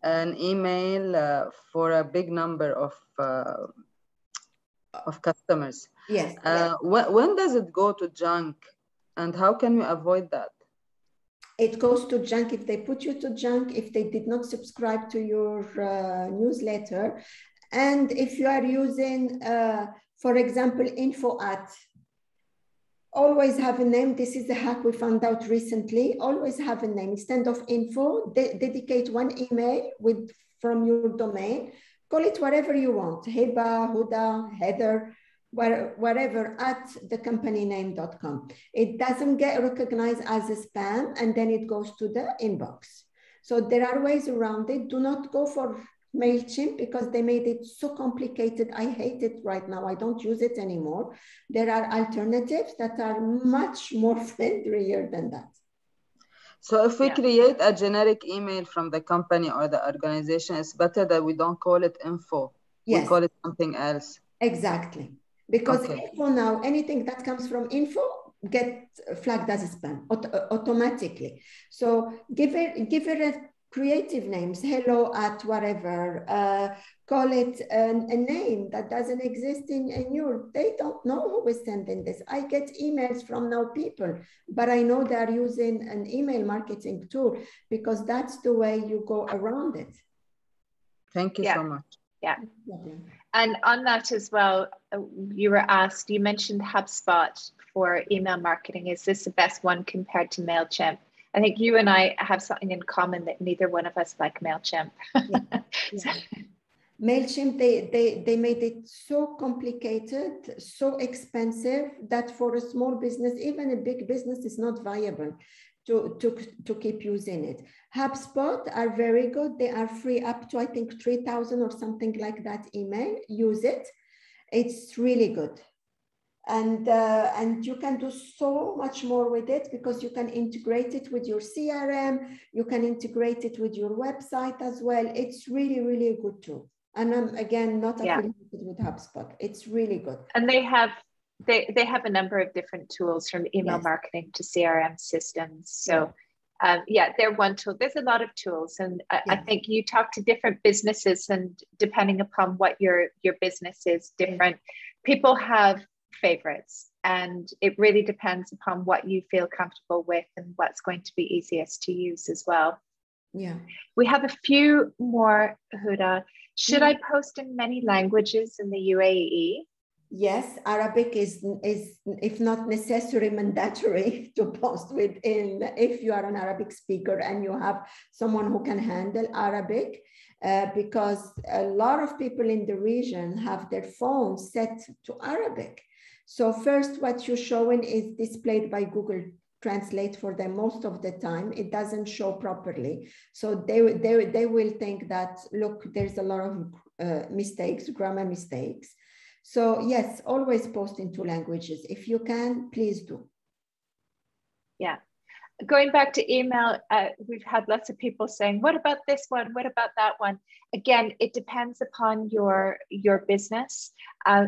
an email for a big number of customers. Yes. When does it go to junk, and how can we avoid that? It goes to junk if they put you to junk, if they did not subscribe to your newsletter, and if you are using, for example, info at. Always have a name. This is a hack we found out recently. Always have a name. Instead of info, dedicate one email from your domain. Call it whatever you want. Hiba, Houda, Heather, whatever, at thecompany.name.com. It doesn't get recognized as a spam, and then it goes to the inbox. So there are ways around it. Do not go for MailChimp because they made it so complicated. I hate it right now. I don't use it anymore. There are alternatives that are much more friendlier than that. So if we create a generic email from the company or the organization, it's better that we don't call it info. Yes. We call it something else. Exactly. Because info now, anything that comes from info get flagged as a spam automatically. So give it a creative names, hello at whatever, call it a name that doesn't exist in your, they don't know who is sending this. I get emails from now people, but I know they're using an email marketing tool because that's the way you go around it. Thank you so much. Yeah. And on that as well, you were asked, you mentioned Hubspot for email marketing. Is this the best one compared to MailChimp? I think you and I have something in common that neither one of us like MailChimp. MailChimp, they made it so complicated, so expensive that for a small business, even a big business, is not viable to keep using it. Hubspot are very good. They are free up to, I think, 3,000 or something like that email. Use it. It's really good. And you can do so much more with it because you can integrate it with your CRM. You can integrate it with your website as well. It's really, really a good tool. And I'm, again, not affiliated with HubSpot. It's really good. And they have a number of different tools from email marketing to CRM systems. So they're one tool. There's a lot of tools. And I think you talk to different businesses, and depending upon what your business is, different people have favorites, and it really depends upon what you feel comfortable with and what's going to be easiest to use as well. We have a few more, Houda. Should I post in many languages in the UAE? Yes, Arabic is if not necessary, mandatory to post within if you are an Arabic speaker and you have someone who can handle Arabic, because a lot of people in the region have their phones set to Arabic. So first, what you're showing is displayed by Google Translate for them most of the time. It doesn't show properly. So they will think that, look, there's a lot of mistakes, grammar mistakes. So yes, always post in 2 languages. If you can, please do. Yeah. Going back to email, we've had lots of people saying, what about this one? What about that one? Again, it depends upon your business.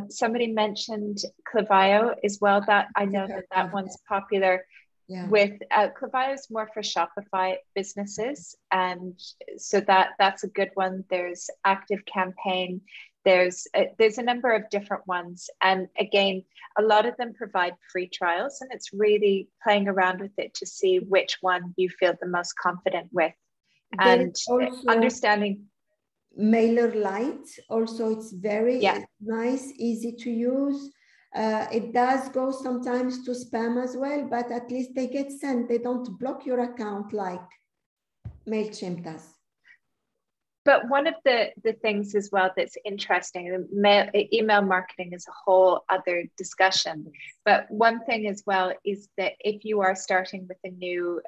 Somebody mentioned Klaviyo as well. That I know that one's popular. Yeah. With Klaviyo is more for Shopify businesses, and so that's a good one. There's ActiveCampaign. There's a number of different ones, and again, a lot of them provide free trials, and it's really playing around with it to see which one you feel the most confident with, and understanding. MailerLite also, it's very nice, easy to use. It does go sometimes to spam as well, but at least they get sent. They don't block your account like MailChimp does. But one of the things as well that's interesting, email marketing is a whole other discussion. But one thing as well is that if you are starting with a new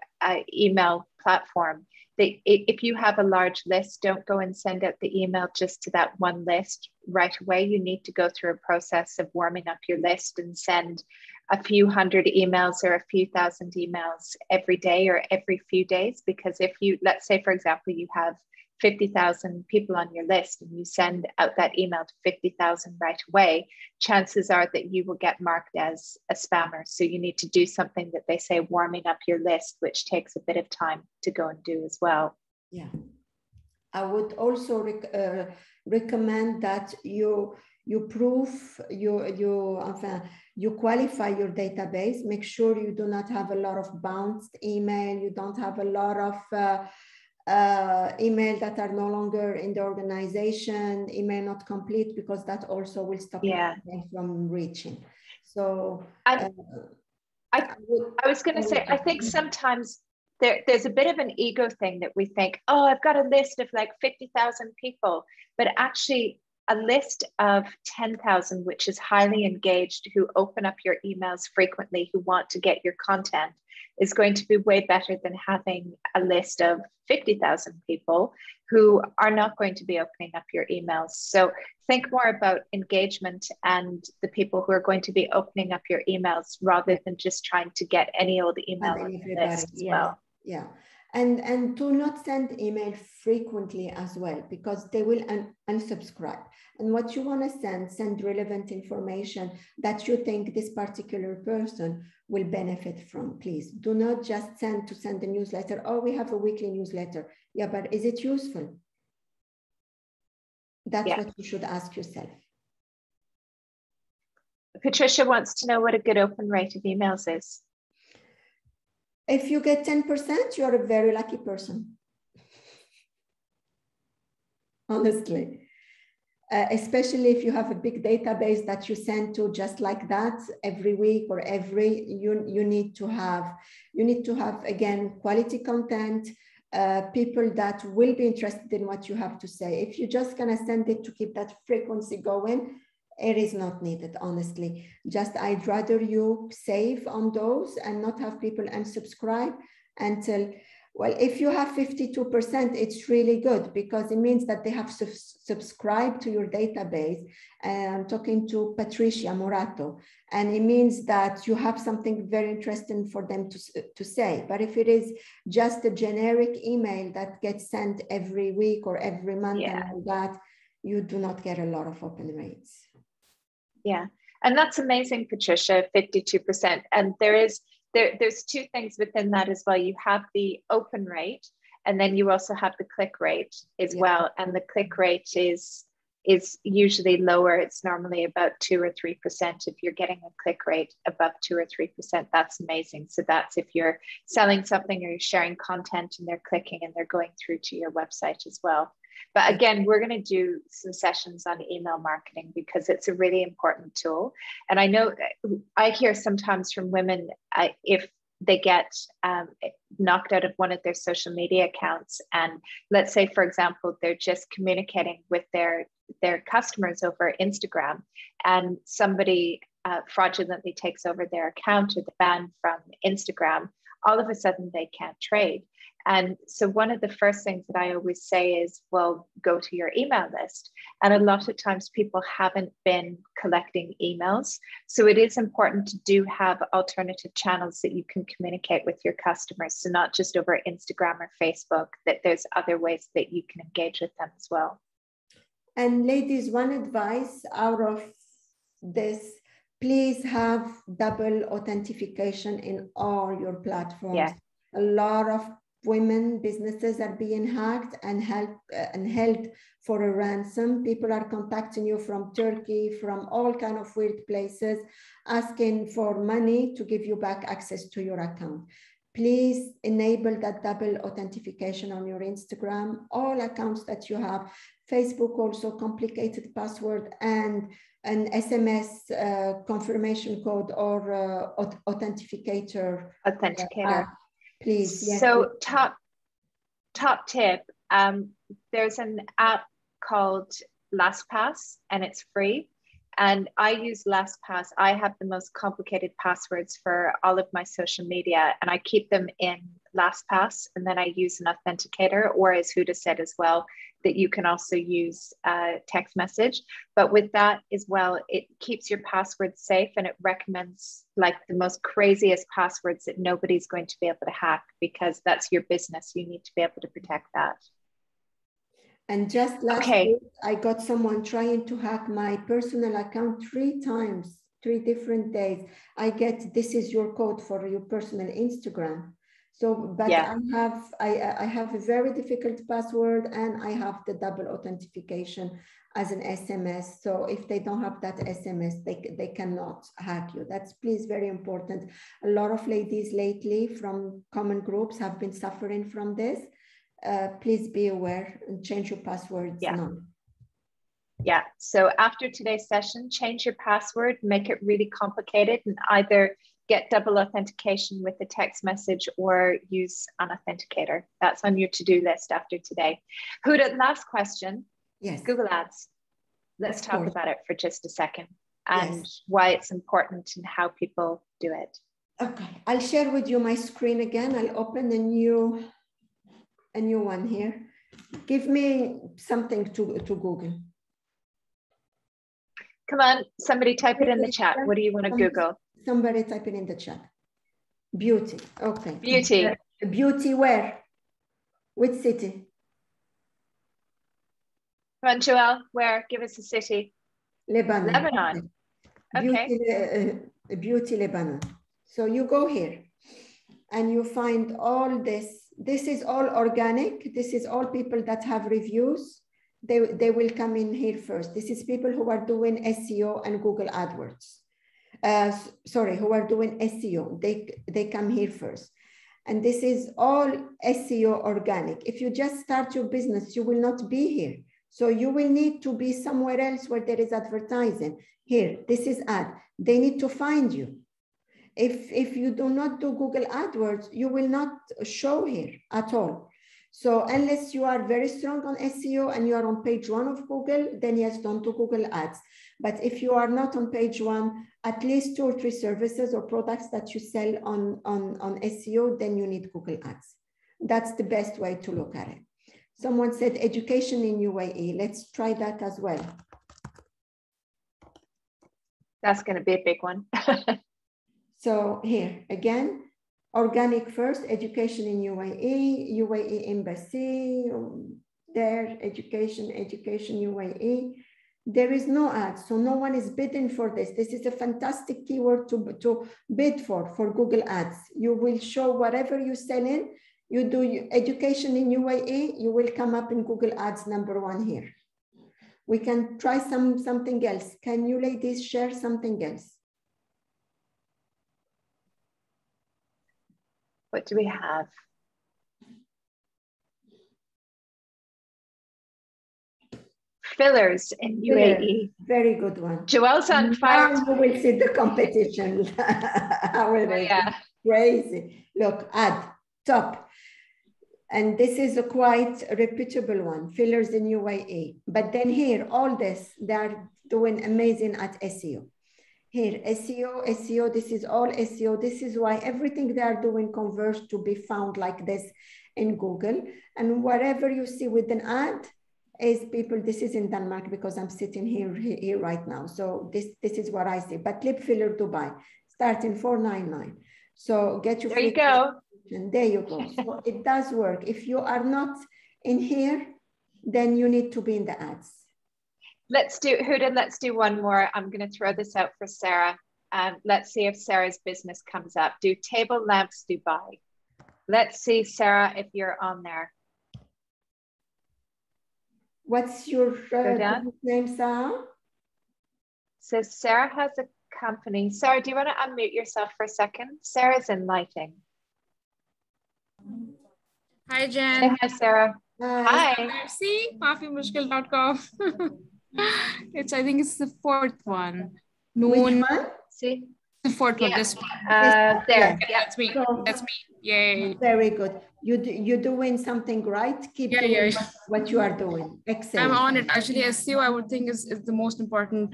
email platform, if you have a large list, don't go and send out the email just to that one list right away. You need to go through a process of warming up your list and send a few hundred emails or a few thousand emails every day or every few days. Because if you, let's say, for example, you have 50,000 people on your list and you send out that email to 50,000 right away, chances are that you will get marked as a spammer. So you need to do something that they say warming up your list, which takes a bit of time to go and do as well. Yeah. I would also recommend that you proof, you qualify your database, make sure you do not have a lot of bounced email, you don't have a lot of email that are no longer in the organization, email not complete, because that also will stop you from reaching. So I was going to say, I think sometimes there's a bit of an ego thing that we think, oh, I've got a list of like 50,000 people, but actually a list of 10,000, which is highly engaged, who open up your emails frequently, who want to get your content, is going to be way better than having a list of 50,000 people who are not going to be opening up your emails. So think more about engagement and the people who are going to be opening up your emails rather than just trying to get any old email on the list as well. Yeah. And do not send email frequently as well, because they will unsubscribe. And what you want to send relevant information that you think this particular person will benefit from. Please do not just send a newsletter. Oh, we have a weekly newsletter. Yeah, but is it useful? That's what you should ask yourself. Patricia wants to know what a good open rate of emails is. If you get 10%, you're a very lucky person. Honestly. Especially if you have a big database that you send to just like that every week or you need to have again, quality content, people that will be interested in what you have to say. If you're just gonna send it to keep that frequency going, it is not needed, honestly. Just I'd rather you save on those and not have people unsubscribe until, well, if you have 52%, it's really good, because it means that they have subscribed to your database. And I'm talking to Patricia Morato, and it means that you have something very interesting for them to say. But if it is just a generic email that gets sent every week or every month and all that, you do not get a lot of open rates. Yeah, and that's amazing, Patricia, 52%. And there's two things within that as well. You have the open rate, and then you also have the click rate as well. And the click rate is usually lower. It's normally about 2 or 3%. If you're getting a click rate above 2 or 3%, that's amazing. So that's if you're selling something or you're sharing content and they're clicking and they're going through to your website as well. But again, we're going to do some sessions on email marketing because it's a really important tool. And I know I hear sometimes from women, if they get knocked out of one of their social media accounts, and let's say, for example, they're just communicating with their customers over Instagram, and somebody fraudulently takes over their account or the ban from Instagram, all of a sudden they can't trade. And so one of the first things that I always say is, well, go to your email list. And a lot of times people haven't been collecting emails. So it is important to do have alternative channels that you can communicate with your customers. So not just over Instagram or Facebook, that there's other ways that you can engage with them as well. And ladies, one advice out of this, please have double authentication in all your platforms. Yeah. A lot of women businesses are being hacked and held for a ransom. People are contacting you from Turkey, from all kind of weird places, asking for money to give you back access to your account. Please enable that double authentication on your Instagram, all accounts that you have. Facebook also, complicated password and an SMS confirmation code or authenticator. Please. Yes, so please. top tip, there's an app called LastPass and it's free. And I use LastPass. I have the most complicated passwords for all of my social media, and I keep them in LastPass, and then I use an authenticator, or as Houda said as well, that you can also use text message. But with that as well, it keeps your passwords safe, and it recommends like the most craziest passwords that nobody's going to be able to hack, because that's your business. You need to be able to protect that. And just last week, I got someone trying to hack my personal account 3 times, 3 different days. I get, this is your code for your personal Instagram. So, but yeah. I have a very difficult password, and I have the double authentication as an SMS. So if they don't have that SMS, they cannot hack you. That's please very important. A lot of ladies lately from common groups have been suffering from this. Please be aware and change your passwords now. Yeah, so after today's session, change your password, make it really complicated, and either get double authentication with a text message or use an authenticator. That's on your to-do list after today. Houda, last question. Yes. Google Ads. Let's talk about it for just a second and why it's important and how people do it. Okay, I'll share with you my screen again. I'll open a new one here. Give me something to Google. Come on, somebody type it in the chat. What do you want to Google? Somebody type it in the chat. Beauty, okay. Beauty. Beauty where? Which city? Come on, Joelle, where? Give us a city. Lebanon. Lebanon. Okay. Beauty Lebanon. So you go here and you find all this. This is all organic. This is all people that have reviews. They will come in here first. This is people who are doing SEO and Google AdWords. Who are doing SEO. They come here first. And this is all SEO organic. If you just start your business, you will not be here. So you will need to be somewhere else where there is advertising. Here, this is ad. They need to find you. If you do not do Google AdWords, you will not show here at all. So unless you are very strong on SEO and you are on page 1 of Google, then yes, don't do Google Ads. But if you are not on page 1, at least 2 or 3 services or products that you sell on SEO, then you need Google Ads. That's the best way to look at it. Someone said education in UAE. Let's try that as well. That's going to be a big one. So here again, organic first, education in UAE, UAE embassy, there, education UAE. There is no ads, so no one is bidding for this. This is a fantastic keyword to bid for Google Ads. You will show whatever you sell in. You do education in UAE, you will come up in Google Ads #1 here. We can try something else. Can you ladies share something else? What do we have? Fillers in UAE. Very good one. Joelle's on fire. Now you will see the competition. How it is crazy. Look, ad, top. And this is a quite reputable one, fillers in UAE. But then here, all this, they're doing amazing at SEO. Here, SEO, this is all SEO. This is why everything they are doing converts to be found like this in Google. And whatever you see with an ad is people, this is in Denmark because I'm sitting here right now. So this is what I see. But lip filler Dubai, starting $4.99. So get your There you go. And there you go. So it does work. If you are not in here, then you need to be in the ads. Let's do, Houda, let's do one more. I'm going to throw this out for Sarah. Let's see if Sarah's business comes up. Do table lamps Dubai. Let's see, Sarah, if you're on there. What's your name, Sarah? So Sarah has a company. Sarah, do you want to unmute yourself for a second? Sarah's in lighting. Hi, Jen. Hey, hi, Sarah. Hi. See, maafimushkil.com. I think it's the fourth one. Which one? See? The fourth one, this one. There. Yeah, that's me. That's me. Yay. Very good. You're doing something right. Keep doing what you are doing. Excellent. I'm on it. Actually, SEO, I would think is the most important,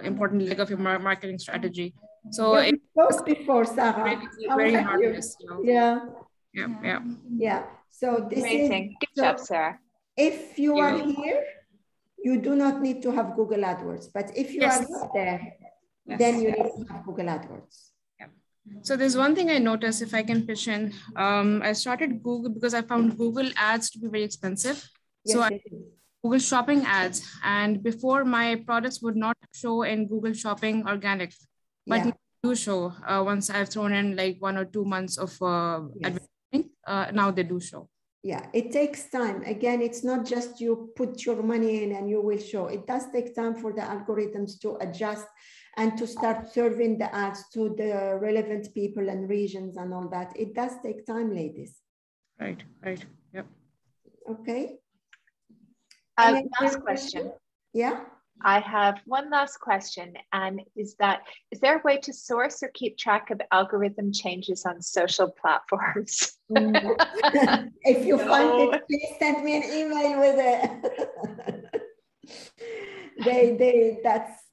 important leg of your marketing strategy. So we spoke before, Sarah. Very hard with SEO. Yeah. So this amazing. Good job, Sarah. If you are here, you do not need to have Google AdWords. But if you are not there, then you need to have Google AdWords. So there's one thing I noticed, if I can pitch in. I started Google because I found Google ads to be very expensive. Yes, so I Google shopping ads, and before my products would not show in Google Shopping organic, but they do show once I've thrown in like 1 or 2 months of advertising. Now they do show. Yeah, it takes time. Again, it's not just you put your money in and you will show. It does take time for the algorithms to adjust and to start serving the ads to the relevant people and regions and all that. It does take time, ladies. Right. Yep. Okay. Last question. Yeah. I have one last question, and is there a way to source or keep track of algorithm changes on social platforms? If you find it, please send me an email with it.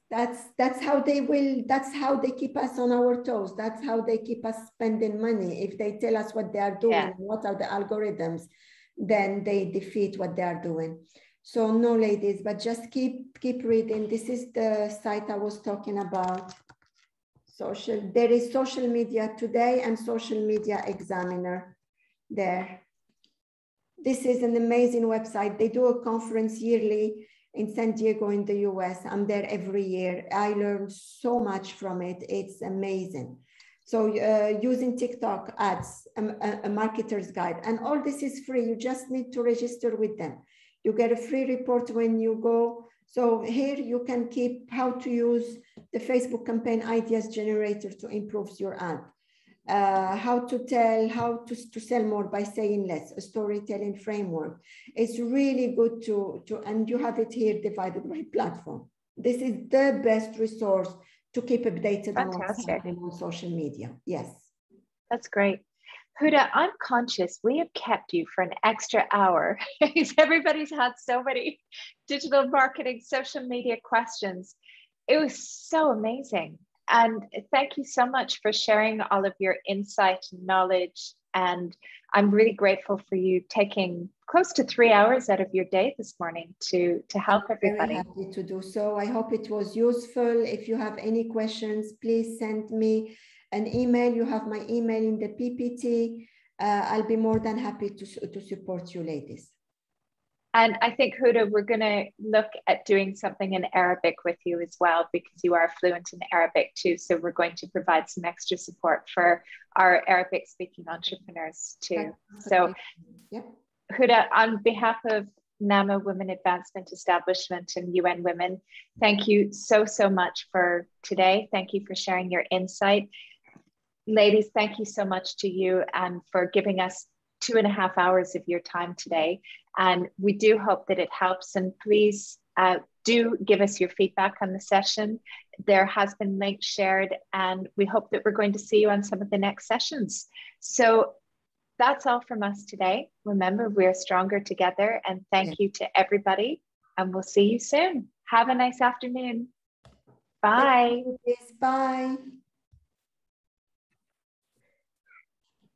That's how they will, that's how they keep us on our toes. That's how they keep us spending money. If they tell us what they are doing, what are the algorithms, then they defeat what they are doing. So no, ladies, but just keep reading. This is the site I was talking about. There is Social Media Today and Social Media Examiner there. This is an amazing website. They do a conference yearly in San Diego in the US. I'm there every year. I learned so much from it. It's amazing. So using TikTok ads, a marketer's guide, and all this is free. You just need to register with them. You get a free report when you go. So here you can keep how to use the Facebook campaign ideas generator to improve your ad. How to sell more by saying less, a storytelling framework. It's really good and you have it here divided by platform. This is the best resource to keep updated on what's happening on social media. Yes. That's great. Houda, I'm conscious we have kept you for an extra hour because everybody's had so many digital marketing, social media questions. It was so amazing. And thank you so much for sharing all of your insight and knowledge. And I'm really grateful for you taking close to 3 hours out of your day this morning to help everybody. I'm very happy to do so. I hope it was useful. If you have any questions, please send me an email. You have my email in the PPT. I'll be more than happy to support you, ladies. And I think, Houda, we're going to look at doing something in Arabic with you as well, because you are fluent in Arabic too. So we're going to provide some extra support for our Arabic speaking entrepreneurs too. So Houda, on behalf of NAMA Women Advancement Establishment and UN Women, thank you so much for today. Thank you for sharing your insight. Ladies, thank you so much to you and for giving us 2.5 hours of your time today. And we do hope that it helps. And please do give us your feedback on the session. There has been links shared, and we hope that we're going to see you on some of the next sessions. So that's all from us today. Remember, we're stronger together. And thank you to everybody. And we'll see you soon. Have a nice afternoon. Bye. Bye.